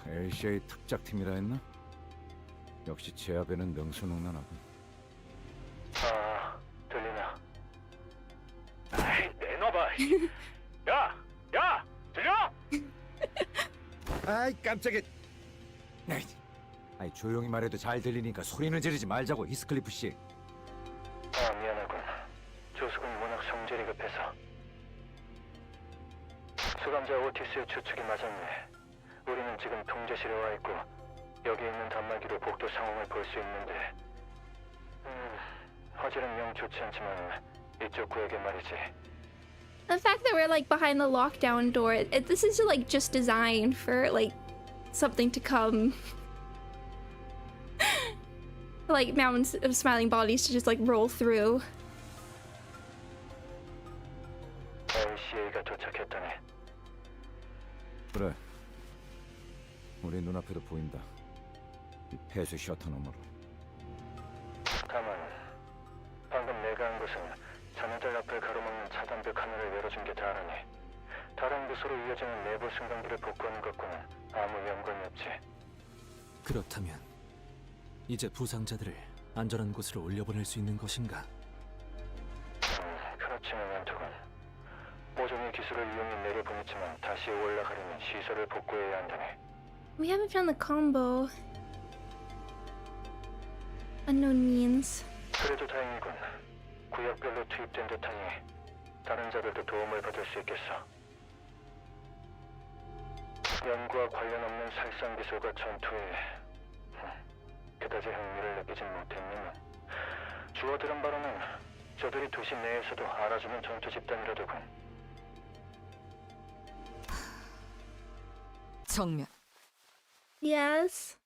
LCA 특작팀이라 했나? 역시 제압에는 능수능란하군. 들리나? 아이, 내놔봐. 야! 야! 들려? 아이 깜짝이야. 아이 조용히 말해도 잘 들리니까 소리는 지르지 말자고 히스클리프 씨. 아 미안하군. 조숙은 워낙 성질이 급해서. 수감자 오티스의 추측이 맞았네. 우리는 지금 통제실에 와 있고 여기 있는 단말기로 복도 상황을 볼 수 있는데 화질은 영 좋지 않지만 이쪽 구에게 말이지. The fact that we're like behind the lockdown door, this is like just designed for like something to come. Like mountains of smiling bodies to just like roll through. LCA가 도착했다네. 그래. 우리 눈앞에도 보인다. 이 폐쇄 셔터 너머로. 다만 방금 내가 한 것은 자네들 앞을 가로막는 차단벽 하나를 열어준 게 다르니 다른 부서로 이어지는 내부 승강기를 복구하는 것과는 아무 연관이 없지. 그렇다면 이제 부상자들을 안전한 곳으로 올려보낼 수 있는 것인가? 그렇지는 않더군. 모종의 기술을 이용해 내려보냈지만 다시 올라가려면 시설을 복구해야 한다네. We haven't found the combo. Unknown means. 그래도 다행이군. 구역별로 투입된 듯하니 다른 자들도 도움을 받을 수 있겠어. 연구와 관련 없는 살상 기술과 전투에 그다지 흥미를 느끼진 못했지만 주워 들은 바로는 저들이 도시 내에서도 알아주는 전투 집단이라더군. 정면. Yes.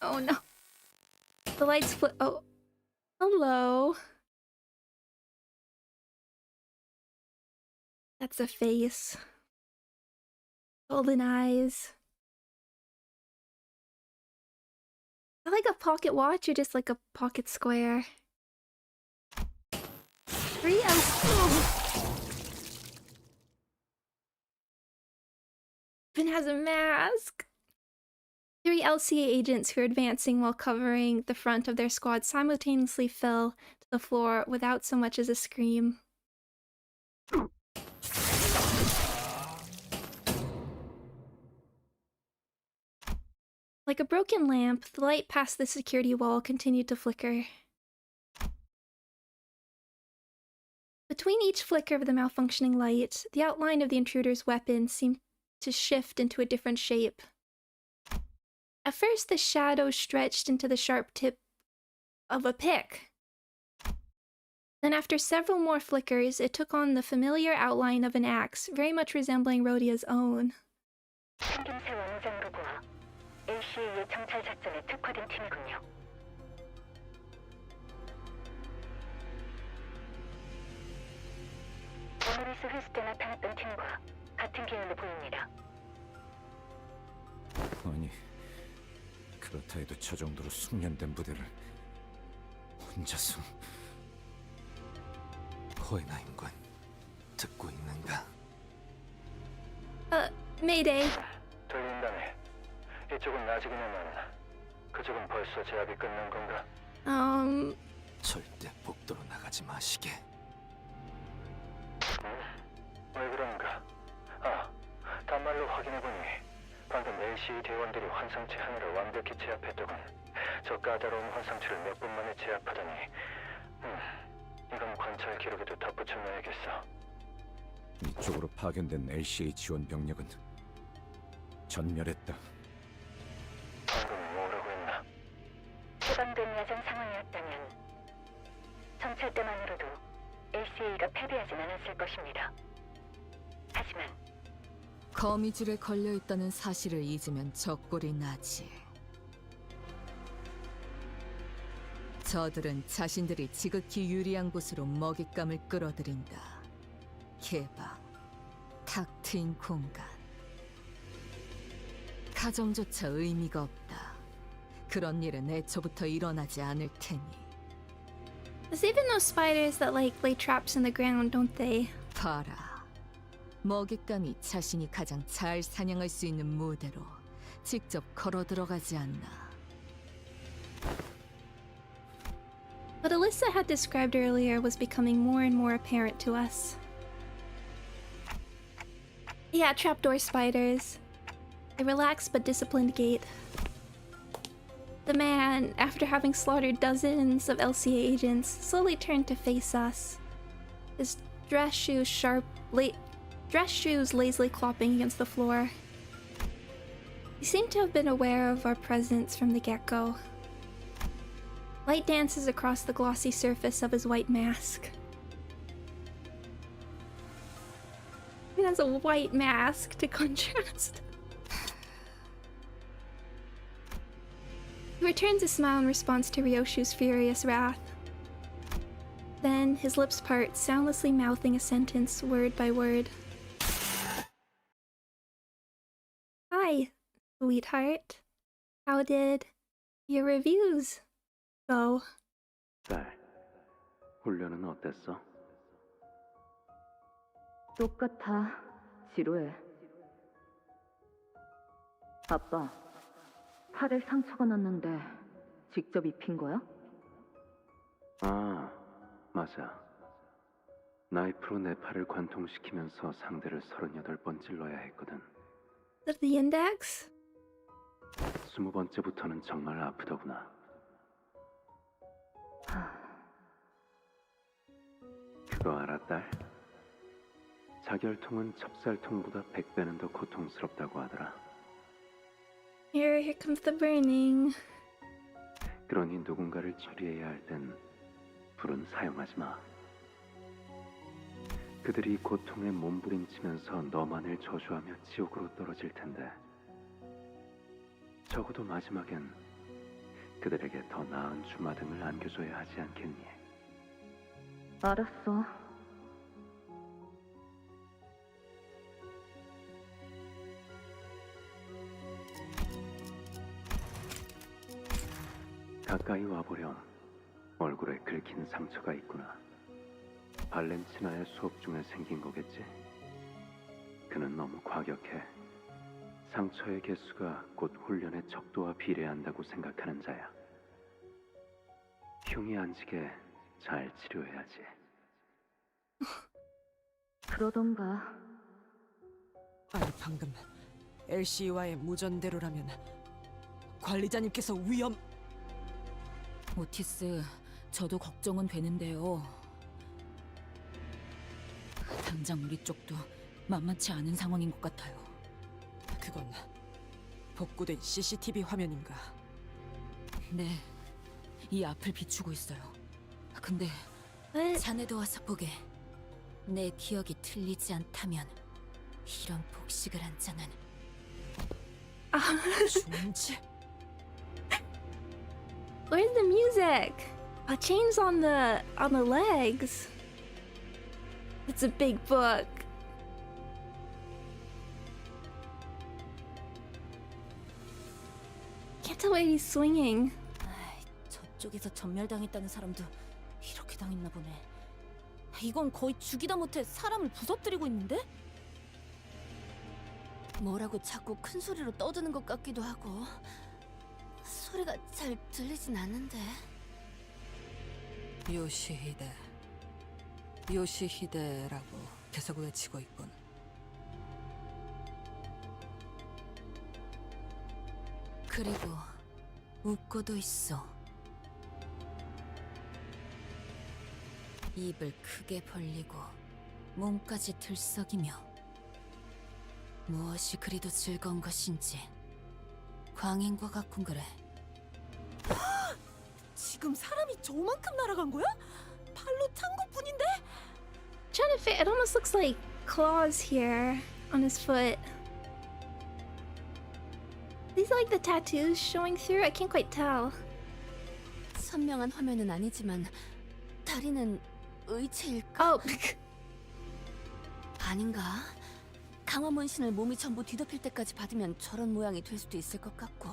Oh no. The lights flip. Oh. Hello. That's a face. Golden eyes. I like a pocket watch or just like a pocket square. 3 Even has a mask. 3 LCA agents who are advancing while covering the front of their squad simultaneously fell to the floor without so much as a scream. Like a broken lamp, the light past the security wall continued to flicker. Between each flicker of the malfunctioning light, the outline of the intruder's weapon seemed to shift into a different shape. At first, the shadow stretched into the sharp tip of a pick. Then after several more flickers, it took on the familiar outline of an axe, very much resembling Rhodia's own. 생김새 원장으로구나. LCA의 정찰 작전에 특화된 팀이군요. 모노리스 회수 때 나타났던 팀과 같은 계열로 보입니다. 아니, 그렇다 해도 저 정도로 숙련된 부대를 혼자서... 호에나임관, 듣고 있는가? Mayday. 들린다네. 이쪽은 아직이냐만 그쪽은 벌써 제압이 끝난 건가? 절대 복도로 나가지 마시게. 왜 그런가? 아, 단말로 확인해보니 방금 LCA 대원들이 환상체 하나를 완벽히 제압했더군. 저 까다로운 환상체를 몇 분 만에 제압하다니. 이건 관찰 기록에도 덧붙여놔야겠어. 이쪽으로 파견된 LCA 지원 병력은 전멸했다. 방금 뭐라고 했나? 해방된 야전 상황이었다면 정찰 때만으로도 LCA가 패배하진 않았을 것입니다. 하지만 거미줄에 걸려있다는 사실을 잊으면 적골이 나지. 저들은 자신들이 지극히 유리한 곳으로 먹잇감을 끌어들인다. 개방, 탁 트인 공간. 가정조차 의미가 없다. 그런 일은 애초부터 일어나지 않을 테니. There's even those spiders that like lay traps in the ground, don't they? 봐라. 먹잇감이 자신이 가장 잘 사냥할 수 있는 무대로 직접 걸어 들어가지 않나. What Alyssa had described earlier was becoming more and more apparent to us. Yeah, trapdoor spiders. A relaxed but disciplined gait. The man, after having slaughtered dozens of LCA agents, slowly turned to face us. His dress shoes lazily clopping against the floor. He seemed to have been aware of our presence from the get-go. Light dances across the glossy surface of his white mask. He has a white mask to contrast. He returns a smile in response to Rioshu's furious wrath. Then his lips part, soundlessly mouthing a sentence word by word. Hi, sweetheart. How did your reviews go? 딸, 훈련은 어땠어? 똑같아. 지루해. 아빠, 팔에 상처가 났는데 직접 입힌 거야? 아, 맞아. 나이프로 내 팔을 관통시키면서 상대를 38번 찔러야 했거든. Is that the index? 20번째부터는 정말 아프더구나. 그거 알아, 딸? 자결통은 찹쌀통보다 100배는 더 고통스럽다고 하더라. Here comes the burning. 그러니 누군가를 처리해야 할 땐 불은 사용하지 마. 그들이 고통에 몸부림치면서 너만을 저주하며 지옥으로 떨어질 텐데 적어도 마지막엔 그들에게 더 나은 주마등을 안겨줘야 하지 않겠니? 알았어. 가까이 와보렴. 얼굴에 긁힌 상처가 있구나. 발렌치나의 수업 중에 생긴 거겠지? 그는 너무 과격해. 상처의 개수가 곧 훈련의 척도와 비례한다고 생각하는 자야. 흉이 안 지게 잘 치료해야지. 그러던가. 아니 방금 LC와의 무전대로라면 관리자님께서 위험... 오티스, 저도 걱정은 되는데요. 당장 우리 쪽도 만만치 않은 상황인 것 같아요. 그건 복구된 CCTV 화면인가? 네, 이 앞을 비추고 있어요. 근데 자네도 와서 보게. 내 기억이 틀리지 않다면 이런 복식을 한 자는 존재? Where's the music? Chains on the legs. It's a big book. Can't tell what he's swinging. 저쪽에서 전멸당했다는 사람도 이렇게 당했나 보네. 이건 거의 죽이다 못해 사람을 부서뜨리고 있는데? 뭐라고 자꾸 큰 소리로 떠드는 것 같기도 하고 소리가 잘 들리진 않는데. 요시히데라고 계속 외치고 있군. 그리고 웃고도 있어. 입을 크게 벌리고 몸까지 들썩이며 무엇이 그리도 즐거운 것인지 광인과 같군 그래. 지금 사람이 저만큼 날아간 거야? 발로 찬 것뿐인데? Trying to fit. It almost looks like claws here on his foot. These are like the tattoos showing through. I can't quite tell. 선명한 화면은 아니지만 다리는 의체일까? 아닌가? 강화 문신을 몸이 전부 뒤덮일 때까지 받으면 저런 모양이 될 수도 있을 것 같고.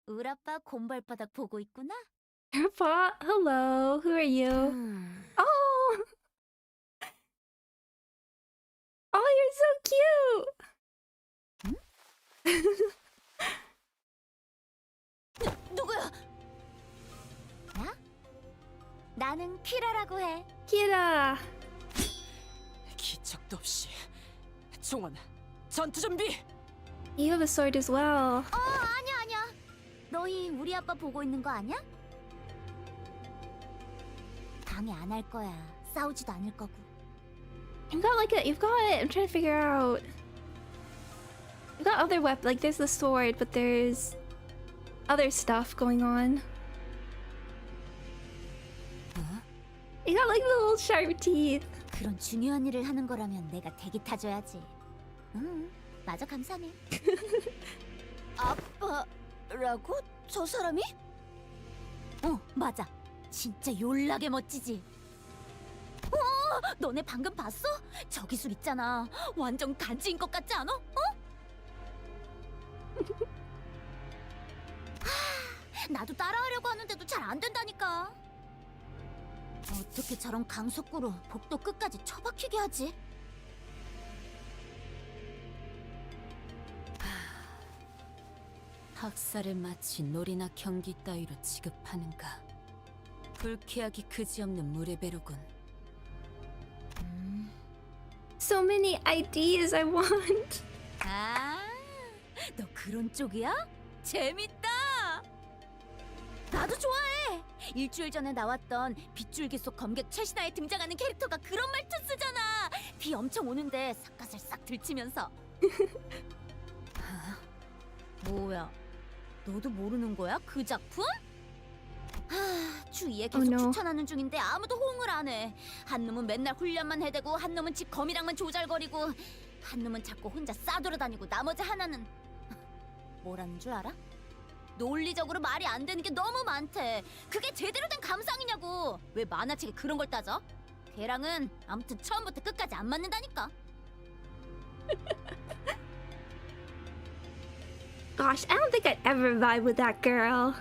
우라빠 곰발바닥 보고 있구나? Grandpa, hello. Who are you? Oh! Oh, you're so cute! 누구야? 나? 나는 키라라고 해. 키라. 기척도 없이. 종원, 전투 준비. You have a sword as well. 아니야. 너희 우리 아빠 보고 있는 거 아니야? 방해 안 할 거야. 싸우지도 않을 거고. You've got, I'm trying to figure out. You've got other weapons, like there's the sword, but there's other stuff going on. You got like the little sharp teeth. 그런 중요한 일을 하는 거라면 내가 대기 타줘야지. 응, 마저 감사네. 아빠라고? 저 사람이? 맞아. 진짜 졸라게 멋지지. 너네 방금 봤어? 저 기술 있잖아. 완전 간지인 것 같지 않아? 나도 따라하려고 하는데도 잘 안 된다니까. 어떻게 저런 강속구로 복도 끝까지 처박히게 하지? 학살을 마치 놀이나 경기 따위로 취급하는가. 불쾌하기 그지없는 물의 배로군. So many ideas I want. 너 그런 쪽이야? 재밌다. 나도 좋아해. 일주일 전에 나왔던 빗줄기 속 검객 최신화에 등장하는 캐릭터가 그런 말투 쓰잖아. 비 엄청 오는데 삿갓을 싹 들치면서. 뭐야? 너도 모르는 거야? 그 작품? 주위에 계속 추천하는 중인데 아무도 호응을 안 해. 한 놈은 맨날 훈련만 해대고, 한 놈은 집 거미랑만 조잘거리고, 한 놈은 자꾸 혼자 싸돌아다니고, 나머지 하나는 뭐라는 줄 알아? 논리적으로 말이 안 되는 게 너무 많대. 그게 제대로 된 감상이냐고. 왜 만화책에 그런 걸 따져? 걔랑은 아무튼 처음부터 끝까지 안 맞는다니까. Gosh, I don't think I'd ever vibe with that girl.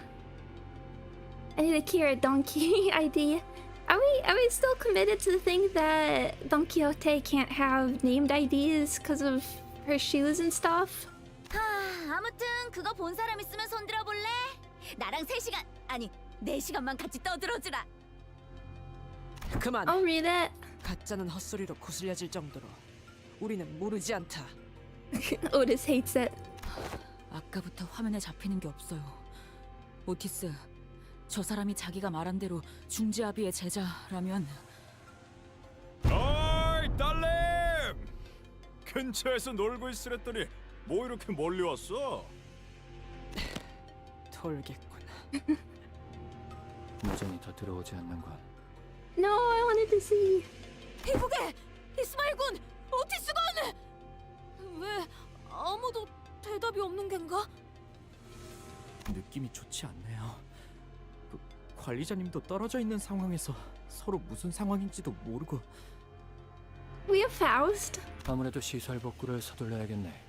I need to cure a donkey ID. Are we still committed to the thing that Don Quixote can't have named IDs because of her shoes and stuff? 아무튼 그거 본 사람 있으면 손들어 볼래? 나랑 3시간, 아니 4시간만 같이 떠들어주라. 그만. I'll read it. 가짜는 헛소리로 구슬려질 정도로 우리는 모르지 않다. Otis hates it. 아까부터 화면에 잡히는 게 없어요. 오티스, 저 사람이 자기가 말한 대로 중지아비의 제자라면. 어이 딸님! 근처에서 놀고 있으랬더니 뭐 이렇게 멀리 왔어? 돌겠군. 무전이 더 들어오지 않는 건 No, I wanted to see. 이보게! 이스마일군! 오티스군! 왜 아무도 대답이 없는 겐가? 느낌이 좋지 않네요. 관리자님도 떨어져 있는 상황에서 서로 무슨 상황인지도 모르고. We have Faust. 아무래도 시설 복구를 서둘러야겠네.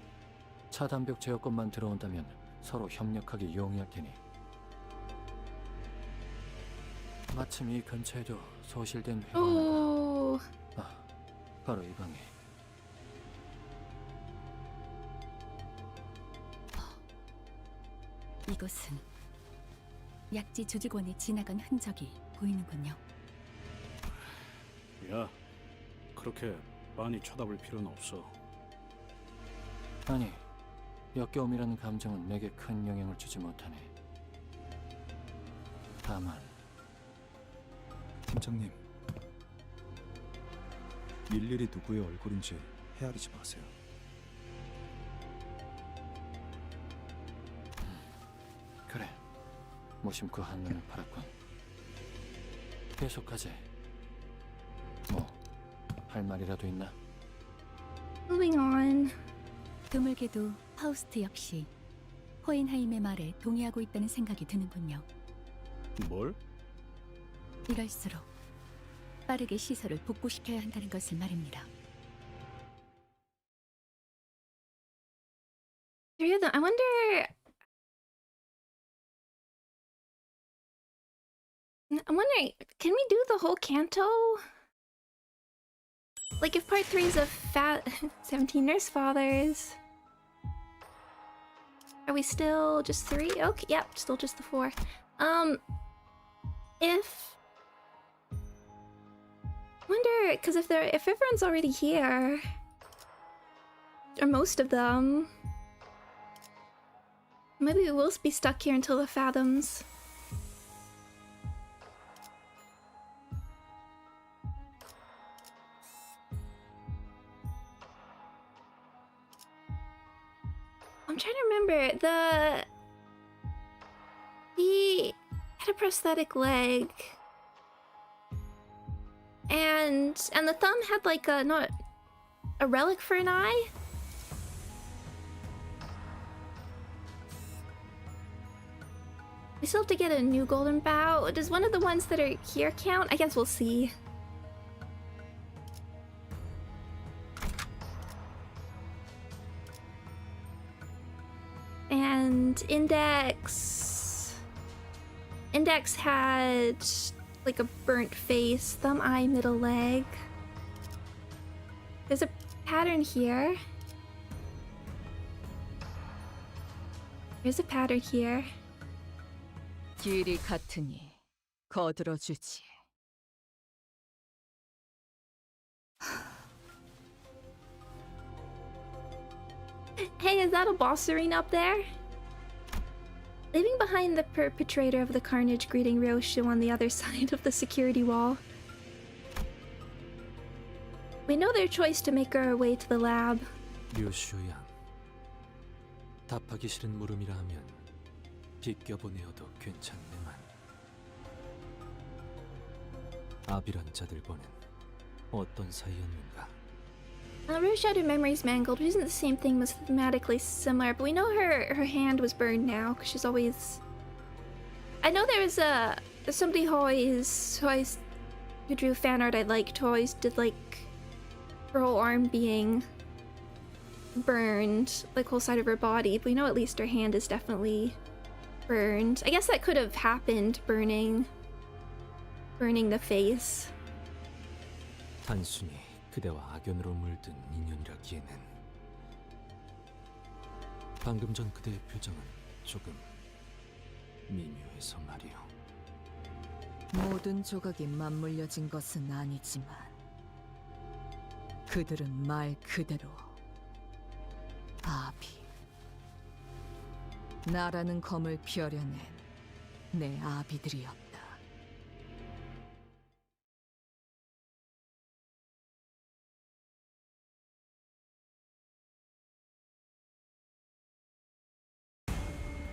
차단벽 제어권만 들어온다면 서로 협력하기 용이할 테니. 마침 이 근처에도 소실된 회원이. 바로 이 방에. 이곳은 약지 조직원이 지나간 흔적이 보이는군요. 야, 그렇게 많이 쳐다볼 필요는 없어. 아니, 역겨움이라는 감정은 내게 큰 영향을 주지 못하네. 다만 팀장님, 일일이 누구의 얼굴인지 헤아리지 마세요. 그래, 무심코 한눈을 팔았군. 계속하지. 뭐, 할 말이라도 있나? Moving on. 드물게도 파우스트 역시 호인하임의 말에 동의하고 있다는 생각이 드는군요. 뭘? 이럴수록 빠르게 시설을 복구시켜야 한다는 것을 말입니다. I I'm wondering, can we do the whole Canto? Like if part 3 is a fat 17 Nurse Fathers. Are we still just 3? Okay, yep, still just the 4. Wonder, because if everyone's already here, or most of them, maybe we will be stuck here until the Fathoms. I'm trying to remember, he had a prosthetic leg, and the thumb had like not a relic for an eye. We still have to get a new golden bow. Does one of the ones that are here count? I guess we'll see. And Index had like a burnt face, thumb, eye, middle leg. There's a pattern here. There's a pattern here. 길이 같으니 거들어주지. Hey, is that a boss arena up there? Leaving behind the perpetrator of the carnage, greeting Rioshu on the other side of the security wall. We know their choice to make our way to the lab. 류슈야, 답하기 싫은 물음이라 하면 비껴보내어도 괜찮네만. 아비란 자들과는 어떤 사이였는가? Rioshu had her memories mangled, which isn't the same thing, was thematically similar, but we know her hand was burned now, because she's always... I know there was somebody who drew fan art I liked, who always did like her whole arm being burned, like whole side of her body, but we know at least her hand is definitely burned. I guess that could have happened, burning the face. 단순히 그대와 악연으로 물든 인연이라기에는 방금 전 그대의 표정은 조금 미묘해서 말이오. 모든 조각이 맞물려진 것은 아니지만 그들은 말 그대로 아비, 나라는 검을 펴려낸 내 아비들이었다.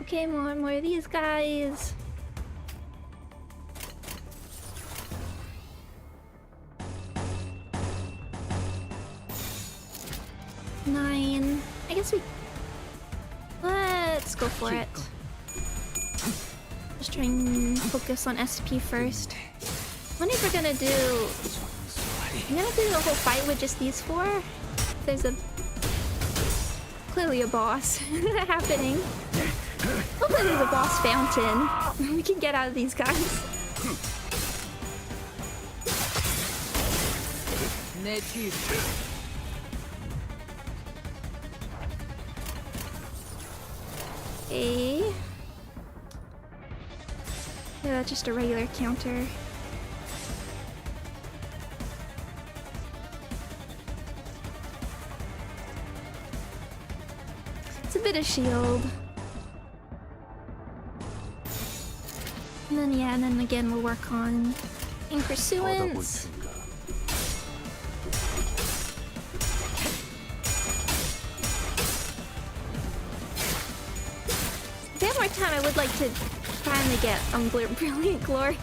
Okay, more of these guys. Nine. I guess let's go for it. Just try and focus on SP first. Wonder if we're gonna do... I'm gonna do the whole fight with just these four. There's clearly a boss happening. Hopefully there's a boss fountain. We can get out of these guys. Okay. Yeah, that's just a regular counter. It's a bit of shield. And then, yeah, and then again we'll work on in pursuance. If we have more time, I would like to finally get Brilliant Glory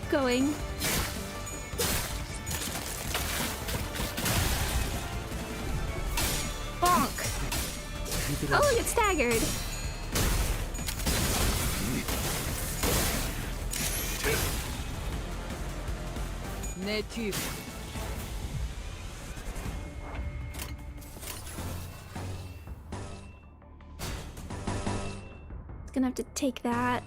going. Bonk! Oh, look, it's staggered. Gonna have to take that.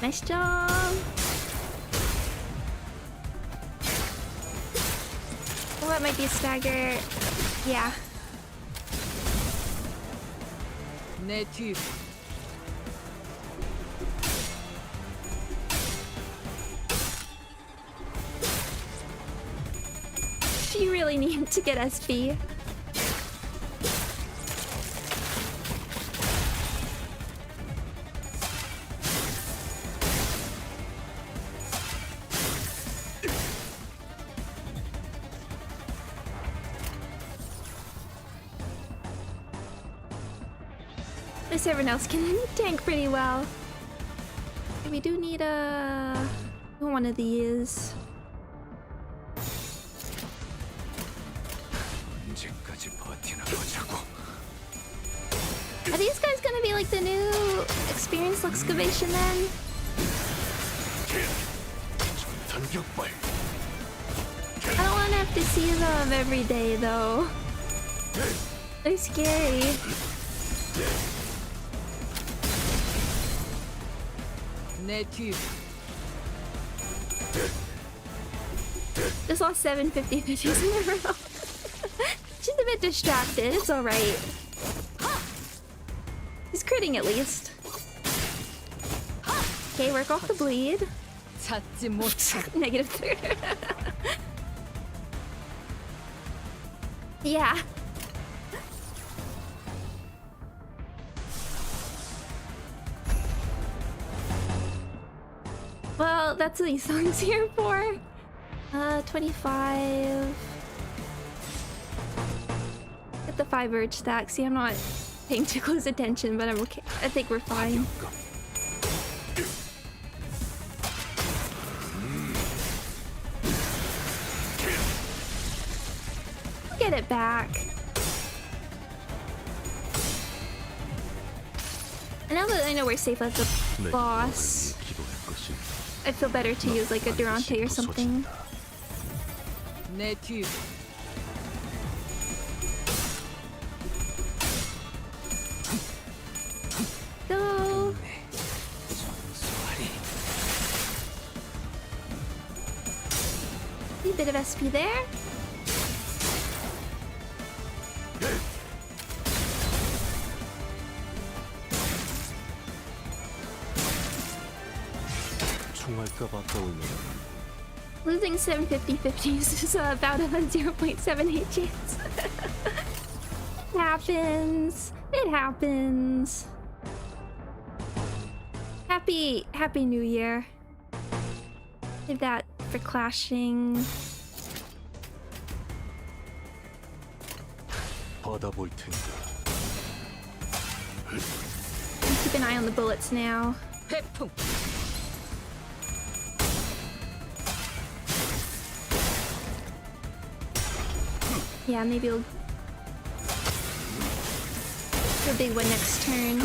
Nice job. Oh, that might be a stagger. Yeah. 내 뒤. You really need to get SP. At least everyone else can tank pretty well. We do need one of these. 언제까지 버티나 보자고. Are these guys gonna be like the new experienced excavation then? 전격발. I don't wanna have to see them every day though. They're scary. 내 뒤. Just lost 750 in a row. She's a bit distracted. It's alright. He's critting at least. Okay, work off the bleed. 찾지 못해. -3. Yeah. Well, that's what these songs here for. 25. Get the 5 urge stack. See, I'm not paying too close attention, but I'm okay. I think we're fine. Get it back. And now that I know we're safe at the boss, I feel better to use like a Durante or something. 내 뒤. Go. A bit of SP there. 총알값 아까우면 Losing 750/50s is about a 0.78 chance. It happens. It happens. Happy New Year. Did that for clashing. 받아볼 텐데. Keep an eye on the bullets now. 회풍. Yeah, maybe we'll do a big one next turn.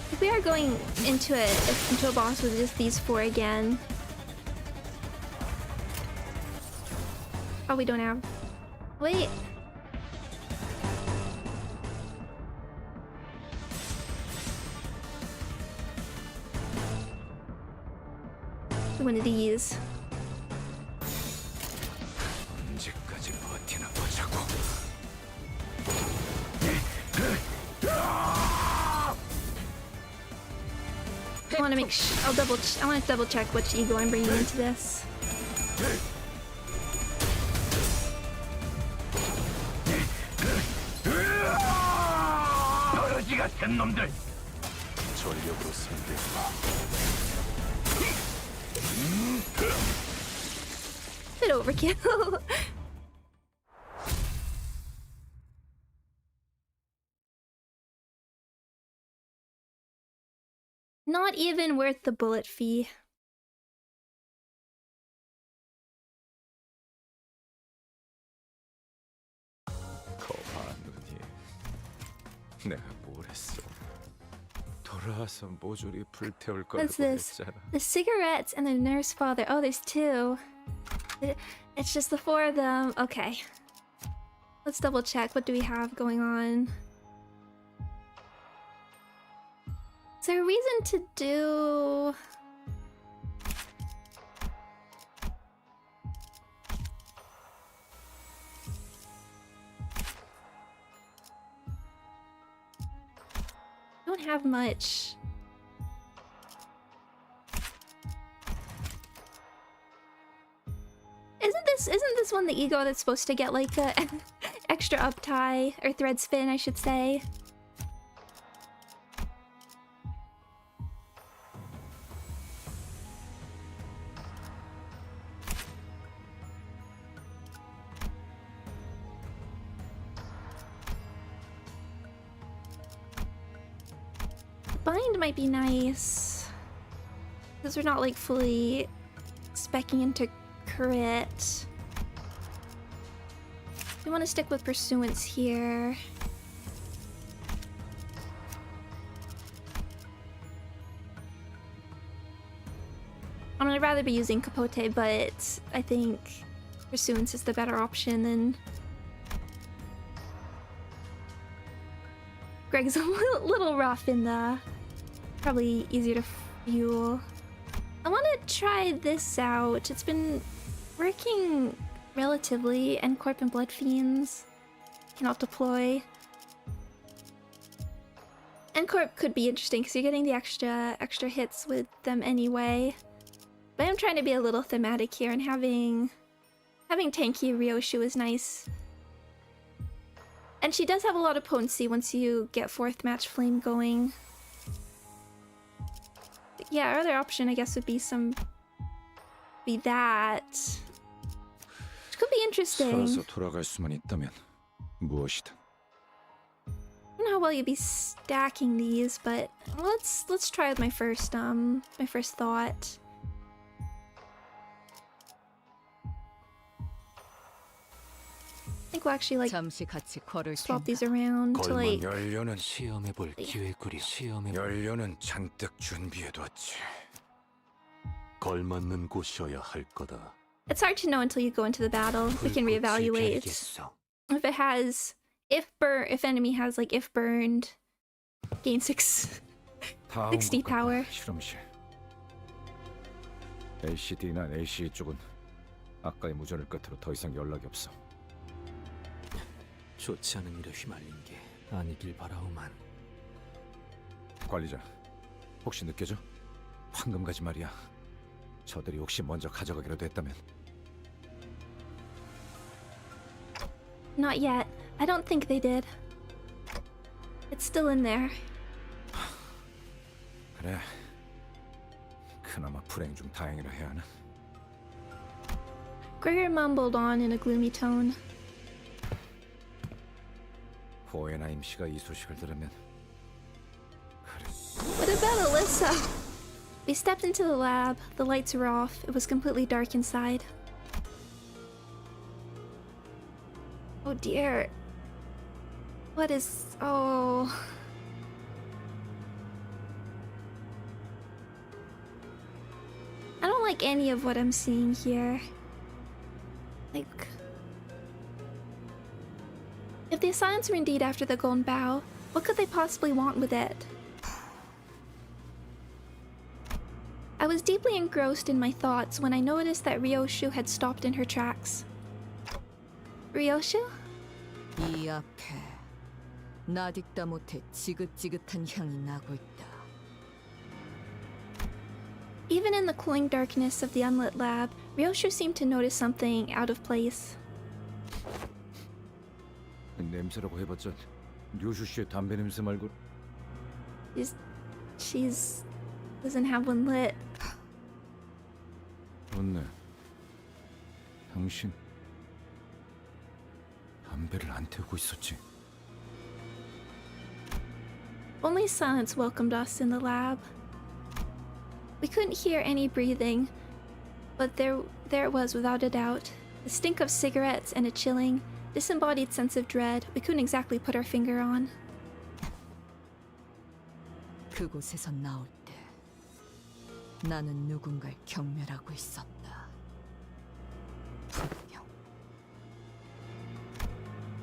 If we are going into a boss with just these 4 again. Oh, we don't have. Wait. One of these. 언제까지 버티나 보자고. I want to make I want to double check which eagle I'm bringing into this. 더러지 같은 놈들. 전력으로 상대해봐. Bit overkill. Not even worth the bullet fee. 거봐 눈이. 내가 뭘 했어? 돌아와서 모조리 불태울 거라고 What's this? 했잖아. The cigarettes and the nurse father. Oh, there's 2. It's just the four of them. Okay. Let's double check. What do we have going on? Is there a reason to do... don't have much. Isn't this one the ego that's supposed to get like a extra up tie or thread spin, I should say? Bind might be nice, because we're not like fully speccing into crit. We want to stick with pursuance here. I mean, I'd rather be using Capote, but I think pursuance is the better option. And Greg's a little rough in the... probably easier to fuel. I want to try this out. It's been working relatively, and Corp and Blood Fiends cannot deploy. And Corp could be interesting because you're getting the extra hits with them anyway. But I'm trying to be a little thematic here, and having tanky Rioshu is nice. And she does have a lot of potency once you get 4th Match Flame going. But yeah, our other option I guess would be that. Which could be interesting. 살아서 돌아갈 수만 있다면 무엇이든. I don't know how well you'd be stacking these, but let's try with my first thought. I think we'll actually like swap these around to like 연료는 시험해 볼 기회구리. 연료는 잔뜩 준비해뒀지. 걸맞는 곳이어야 할 거다. It's hard to know until you go into the battle. We can reevaluate if it has if enemy has like if burned, gain 60 power. 실험실. LCD나 LCE 쪽은 아까의 무전을 끝으로 더 이상 연락이 없어. 좋지 않은 일에 휘말린 게 아니길 바라오만. 관리자, 혹시 느껴져? 황금가지 말이야. 저들이 혹시 먼저 가져가기라도 했다면. Not yet. I don't think they did. It's still in there. 그래. 그나마 불행 중 다행이라 해야 하나? Gregor mumbled on in a gloomy tone. 호에나임 씨가 이 소식을 들으면. What about Alyssa? We stepped into the lab. The lights were off. It was completely dark inside. Oh dear. What is... oh... I don't like any of what I'm seeing here. Like... if the Assailants were indeed after the Golden Bough, what could they possibly want with it? I was deeply engrossed in my thoughts when I noticed that Rioshu had stopped in her tracks. Rioshu? 이 앞에 나딕다 못해 지긋지긋한 향이 나고 있다. Even in the cooling darkness of the unlit lab, Rioshu seemed to notice something out of place. 냄새라고 해봤자 류슈 씨의 담배 냄새 말고. She's doesn't have one lit. 그렇네. 당신 담배를 안 태우고 있었지. Only silence welcomed us in the lab. We couldn't hear any breathing, but there it was without a doubt. The stink of cigarettes and a chilling, disembodied sense of dread we couldn't exactly put our finger on. 그곳에서 나올 때 나는 누군가를 경멸하고 있었다.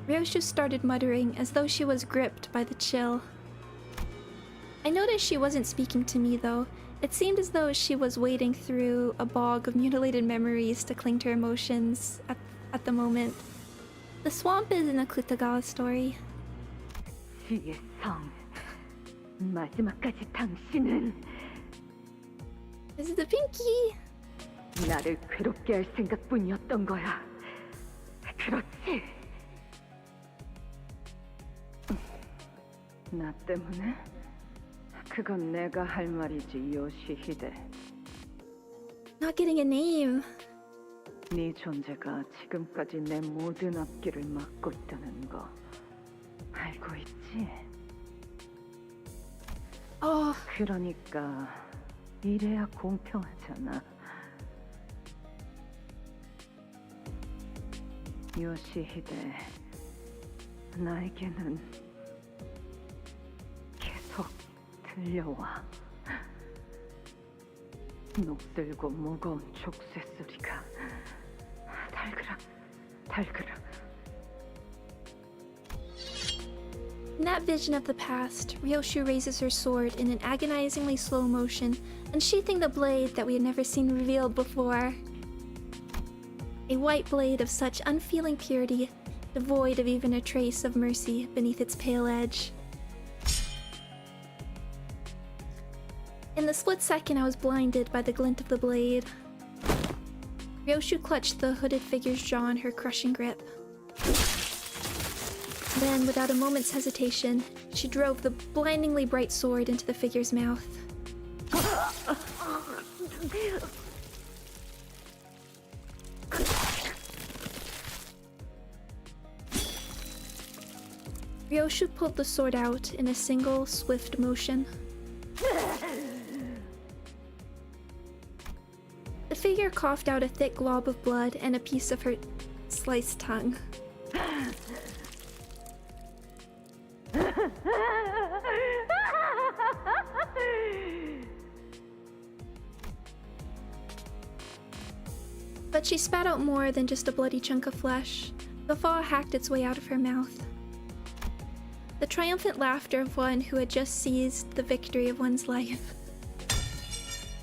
Rioshu started muttering as though she was gripped by the chill. I noticed she wasn't speaking to me though. It seemed as though she was wading through a bog of mutilated memories to cling to her emotions at the moment. The swamp is in a Kutagawa story. 지혜성, 마지막까지 당신은 This is the pinky. 나를 괴롭게 할 생각뿐이었던 거야. 그렇지? 나 때문에? 그건 내가 할 말이지, 요시히데. Not getting a name. 네 존재가 지금까지 내 모든 앞길을 막고 있다는 거 알고 있지? 그러니까 이래야 공평하잖아. 요시히데, 나에게는 계속 들려와. 녹슬고 무거운 족쇄 소리가 달그락. In that vision of the past, Rioshu raises her sword in an agonizingly slow motion, unsheathing the blade that we had never seen revealed before. A white blade of such unfeeling purity, devoid of even a trace of mercy beneath its pale edge. In the split second, I was blinded by the glint of the blade. Rioshu clutched the hooded figure's jaw in her crushing grip. Then, without a moment's hesitation, she drove the blindingly bright sword into the figure's mouth. Rioshu pulled the sword out in a single, swift motion. The figure coughed out a thick glob of blood and a piece of her sliced tongue. But she spat out more than just a bloody chunk of flesh. The Fae hacked its way out of her mouth. The triumphant laughter of one who had just seized the victory of one's life.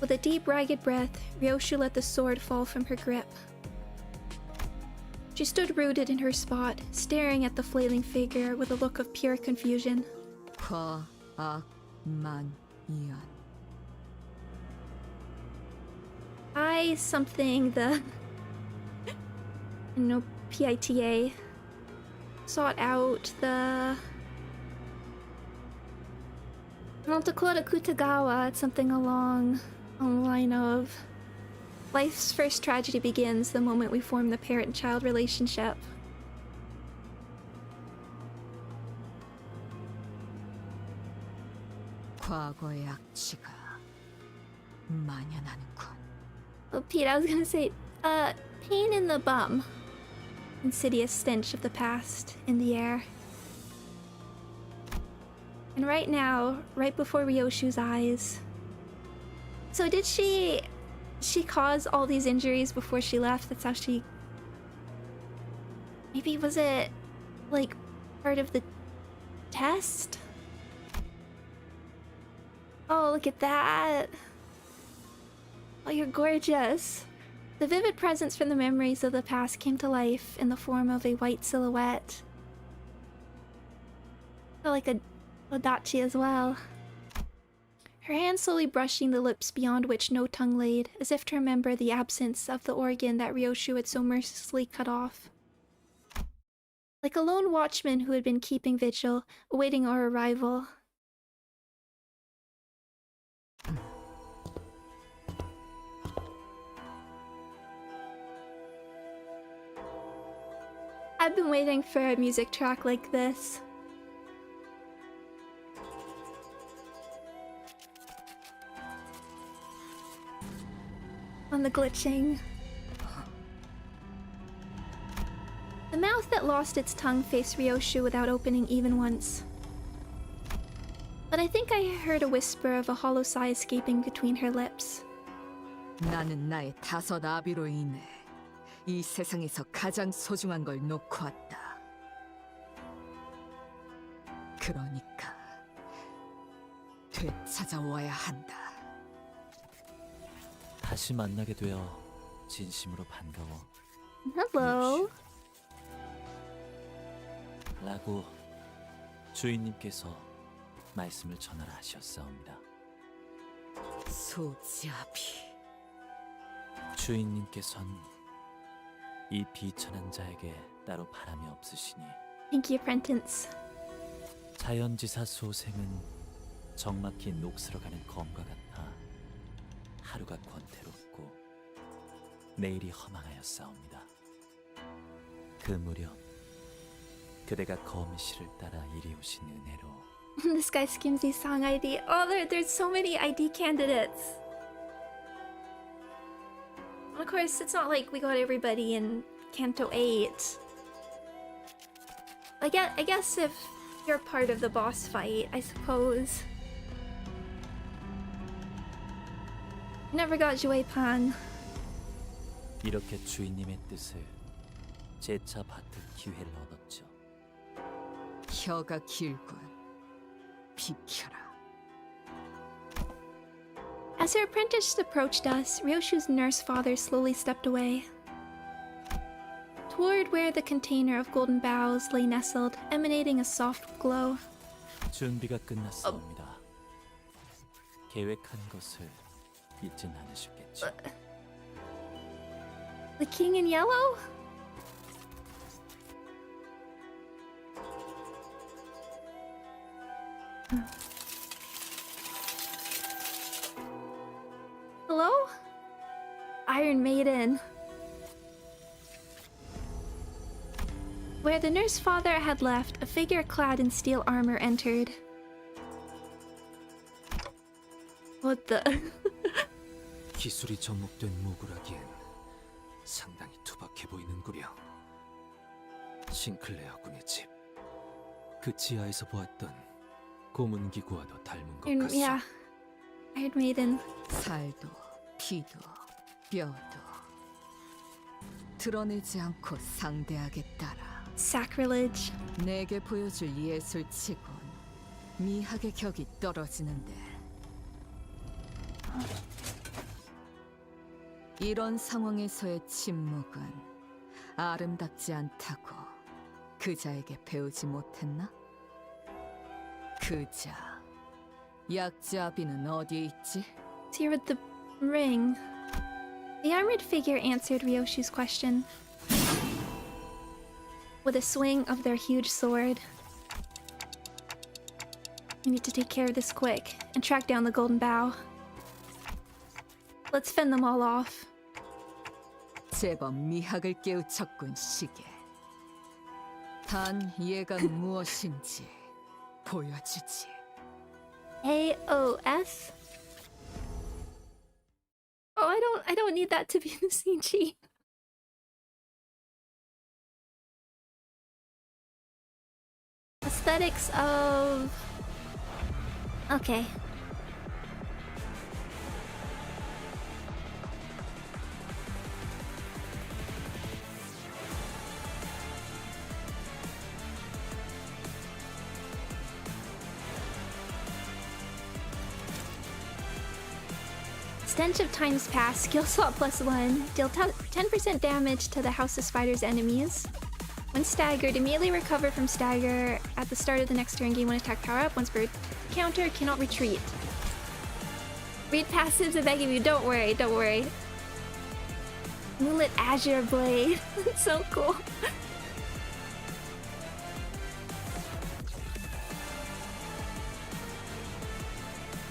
With a deep, ragged breath, Rioshu let the sword fall from her grip. She stood rooted in her spot, staring at the flailing figure with a look of pure confusion. I something the no PITA sought out the Montequota Kutagawa. It's something along the line of life's first tragedy begins the moment we form the parent-child relationship. 과거의 악취가 만연하는군. Oh, Pete, I was gonna say, pain in the bum. Insidious stench of the past in the air. And right now, right before Ryoshu's eyes. So did she cause all these injuries before she left? That's how she... Maybe was it, like, part of the test? Oh, look at that. Oh, you're gorgeous. The vivid presence from the memories of the past came to life in the form of a white silhouette. Like a Odachi as well. Her hand slowly brushing the lips beyond which no tongue laid, as if to remember the absence of the organ that Rioshu had so mercilessly cut off. Like a lone watchman who had been keeping vigil, awaiting our arrival. I've been waiting for a music track like this. On the glitching. The mouth that lost its tongue faced Rioshu without opening even once. But I think I heard a whisper of a hollow sigh escaping between her lips. 나는 나의 다섯 아비로 인해 이 세상에서 가장 소중한 걸 놓고 왔다. 그러니까 되찾아와야 한다. 다시 만나게 되어 진심으로 반가워. Hello. 라고 주인님께서 말씀을 전하라 하셨사옵니다. 소지아비. 주인님께선 이 비천한 자에게 따로 바람이 없으시니 Thank you, Prentice. 자연지사 소생은 적막히 녹슬어가는 검과 같아 하루가 권태롭고 내일이 허망하였사옵니다. 그 무렵 그대가 거미씨를 따라 이리 오신 은혜로 This guy skims these song ID. Oh, there's so many ID candidates. Of course, it's not like we got everybody in Canto 8. I guess if you're part of the boss fight, I suppose. Never got Jouet Pan. 이렇게 주인님의 뜻을 재차 받을 기회를 얻었죠. 혀가 길군. 비켜라. As her apprentice approached us, Rioshu's nurse father slowly stepped away. Toward where the container of golden boughs lay nestled, emanating a soft glow. 준비가 끝났사옵니다. 계획한 것을 잊진 않으셨겠죠. The king in yellow? Hello? Iron Maiden. Where the nurse father had left, a figure clad in steel armor entered. What the? 기술이 접목된 무구라기엔 상당히 투박해 보이는구려. 싱클레어 군의 집. 그 지하에서 보았던 고문기구와도 닮은 것 같소. Yeah. Iron Maiden. 살도, 피도, 뼈도 드러내지 않고 상대하겠다라. Sacrilege. 내게 보여줄 예술치곤 미학의 격이 떨어지는데 이런 상황에서의 침묵은 아름답지 않다고 그자에게 배우지 못했나? 그자 약자비는 어디에 있지? It's here with the ring. The armored figure answered Rioshu's question with a swing of their huge sword. We need to take care of this quick and track down the golden bough. Let's fend them all off. 제법 미학을 깨우쳤군 시계. 단 얘가 무엇인지 보여주지. AOS? Oh, I don't need that to be in the scene sheet. Aesthetics of... Okay. Stench of Time's Past, skill slot +1. Deal 10% damage to the House of Spider's enemies. When staggered, immediately recover from stagger at the start of the next turn. Gain 1 attack power up. Once per counter, cannot retreat. Read passives, I beg of you. Don't worry, don't worry. Moonlit Azure Blade. That's so cool.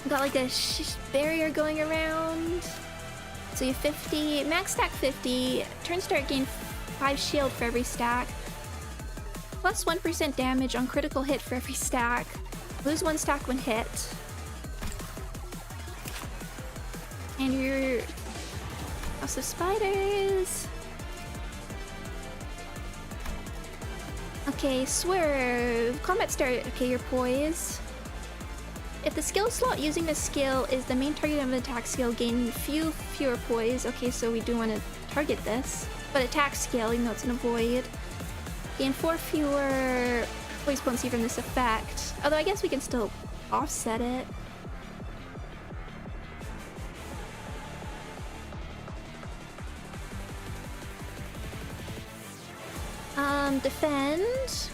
Got like a barrier going around. So you have 50, max stack 50, turn start gain 5 shield for every stack. Plus 1% damage on critical hit for every stack. Lose 1 stack when hit. And your House of Spiders. Okay, swerve. Combat start. Okay, your poise. If the skill slot using the skill is the main target of an attack skill, gain fewer poise. Okay, so we do want to target this. but attack scale, even though it's an avoid. Gain 4 fewer poise potency from this effect. Although I guess we can still offset it. Defend.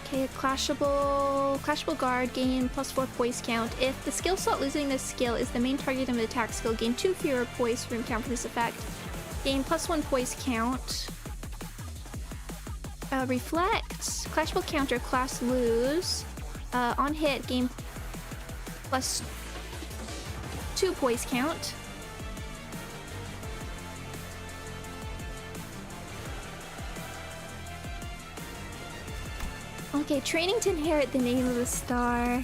Okay, clashable guard, gain +4 poise count. If the skill slot losing this skill is the main target of an attack skill, gain 2 fewer poise room count for this effect. Gain +1 poise count. Reflect. Clashable counter, class lose. On hit, gain +2 poise count. Okay, training to inherit the name of the star.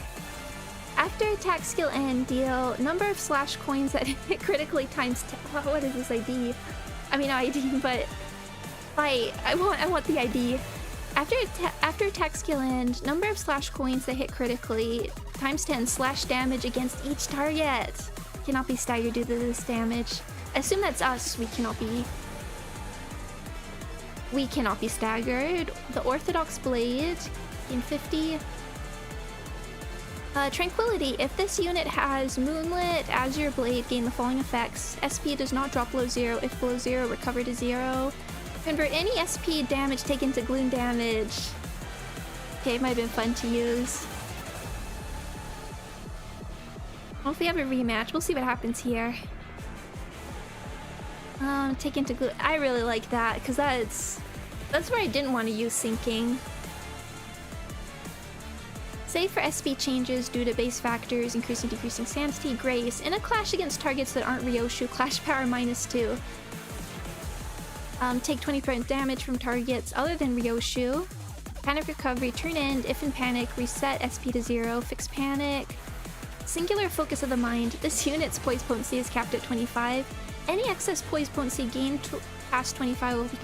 After attack skill end, deal number of slash coins that hit critically times 10. What is this ID? I mean, not ID, but I want the ID. After attack skill end, number of slash coins that hit critically times 10 slash damage against each target. Cannot be staggered due to this damage. Assume that's us. We cannot be staggered. The Orthodox Blade, gain 50. Tranquility. If this unit has Moonlit, Azure Blade, gain the following effects. SP does not drop below 0. If below 0, recover to 0. Convert any SP damage taken to gloom damage. Okay, it might have been fun to use. Well, if we have a rematch, we'll see what happens here. Take into glue. I really like that because that's where I didn't want to use sinking. Save for SP changes due to base factors, increasing, decreasing sanity, grace. In a clash against targets that aren't Rioshu, clash power -2. Take 20% damage from targets other than Rioshu. Panic recovery, turn end. If in panic, reset SP to 0. Fix panic. Singular focus of the mind. This unit's poise potency is capped at 25. Any excess poise potency gained past 25 will be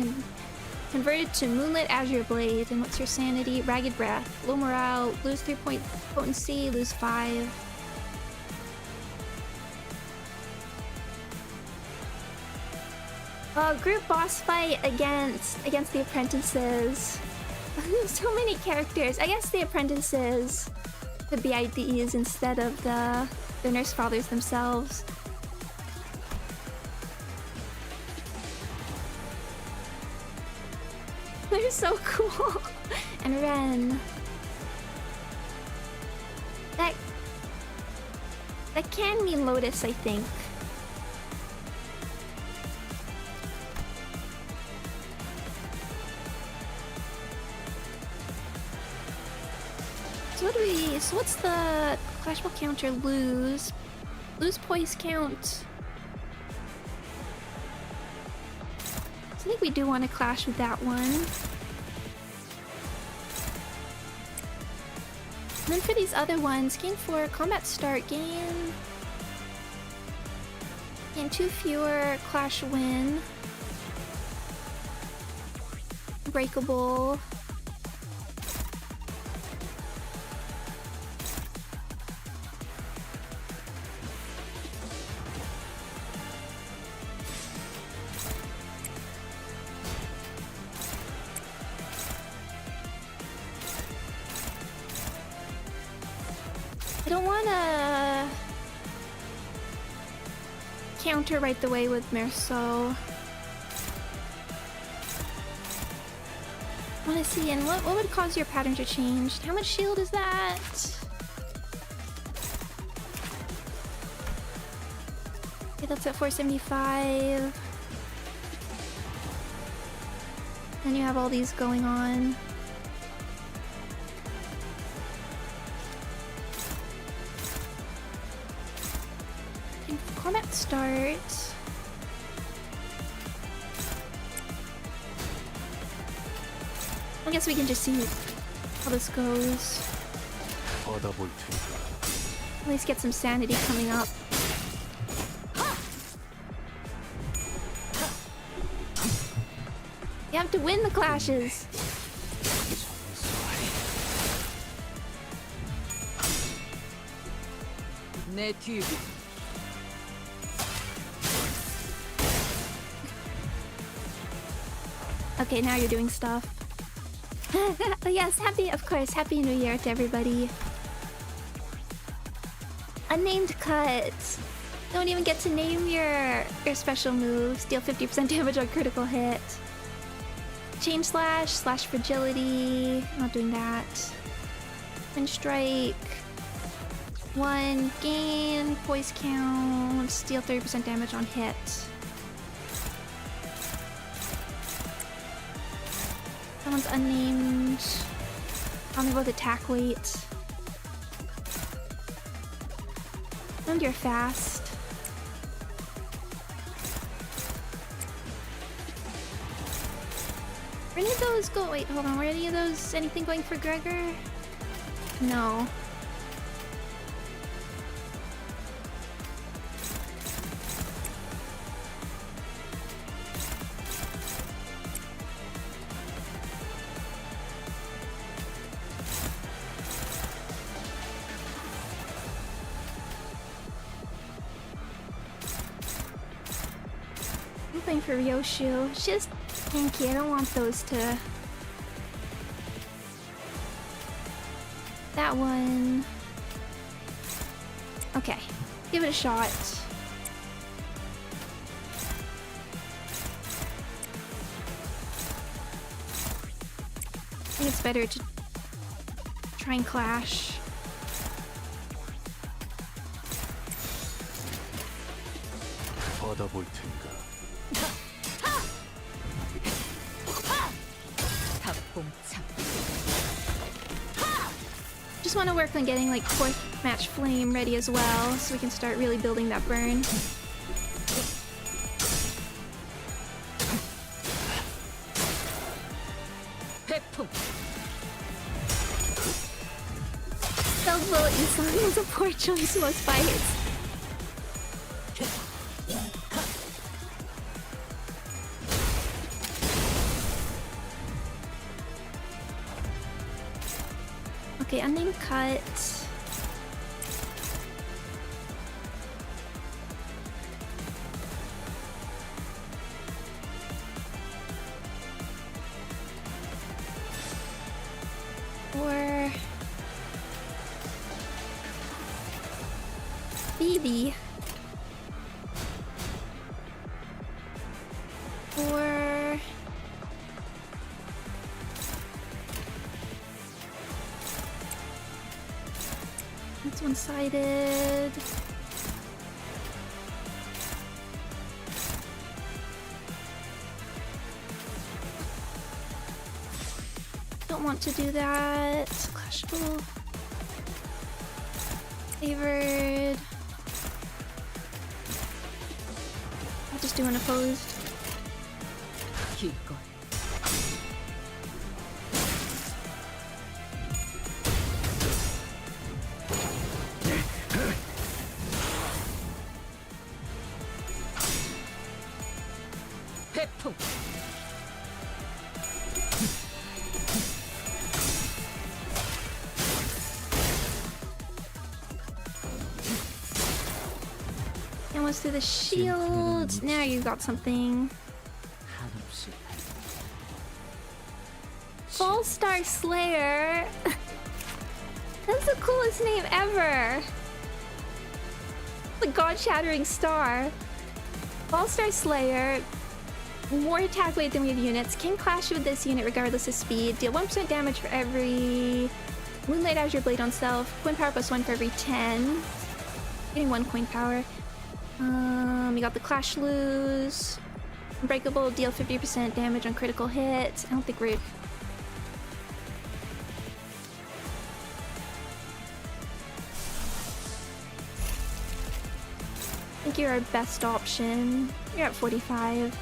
converted to Moonlit Azure Blade. And what's your sanity? Ragged Breath. Low morale. Lose 3 point potency. Lose 5. Group boss fight against the apprentices. So many characters. I guess the apprentices could be IDs instead of the nurse fathers themselves. They're so cool. And Ren. That can mean Lotus, I think. So what's the clashable counter lose? Lose poise count. So I think we do want to clash with that one. And then for these other ones, gain 4, combat start, gain 2 fewer, clash win. Breakable. I don't want to counter right the way with Merceau. I want to see, and what would cause your pattern to change? How much shield is that? Okay, that's at 475. Then you have all these going on. Combat start. I guess we can just see how this goes. At least get some sanity coming up. You have to win the clashes. 내 뒤. Okay, now you're doing stuff. Yes, happy New Year to everybody. Unnamed cut. Don't even get to name your special moves. Deal 50% damage on critical hit. Chain slash, slash fragility. Not doing that. Twin strike. 1 gain, poise count, deal 30% damage on hit. Someone's unnamed. Tell me about attack weight. And you're fast. Were any of those go? Wait, hold on. Were any of those anything going for Gregor? No. I'm playing for Rioshu. She's just tanky. I don't want those to... That one... Okay. Give it a shot. I think it's better to try and clash. 받아볼 텐가. Just want to work on getting like 4th match flame ready as well, so we can start really building that burn. Self-bullet Islam was a poor choice most fights. Okay, unnamed cut. Or Phoebe. Or that's one-sided. Don't want to do that. Clashable. Favored. I'll just do an opposed. Keep going. Almost through the shield. Now you got something. All-Star Slayer. That's the coolest name ever. The God-shattering star. All-Star Slayer. More attack weight than we have units. Can clash with this unit regardless of speed. Deal 1% damage for every Moonlight Azure Blade on self. Coin power +1 for every 10. Getting 1 coin power. We got the Clash Lose. Unbreakable, deal 50% damage on critical hit. I don't think we're... I think you're our best option. You're at 45.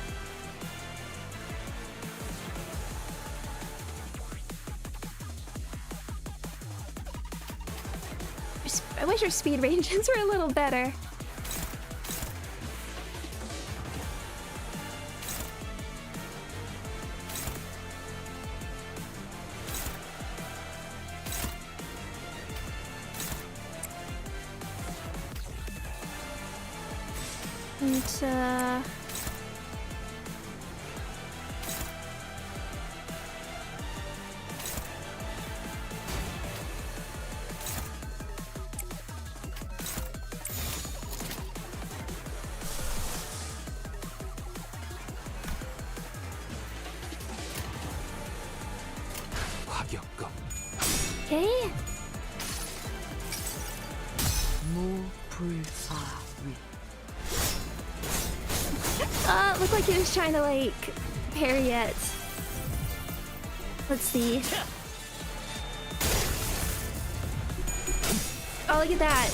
I wish our speed ranges were a little better. 타격감. Okay. 무불화위. Looked like he was trying to like parry it. Let's see. Oh, look at that.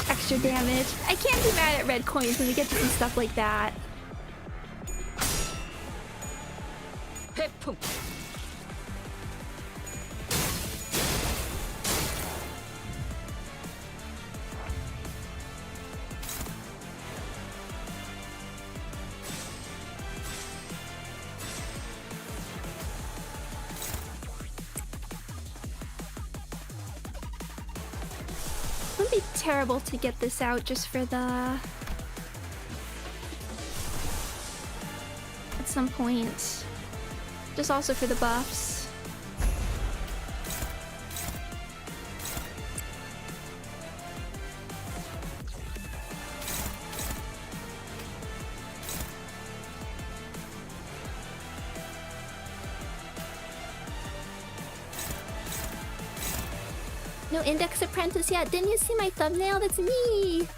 Extra damage. I can't be mad at red coins when we get to some stuff like that. 회풍. It would be terrible to get this out just for the... at some point. Just also for the buffs. No Index Apprentice yet. Didn't you see my thumbnail? That's me!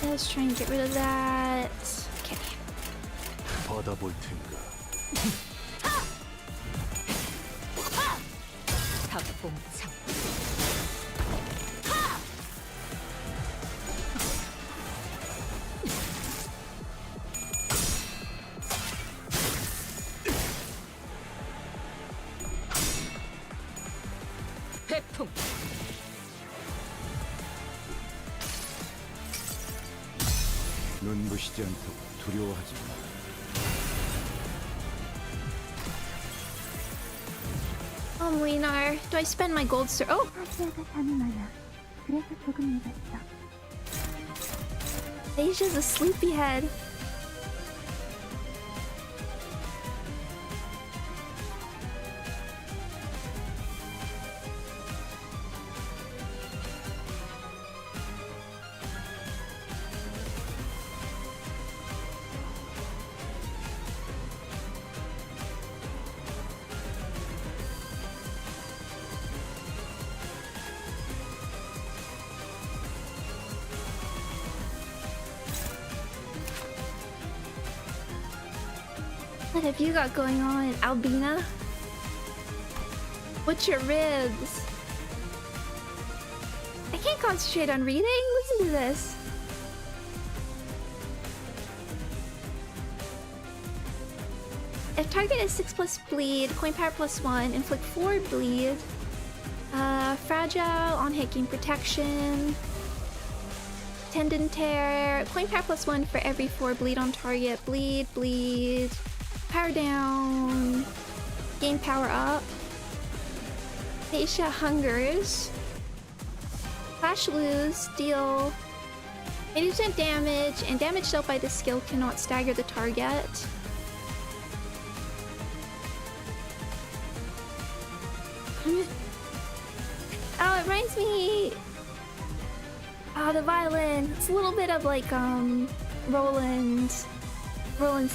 Let's try and get rid of that. Okay. 받아볼 텐가. 닭봉창. 회풍. 눈부시지 않도록 두려워하지 마. Oh, Linar, do I spend my gold sir? Oh! Asia's a sleepyhead. What have you got going on, Albina? What's your ribs? I can't concentrate on reading. Listen to this. If target is 6+ bleed, coin power +1, inflict 4 bleed. Fragile, on hit gain protection. Tendon tear, coin power +1 for every 4 bleed on target. Bleed, bleed. Power down. Gain power up. Asia hungers. Flash lose, deal 80% damage, and damage dealt by this skill cannot stagger the target. Oh, it reminds me. Oh, the violin. It's a little bit of like Roland's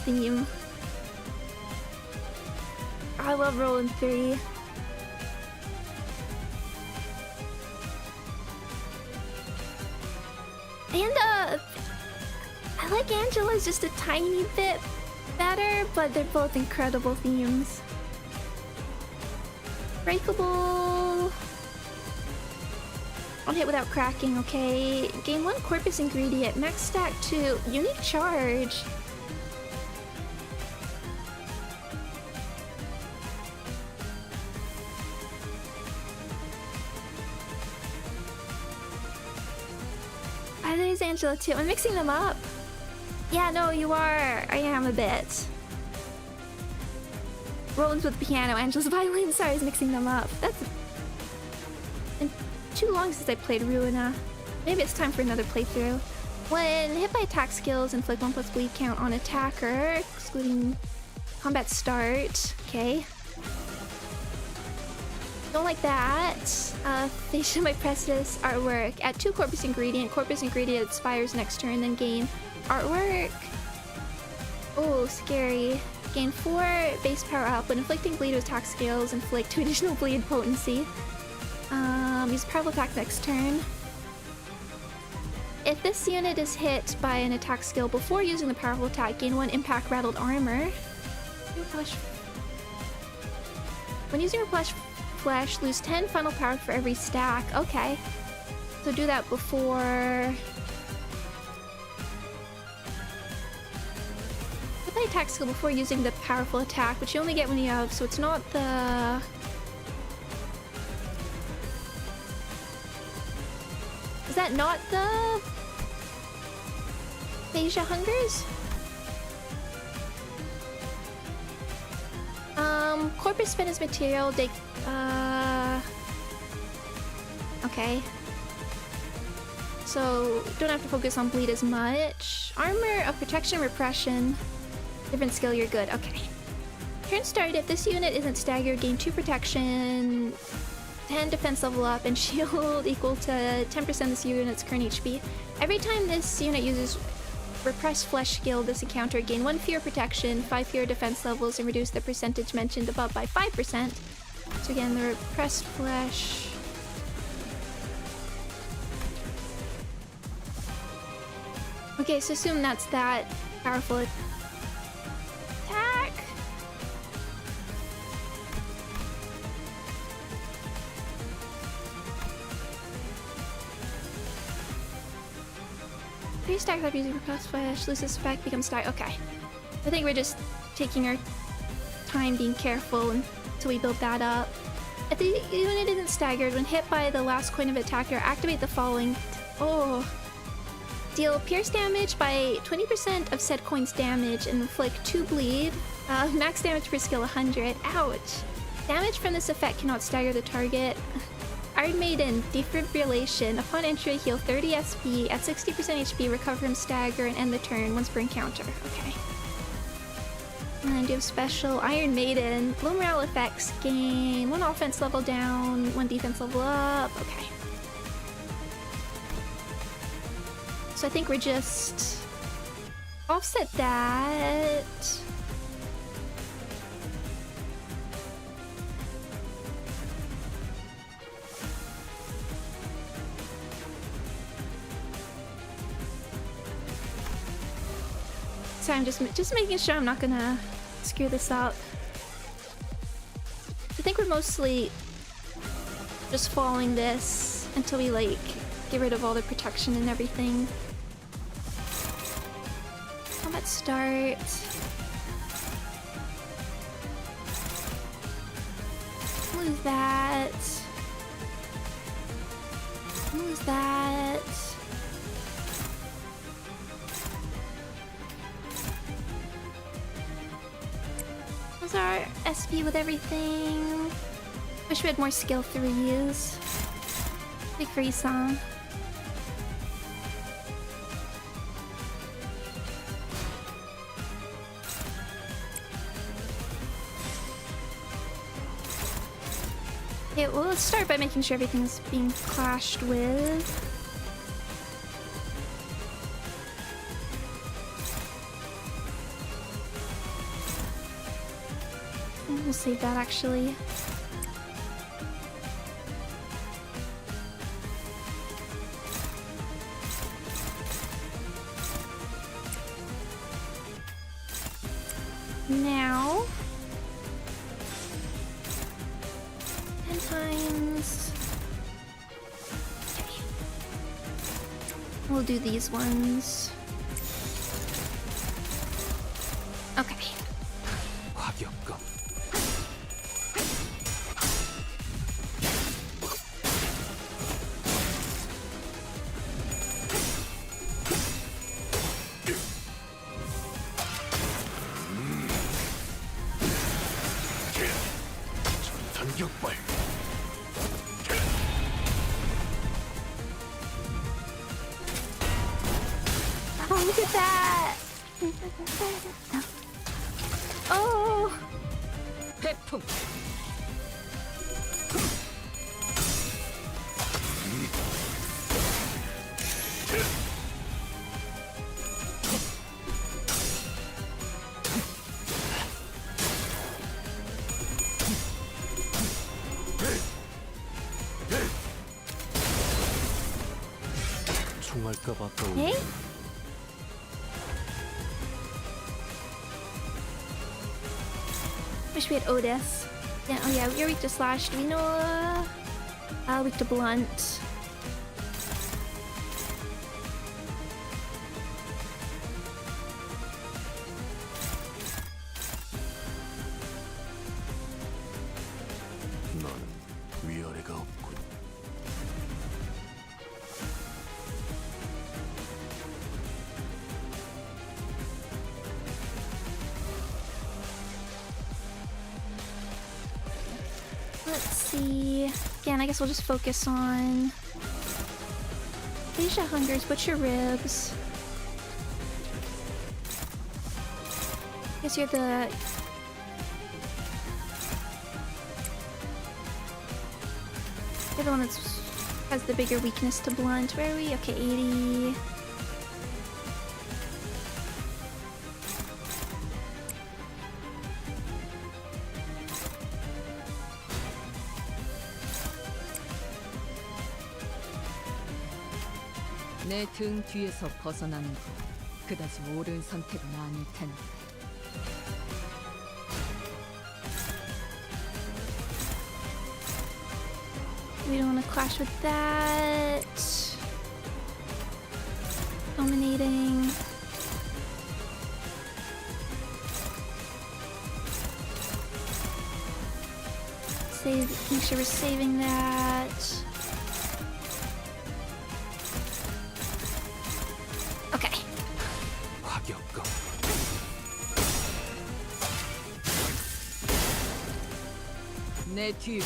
theme. I love Roland 3. And I like Angela's just a tiny bit better, but they're both incredible themes. Breakable. On hit without cracking, okay. Gain 1 corpus ingredient, max stack 2, unique charge. There's Angela too. I'm mixing them up. Yeah, no, you are. I am a bit. Roland's with piano, Angela's violin. Sorry, I was mixing them up. That's been too long since I played Ruina. Maybe it's time for another playthrough. When hit by attack skills, inflict 1+ bleed count on attacker, excluding combat start. Okay. Don't like that. Facial my Precious artwork. Add 2 corpus ingredient. Corpus ingredient expires next turn, then gain artwork. Oh, scary. Gain 4 base power up. When inflicting bleed with attack scales, inflict 2 additional bleed potency. Use powerful attack next turn. If this unit is hit by an attack skill before using the powerful attack, gain 1 impact rattled armor. When using Refresh Flesh, lose 10 final power for every stack. Okay. So do that before... Put the attack skill before using the powerful attack, which you only get when you have, so it's not the... Is that not the... Asia Hungers? Corpus spin as material, take, okay. So, don't have to focus on bleed as much. Armor of protection, repression. Different skill, you're good, okay. Turn start, if this unit isn't staggered, gain 2 protection, 10 defense level up, and shield equal to 10% of this unit's current HP. Every time this unit uses Repressed Flesh skill this encounter, gain 1 fear protection, 5 fear defense levels, and reduce the percentage mentioned above by 5%. So again, the Repressed Flesh... Okay, so assume that's that powerful attack. Three stack up using Repressed Flesh, loses effect, becomes die. Okay. I think we're just taking our time being careful until we build that up. If the unit isn't staggered, when hit by the last coin of attacker, activate the following. Oh. Deal pierce damage by 20% of said coin's damage and inflict 2 bleed. Max damage per skill 100. Ouch. Damage from this effect cannot stagger the target. Iron Maiden, Defibrillation. Upon entry, heal 30 SP. At 60% HP, recover from stagger and end the turn once per encounter. Okay. And then do a special Iron Maiden. Low morale effects. Gain 1 offense level down, 1 defense level up. Okay. So I think we're just... offset that... So I'm just making sure I'm not gonna screw this up. I think we're mostly just following this until we like get rid of all the protection and everything. Combat start. Lose that. Lose that. Those are SP with everything. Wish we had more skill to reuse. Big free song. Okay, well, let's start by making sure everything's being clashed with. We'll save that actually. Now 10 times. Okay. We'll do these ones. Okay. 화격검. 전격발. Oh, look at that! Oh! 태풍. 갈까 말까. Hey? Wish we had Otis. Yeah, oh yeah, you're weak to slash. Do we know weak to blunt? 너는 위아래가 없군. Let's see. Again, I guess we'll just focus on Asia Hungers, Butcher Ribs. Guess you're the one that has the bigger weakness to blunt. Where are we? Okay, 80. 내 등 뒤에서 벗어나는 거 그다지 옳은 선택은 아닐 텐데. We don't want to clash with that. Dominating. Save. Make sure we're saving that. Okay. 화격검. 내 뒤.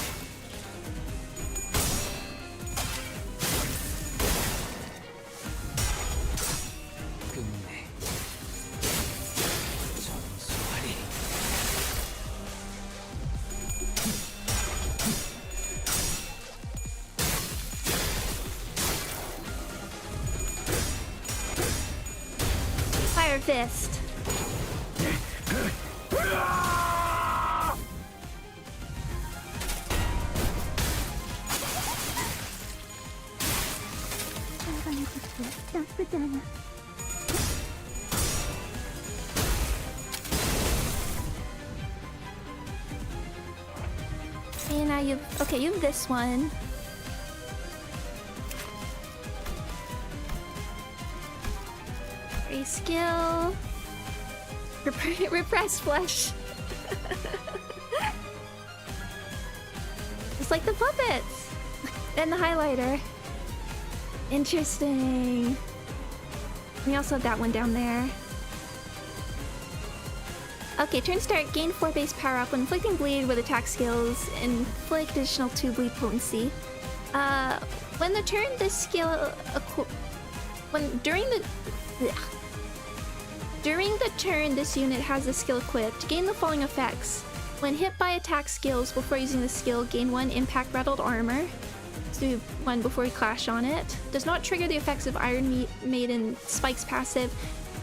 끝내. 전수하리. Fire Fist. And now you've okay, you have this one. Free skill. Repress flesh. Just like the puppets and the highlighter. Interesting. We also have that one down there. Okay, turn start. Gain 4 base power up when inflicting bleed with attack skills. Inflict additional 2 bleed potency. When the turn this skill during the turn this unit has the skill equipped, gain the following effects. When hit by attack skills before using the skill, gain 1 impact rattled armor. So do 1 before you clash on it. Does not trigger the effects of Iron Maiden Spike's passive.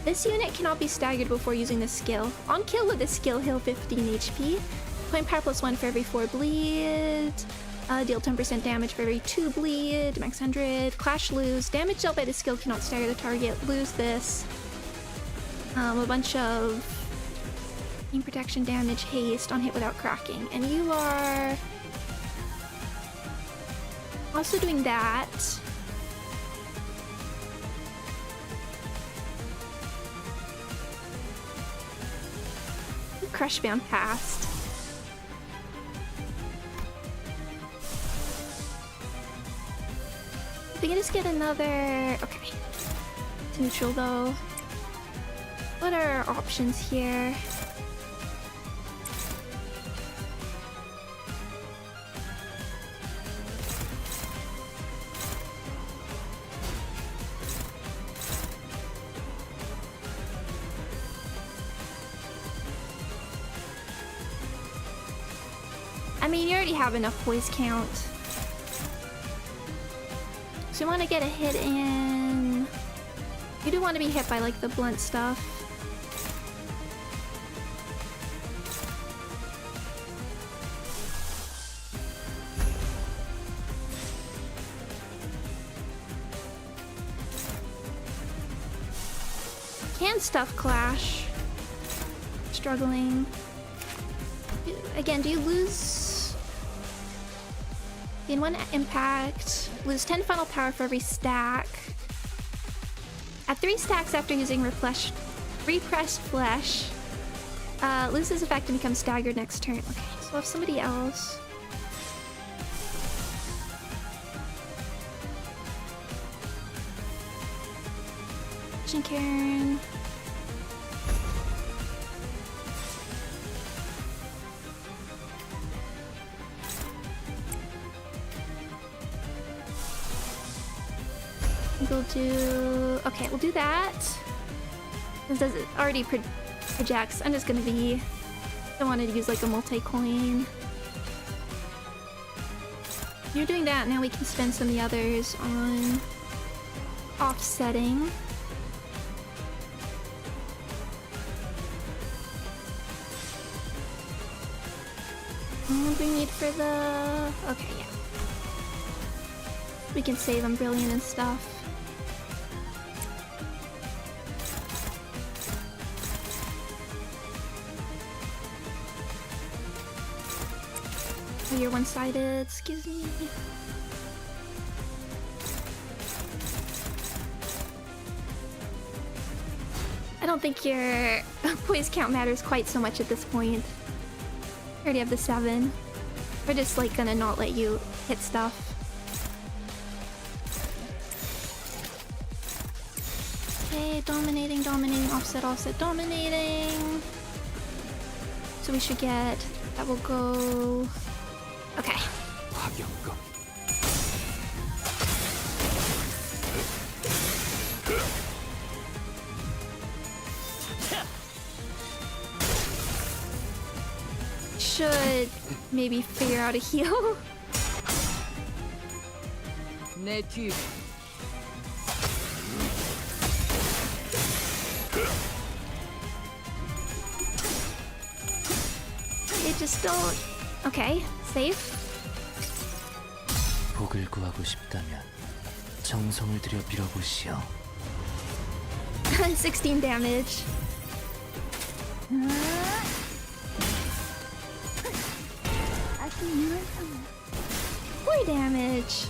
This unit cannot be staggered before using this skill. On kill with this skill, heal 15 HP. Point power +1 for every 4 bleed. Deal 10% damage for every 2 bleed. Max 100. Clash lose. Damage dealt by the skill cannot stagger the target. Lose this. A bunch of team protection damage, haste on hit without cracking. And you are also doing that. Crush bound past. If we can just get another. Okay. It's neutral though. What are our options here? I mean, you already have enough poise count. So we want to get a hit in. You do want to be hit by like the blunt stuff. Hand stuff clash. Struggling. Again, do you lose? In 1 impact, lose 10 final power for every stack. At 3 stacks after using repressed flesh, loses effect and becomes staggered next turn. Okay, so if somebody else. Karen. We'll do... Okay, we'll do that. This does it already projects. I'm just gonna be... I wanted to use like a multi-coin. You're doing that, now we can spend some of the others on offsetting. What do we need for the... Okay, yeah. We can save on Brilliant and stuff. Oh, you're one-sided, excuse me. I don't think your poise count matters quite so much at this point. I already have the 7. We're just like gonna not let you hit stuff. Okay, dominating, offset, dominating. So we should get... That will go... Okay. Should maybe figure out a heal. It just don't... Okay, safe. 복을 구하고 싶다면 정성을 들여 빌어보시오. 16 damage. 4 damage.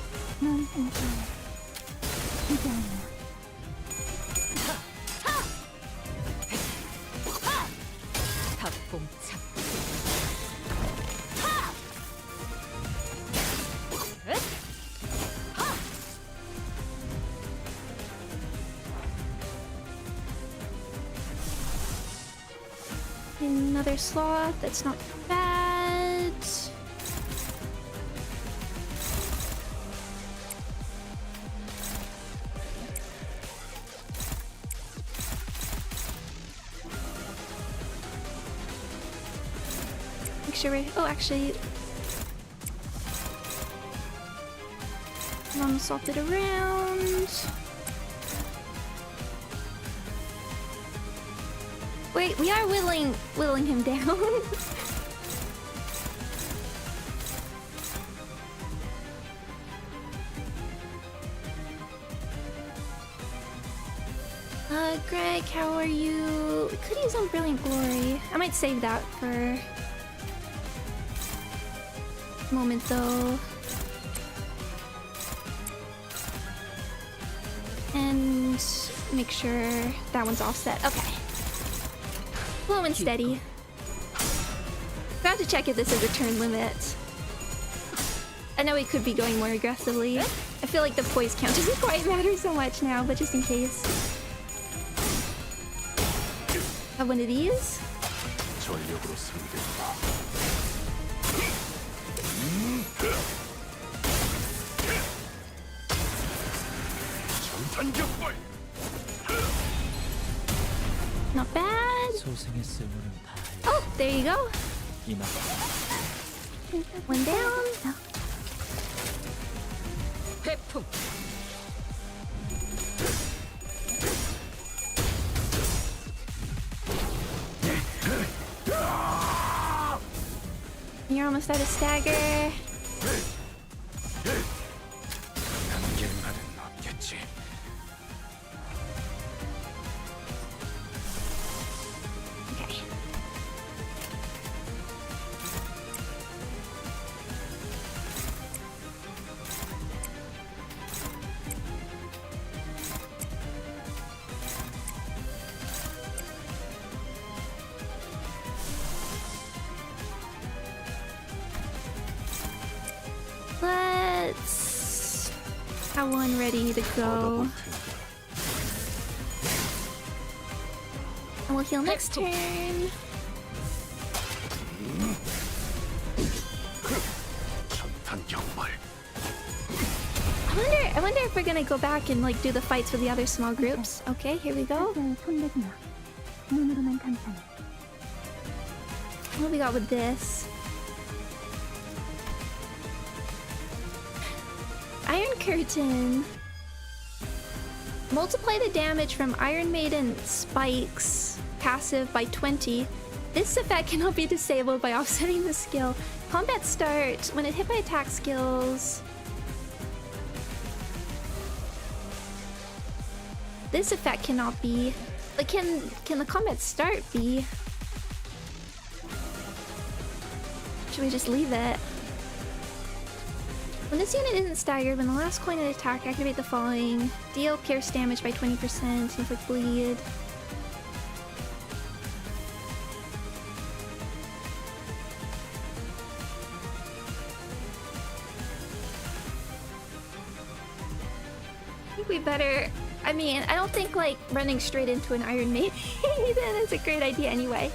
Another sloth, that's not bad. Make sure we... Oh, actually... Mom swapped it around. Wait, we are whittling him down. Greg, how are you? We could use some Brilliant Glory. I might save that for a moment though. And make sure that one's offset. Okay. Slow and steady. Got to check if this is a turn limit. I know we could be going more aggressively. I feel like the poise count doesn't quite matter so much now, but just in case. Have one of these. Not bad. Oh, there you go. One down. You're almost out of stagger. have one ready to go. And we'll heal next turn. I wonder if we're gonna go back and like do the fights with the other small groups. Okay, here we go. What do we got with this? Iron Curtain. Multiply the damage from Iron Maiden spikes passive by 20. This effect cannot be disabled by offsetting the skill. Combat start. When it hit by attack skills. This effect cannot be. But can the combat start be? Should we just leave it? When this unit isn't staggered, when the last coin in attack, activate the following. Deal pierce damage by 20%, inflict bleed. I think we better... I mean, I don't think like running straight into an Iron Maiden is a great idea anyway.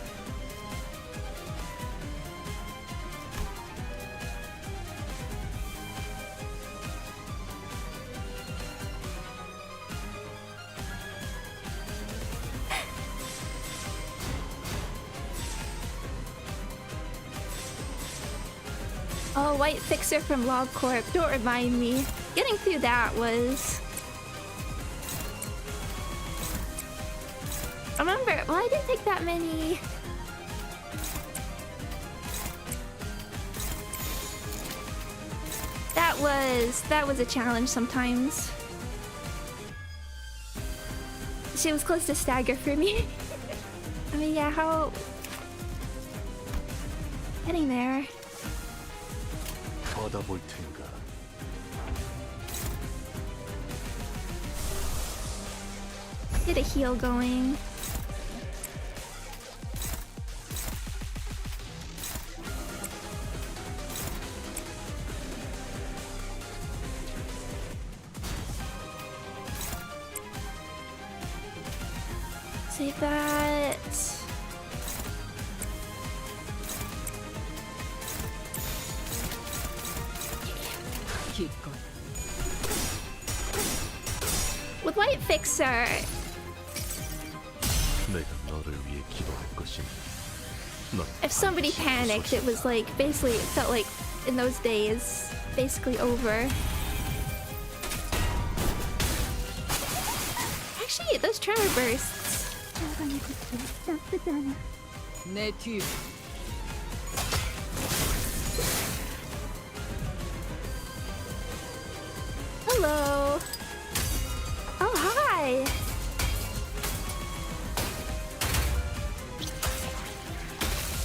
Oh, White Fixer from Log Corp. Don't remind me. Getting through that was... Remember, well, I didn't take that many. That was a challenge sometimes. She was close to stagger for me. I mean, yeah, how... Getting there. Get a heal going. Save that. With White Fixer. If somebody panicked, it was like basically it felt like in those days basically over. Actually, those tremor bursts. Hello. Oh, hi.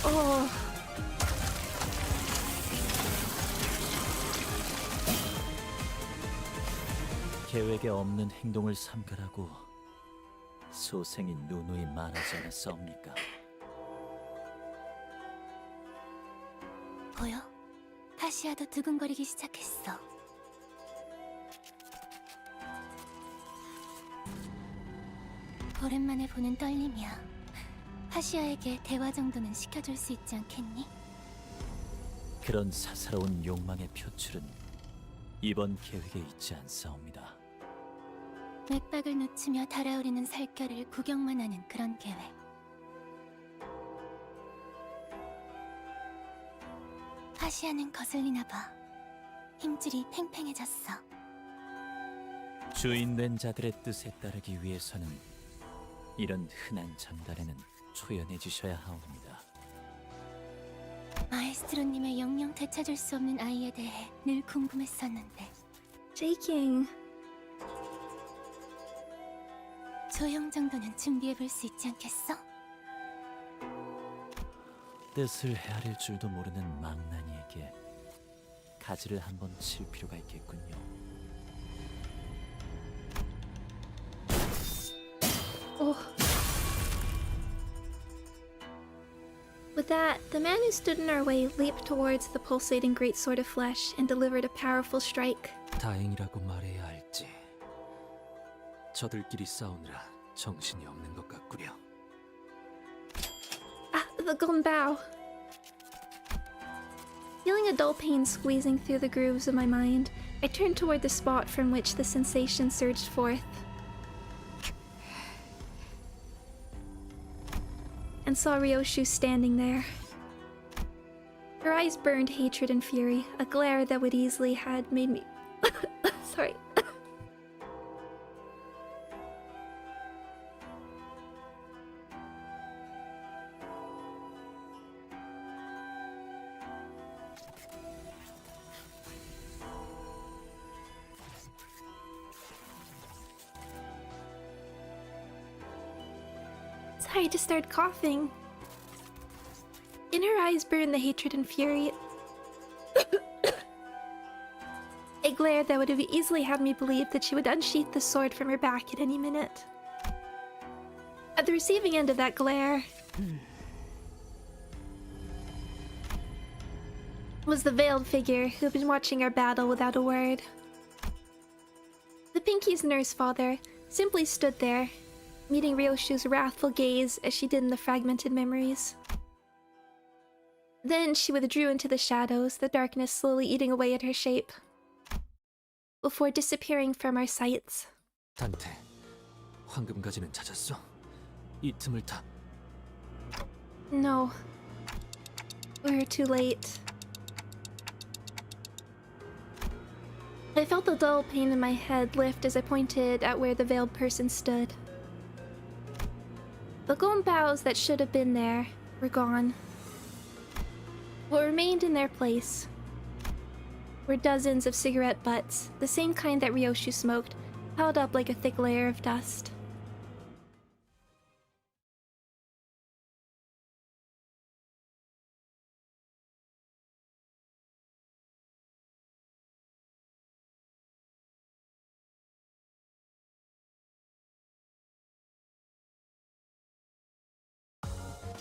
Oh. 계획에 없는 행동을 삼가라고 소생이 누누이 말하지 않았사옵니까? 보여? 파시아도 두근거리기 시작했어. 오랜만에 보는 떨림이야. 파시아에게 대화 정도는 시켜줄 수 있지 않겠니? 그런 사사로운 욕망의 표출은 이번 계획에 있지 않사옵니다. 맥박을 늦추며 달아오르는 살결을 구경만 하는 그런 계획. 파시아는 거슬리나 봐. 힘줄이 팽팽해졌어. 주인된 자들의 뜻에 따르기 위해서는 이런 흔한 장단에는 초연해지셔야 하옵니다. 마에스트로님의 영영 되찾을 수 없는 아이에 대해 늘 궁금했었는데. Shaking. 조형 정도는 준비해볼 수 있지 않겠어? 뜻을 헤아릴 줄도 모르는 망나니에게 가지를 한번 칠 필요가 있겠군요. Oh. With that, the man who stood in our way leaped towards the pulsating great sword of flesh and delivered a powerful strike. 다행이라고 말해야 할지 저들끼리 싸우느라 정신이 없는 것 같구려. Ah, the Gonbao. Feeling a dull pain squeezing through the grooves of my mind, I turned toward the spot from which the sensation surged forth. And saw Rioshu standing there. Her eyes burned hatred and fury, a glare that would easily had made me... Sorry. Sorry, I just started coughing. In her eyes burned the hatred and fury. A glare that would have easily had me believe that she would unsheath the sword from her back at any minute. At the receiving end of that glare was the veiled figure who had been watching our battle without a word. The Pinky's nurse father simply stood there, meeting Rioshu's wrathful gaze as she did in the fragmented memories. Then she withdrew into the shadows, the darkness slowly eating away at her shape, before disappearing from our sights. 단테, 황금가지는 찾았어? 이 틈을 타. No. We were too late. I felt the dull pain in my head lift as I pointed at where the veiled person stood. The Gonbaos that should have been there were gone. What remained in their place were dozens of cigarette butts, the same kind that Rioshu smoked, piled up like a thick layer of dust.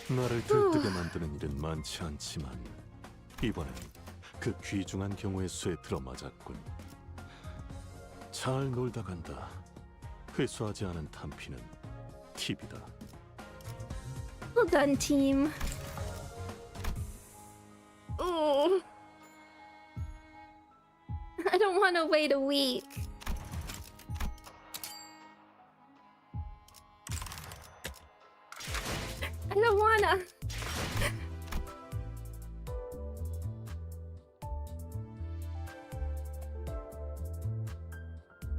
나를 들뜨게 만드는 일은 많지 않지만 이번엔 그 귀중한 경우의 수에 들어맞았군. 잘 놀다 간다. 회수하지 않은 탄피는 팁이다. Well done, team. Oh. I don't want to wait a week. I don't wanna.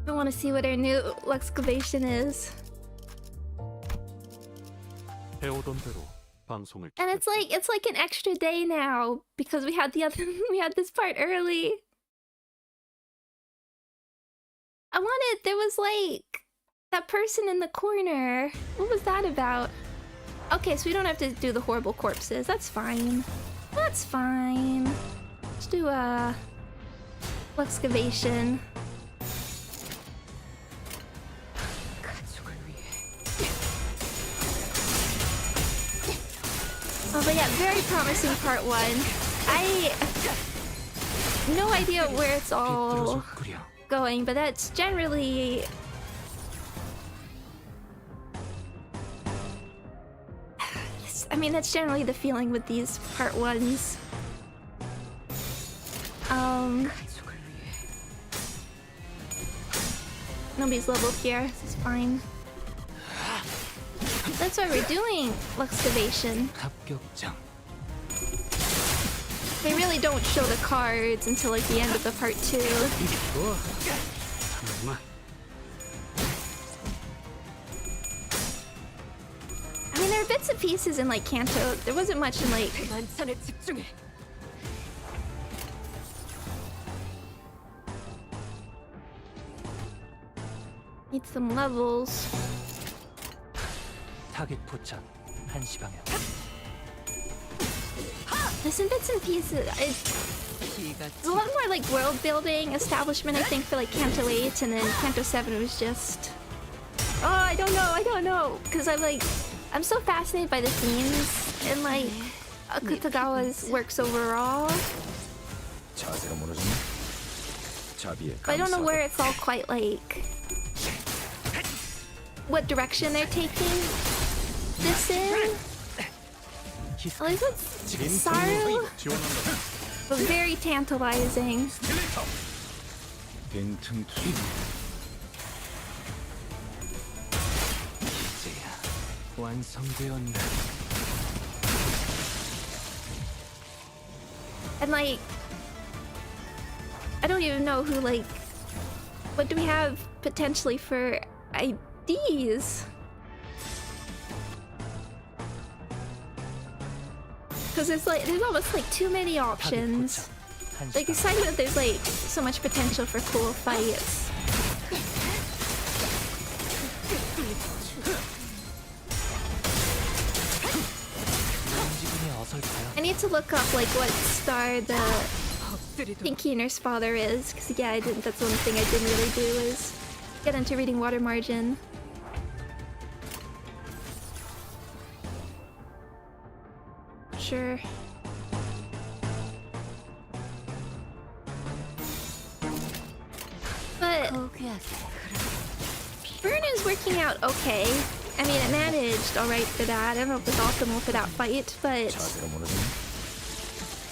I want to see what our new excavation is. 해오던 대로 방송을 And it's like an extra day now because we had this part early. There was like that person in the corner. What was that about? Okay, so we don't have to do the horrible corpses. That's fine. That's fine. Let's do a excavation. Oh, but yeah, very promising part one. I no idea where it's all going, but that's generally I mean, that's generally the feeling with these part ones. Nobody's leveled here. This is fine. That's why we're doing excavation. They really don't show the cards until like the end of the part 2. I mean, there are bits and pieces in like Canto. There wasn't much in like. Need some levels. 타겟 포착 1시 방향. There's some bits and pieces. It's a lot more like world building establishment, I think, for like Canto 8, and then Canto 7 was just. Oh, I don't know, because I'm so fascinated by the themes and like Akutagawa's works overall. But I don't know where it's all quite like what direction they're taking this in. At least with Saru, but very tantalizing. 빈틈투 이제야 완성되었네. And like, I don't even know who, like, what do we have potentially for IDs? Because there's almost like too many options. Like, aside that there's like so much potential for cool fights. I need to look up like what star the Pinky Nurse Father is, because yeah, I didn't. That's one thing I didn't really do is get into reading Water Margin. Sure. But Burn is working out okay. I mean, it managed alright for that. I don't know if it was optimal for that fight, but 자세로 무너지네.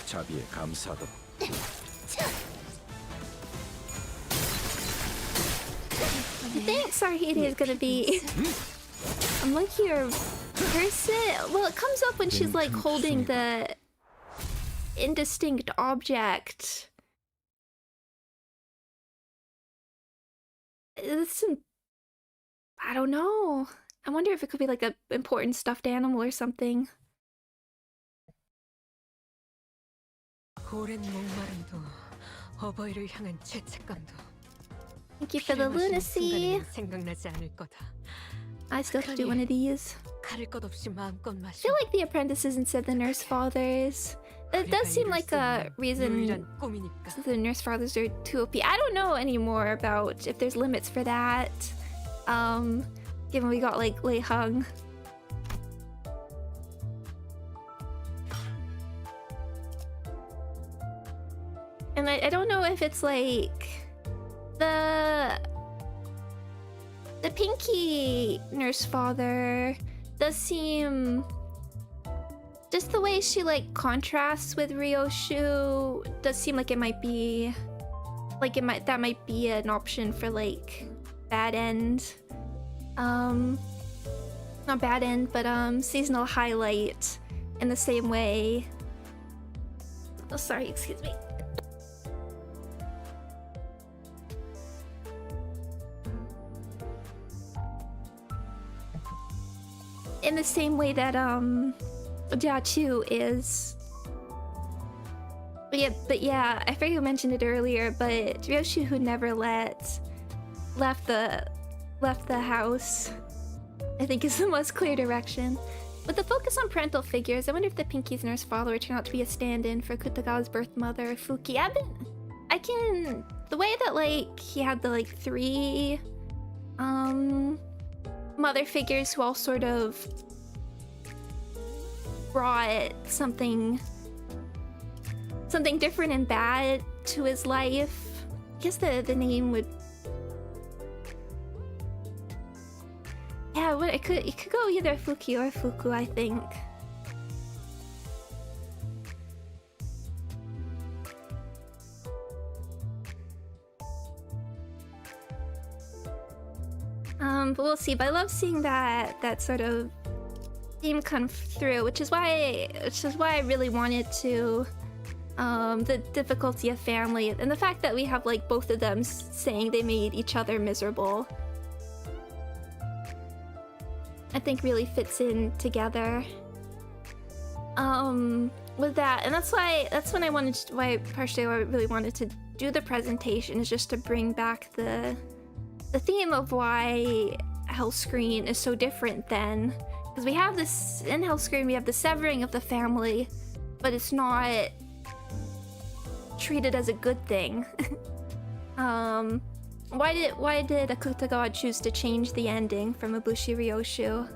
자비에 감사도. I think Sarhide is gonna be a monkey-or person. Well, it comes up when she's like holding the indistinct object. It's I don't know. I wonder if it could be like an important stuffed animal or something. 오랜 목마름도 어버이를 향한 죄책감도 Thank you for the lunacy. 생각나지 않을 거다. I still have to do one of these. 가릴 것 없이 마음껏 I 마셔. feel like the apprentices instead of the nurse fathers. That does seem like a reason the nurse fathers are too OP. I don't know anymore about if there's limits for that. Given we got like Lei Hung. And I don't know if it's like the Pinky Nurse Father does seem, just the way she like contrasts with Rioshu does seem like it might be like that might be an option for like bad end. Not bad end, but seasonal highlight in the same way. Oh, sorry, excuse me. In the same way that Jiachu is. But yeah, I forget who mentioned it earlier, but Rioshu who never left the house, I think is the most clear direction. With the focus on parental figures, I wonder if the Pinky's nurse follower turned out to be a stand-in for Kutagawa's birth mother, Fuki. The way that like he had the like 3 mother figures who all sort of brought something different and bad to his life. I guess the name would, yeah, it could go either Fuki or Fuku, I think. But we'll see. But I love seeing that sort of theme come through, which is why I really wanted to the difficulty of family and the fact that we have like both of them saying they made each other miserable, I think really fits in together with that. And that's why partially I really wanted to do the presentation, is just to bring back the theme of why Hellscreen is so different then, because we have this in Hellscreen, we have the severing of the family, but it's not treated as a good thing. Why did Akutagawa choose to change the ending from Ibushi Rioshu?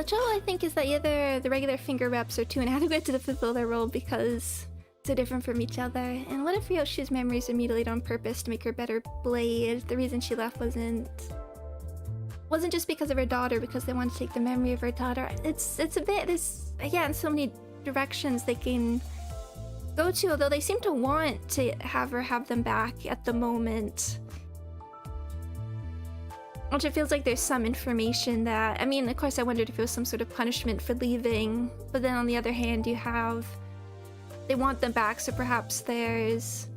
Trouble, I think, is that either the regular finger reps are too inadequate to fulfill their role because so different from each other. And what if Rioshu's memories are mutilated on purpose to make her a better blade? The reason she left wasn't just because of her daughter, because they wanted to take the memory of her daughter. It's a bit, there's again so many directions they can go to, although they seem to want to have her have them back at the moment. Which it feels like there's some information that, I mean, of course I wondered if it was some sort of punishment for leaving, but then on the other hand you have, they want them back, so perhaps there's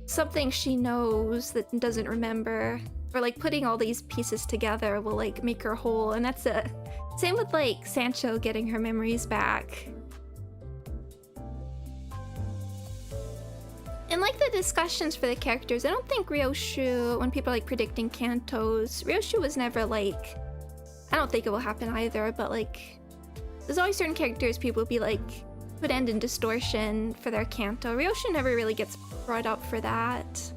something she knows that doesn't remember, or like putting all these pieces together will like make her whole. And that's a same with like Sancho getting her memories back. And like the discussions for the characters, I don't think Rioshu, when people are like predicting Cantos, Rioshu was never like, I don't think it will happen either, but like there's always certain characters people will be like would end in distortion for their Canto. Rioshu never really gets brought up for that.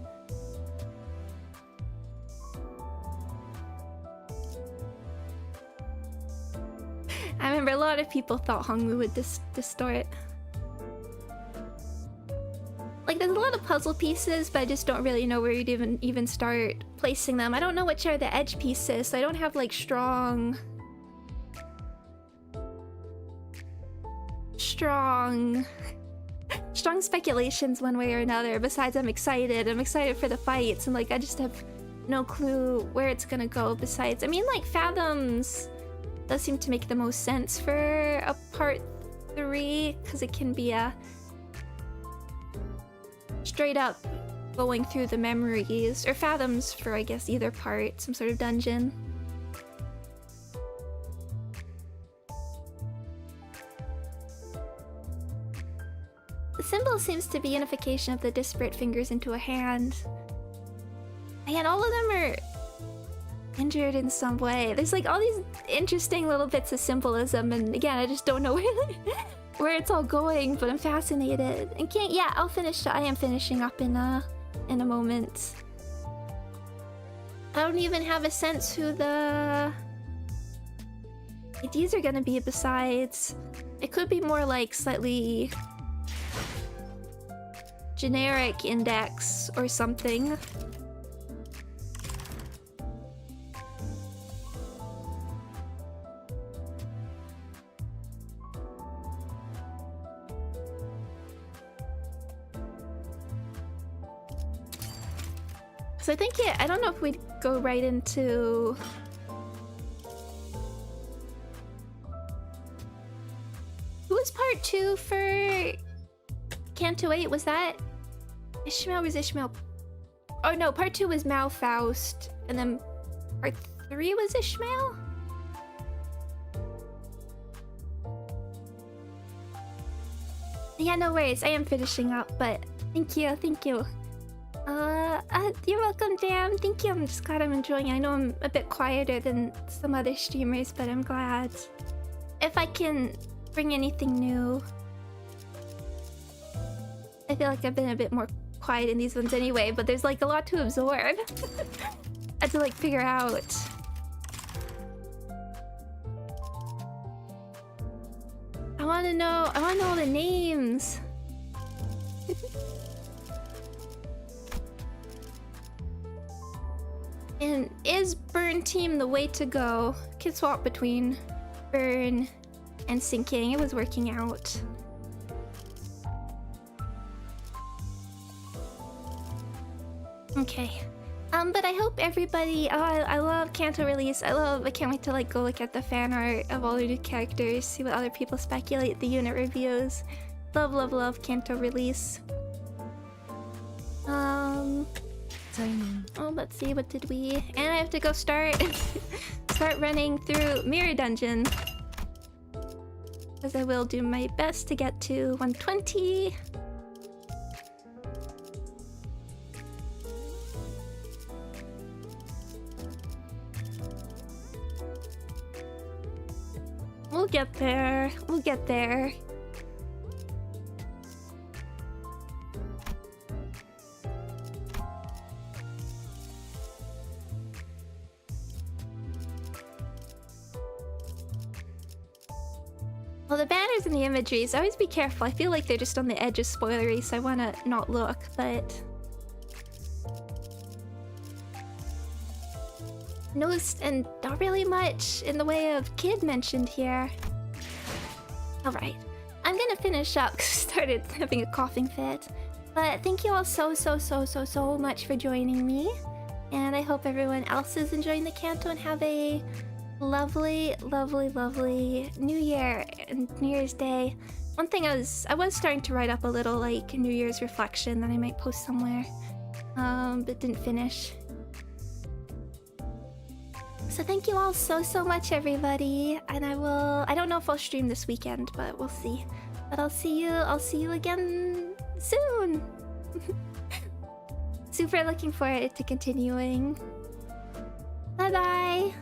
I remember a lot of people thought Hongmu would distort. Like there's a lot of puzzle pieces, but I just don't really know where you'd even start placing them. I don't know which are the edge pieces, so I don't have like strong speculations one way or another. Besides, I'm excited for the fights, and like I just have no clue where it's gonna go. Besides, I mean, like Fathoms does seem to make the most sense for a part 3, because it can be a straight up going through the memories, or Fathoms for I guess either part, some sort of dungeon. The symbol seems to be unification of the disparate fingers into a hand. And all of them are injured in some way. There's like all these interesting little bits of symbolism, and again, I just don't know where it's all going, but I'm fascinated. And I am finishing up in a moment. I don't even have a sense who the IDs are gonna be besides. It could be more like slightly generic index or something. So I think, I don't know if we'd go right into... Who was part 2 for Canto 8? Was that Ishmael? Was Ishmael... Oh no, part 2 was Mao Faust, and then part 3 was Ishmael? Yeah, no worries, I am finishing up, but thank you. You're welcome, Jam. Thank you. I'm just glad I'm enjoying it. I know I'm a bit quieter than some other streamers, but I'm glad. If I can bring anything new. I feel like I've been a bit more quiet in these ones anyway, but there's like a lot to absorb. I have to like figure out. I wanna know all the names. And is Burn Team the way to go? Could swap between Burn and Sinking. It was working out. Okay. But I hope everybody... Oh, I love Canto release. I can't wait to like go look at the fan art of all the new characters, see what other people speculate, the unit reviews. Love Canto release. Oh, let's see, what did we... And I have to go start running through Mirror Dungeon. Because I will do my best to get to 120. We'll get there. We'll get there. Well, the banners and the imagery, so always be careful. I feel like they're just on the edge of spoilery, so I want to not look, but... and not really much in the way of kid mentioned here. Alright, I'm gonna finish up because I started having a coughing fit. But thank you all so much for joining me. And I hope everyone else is enjoying the Canto and have a lovely New Year and New Year's Day. One thing I was starting to write up a little like New Year's reflection that I might post somewhere, but didn't finish. So thank you all so much, everybody. And I don't know if I'll stream this weekend, but we'll see. But I'll see you again soon. Super looking forward to continuing. Bye bye.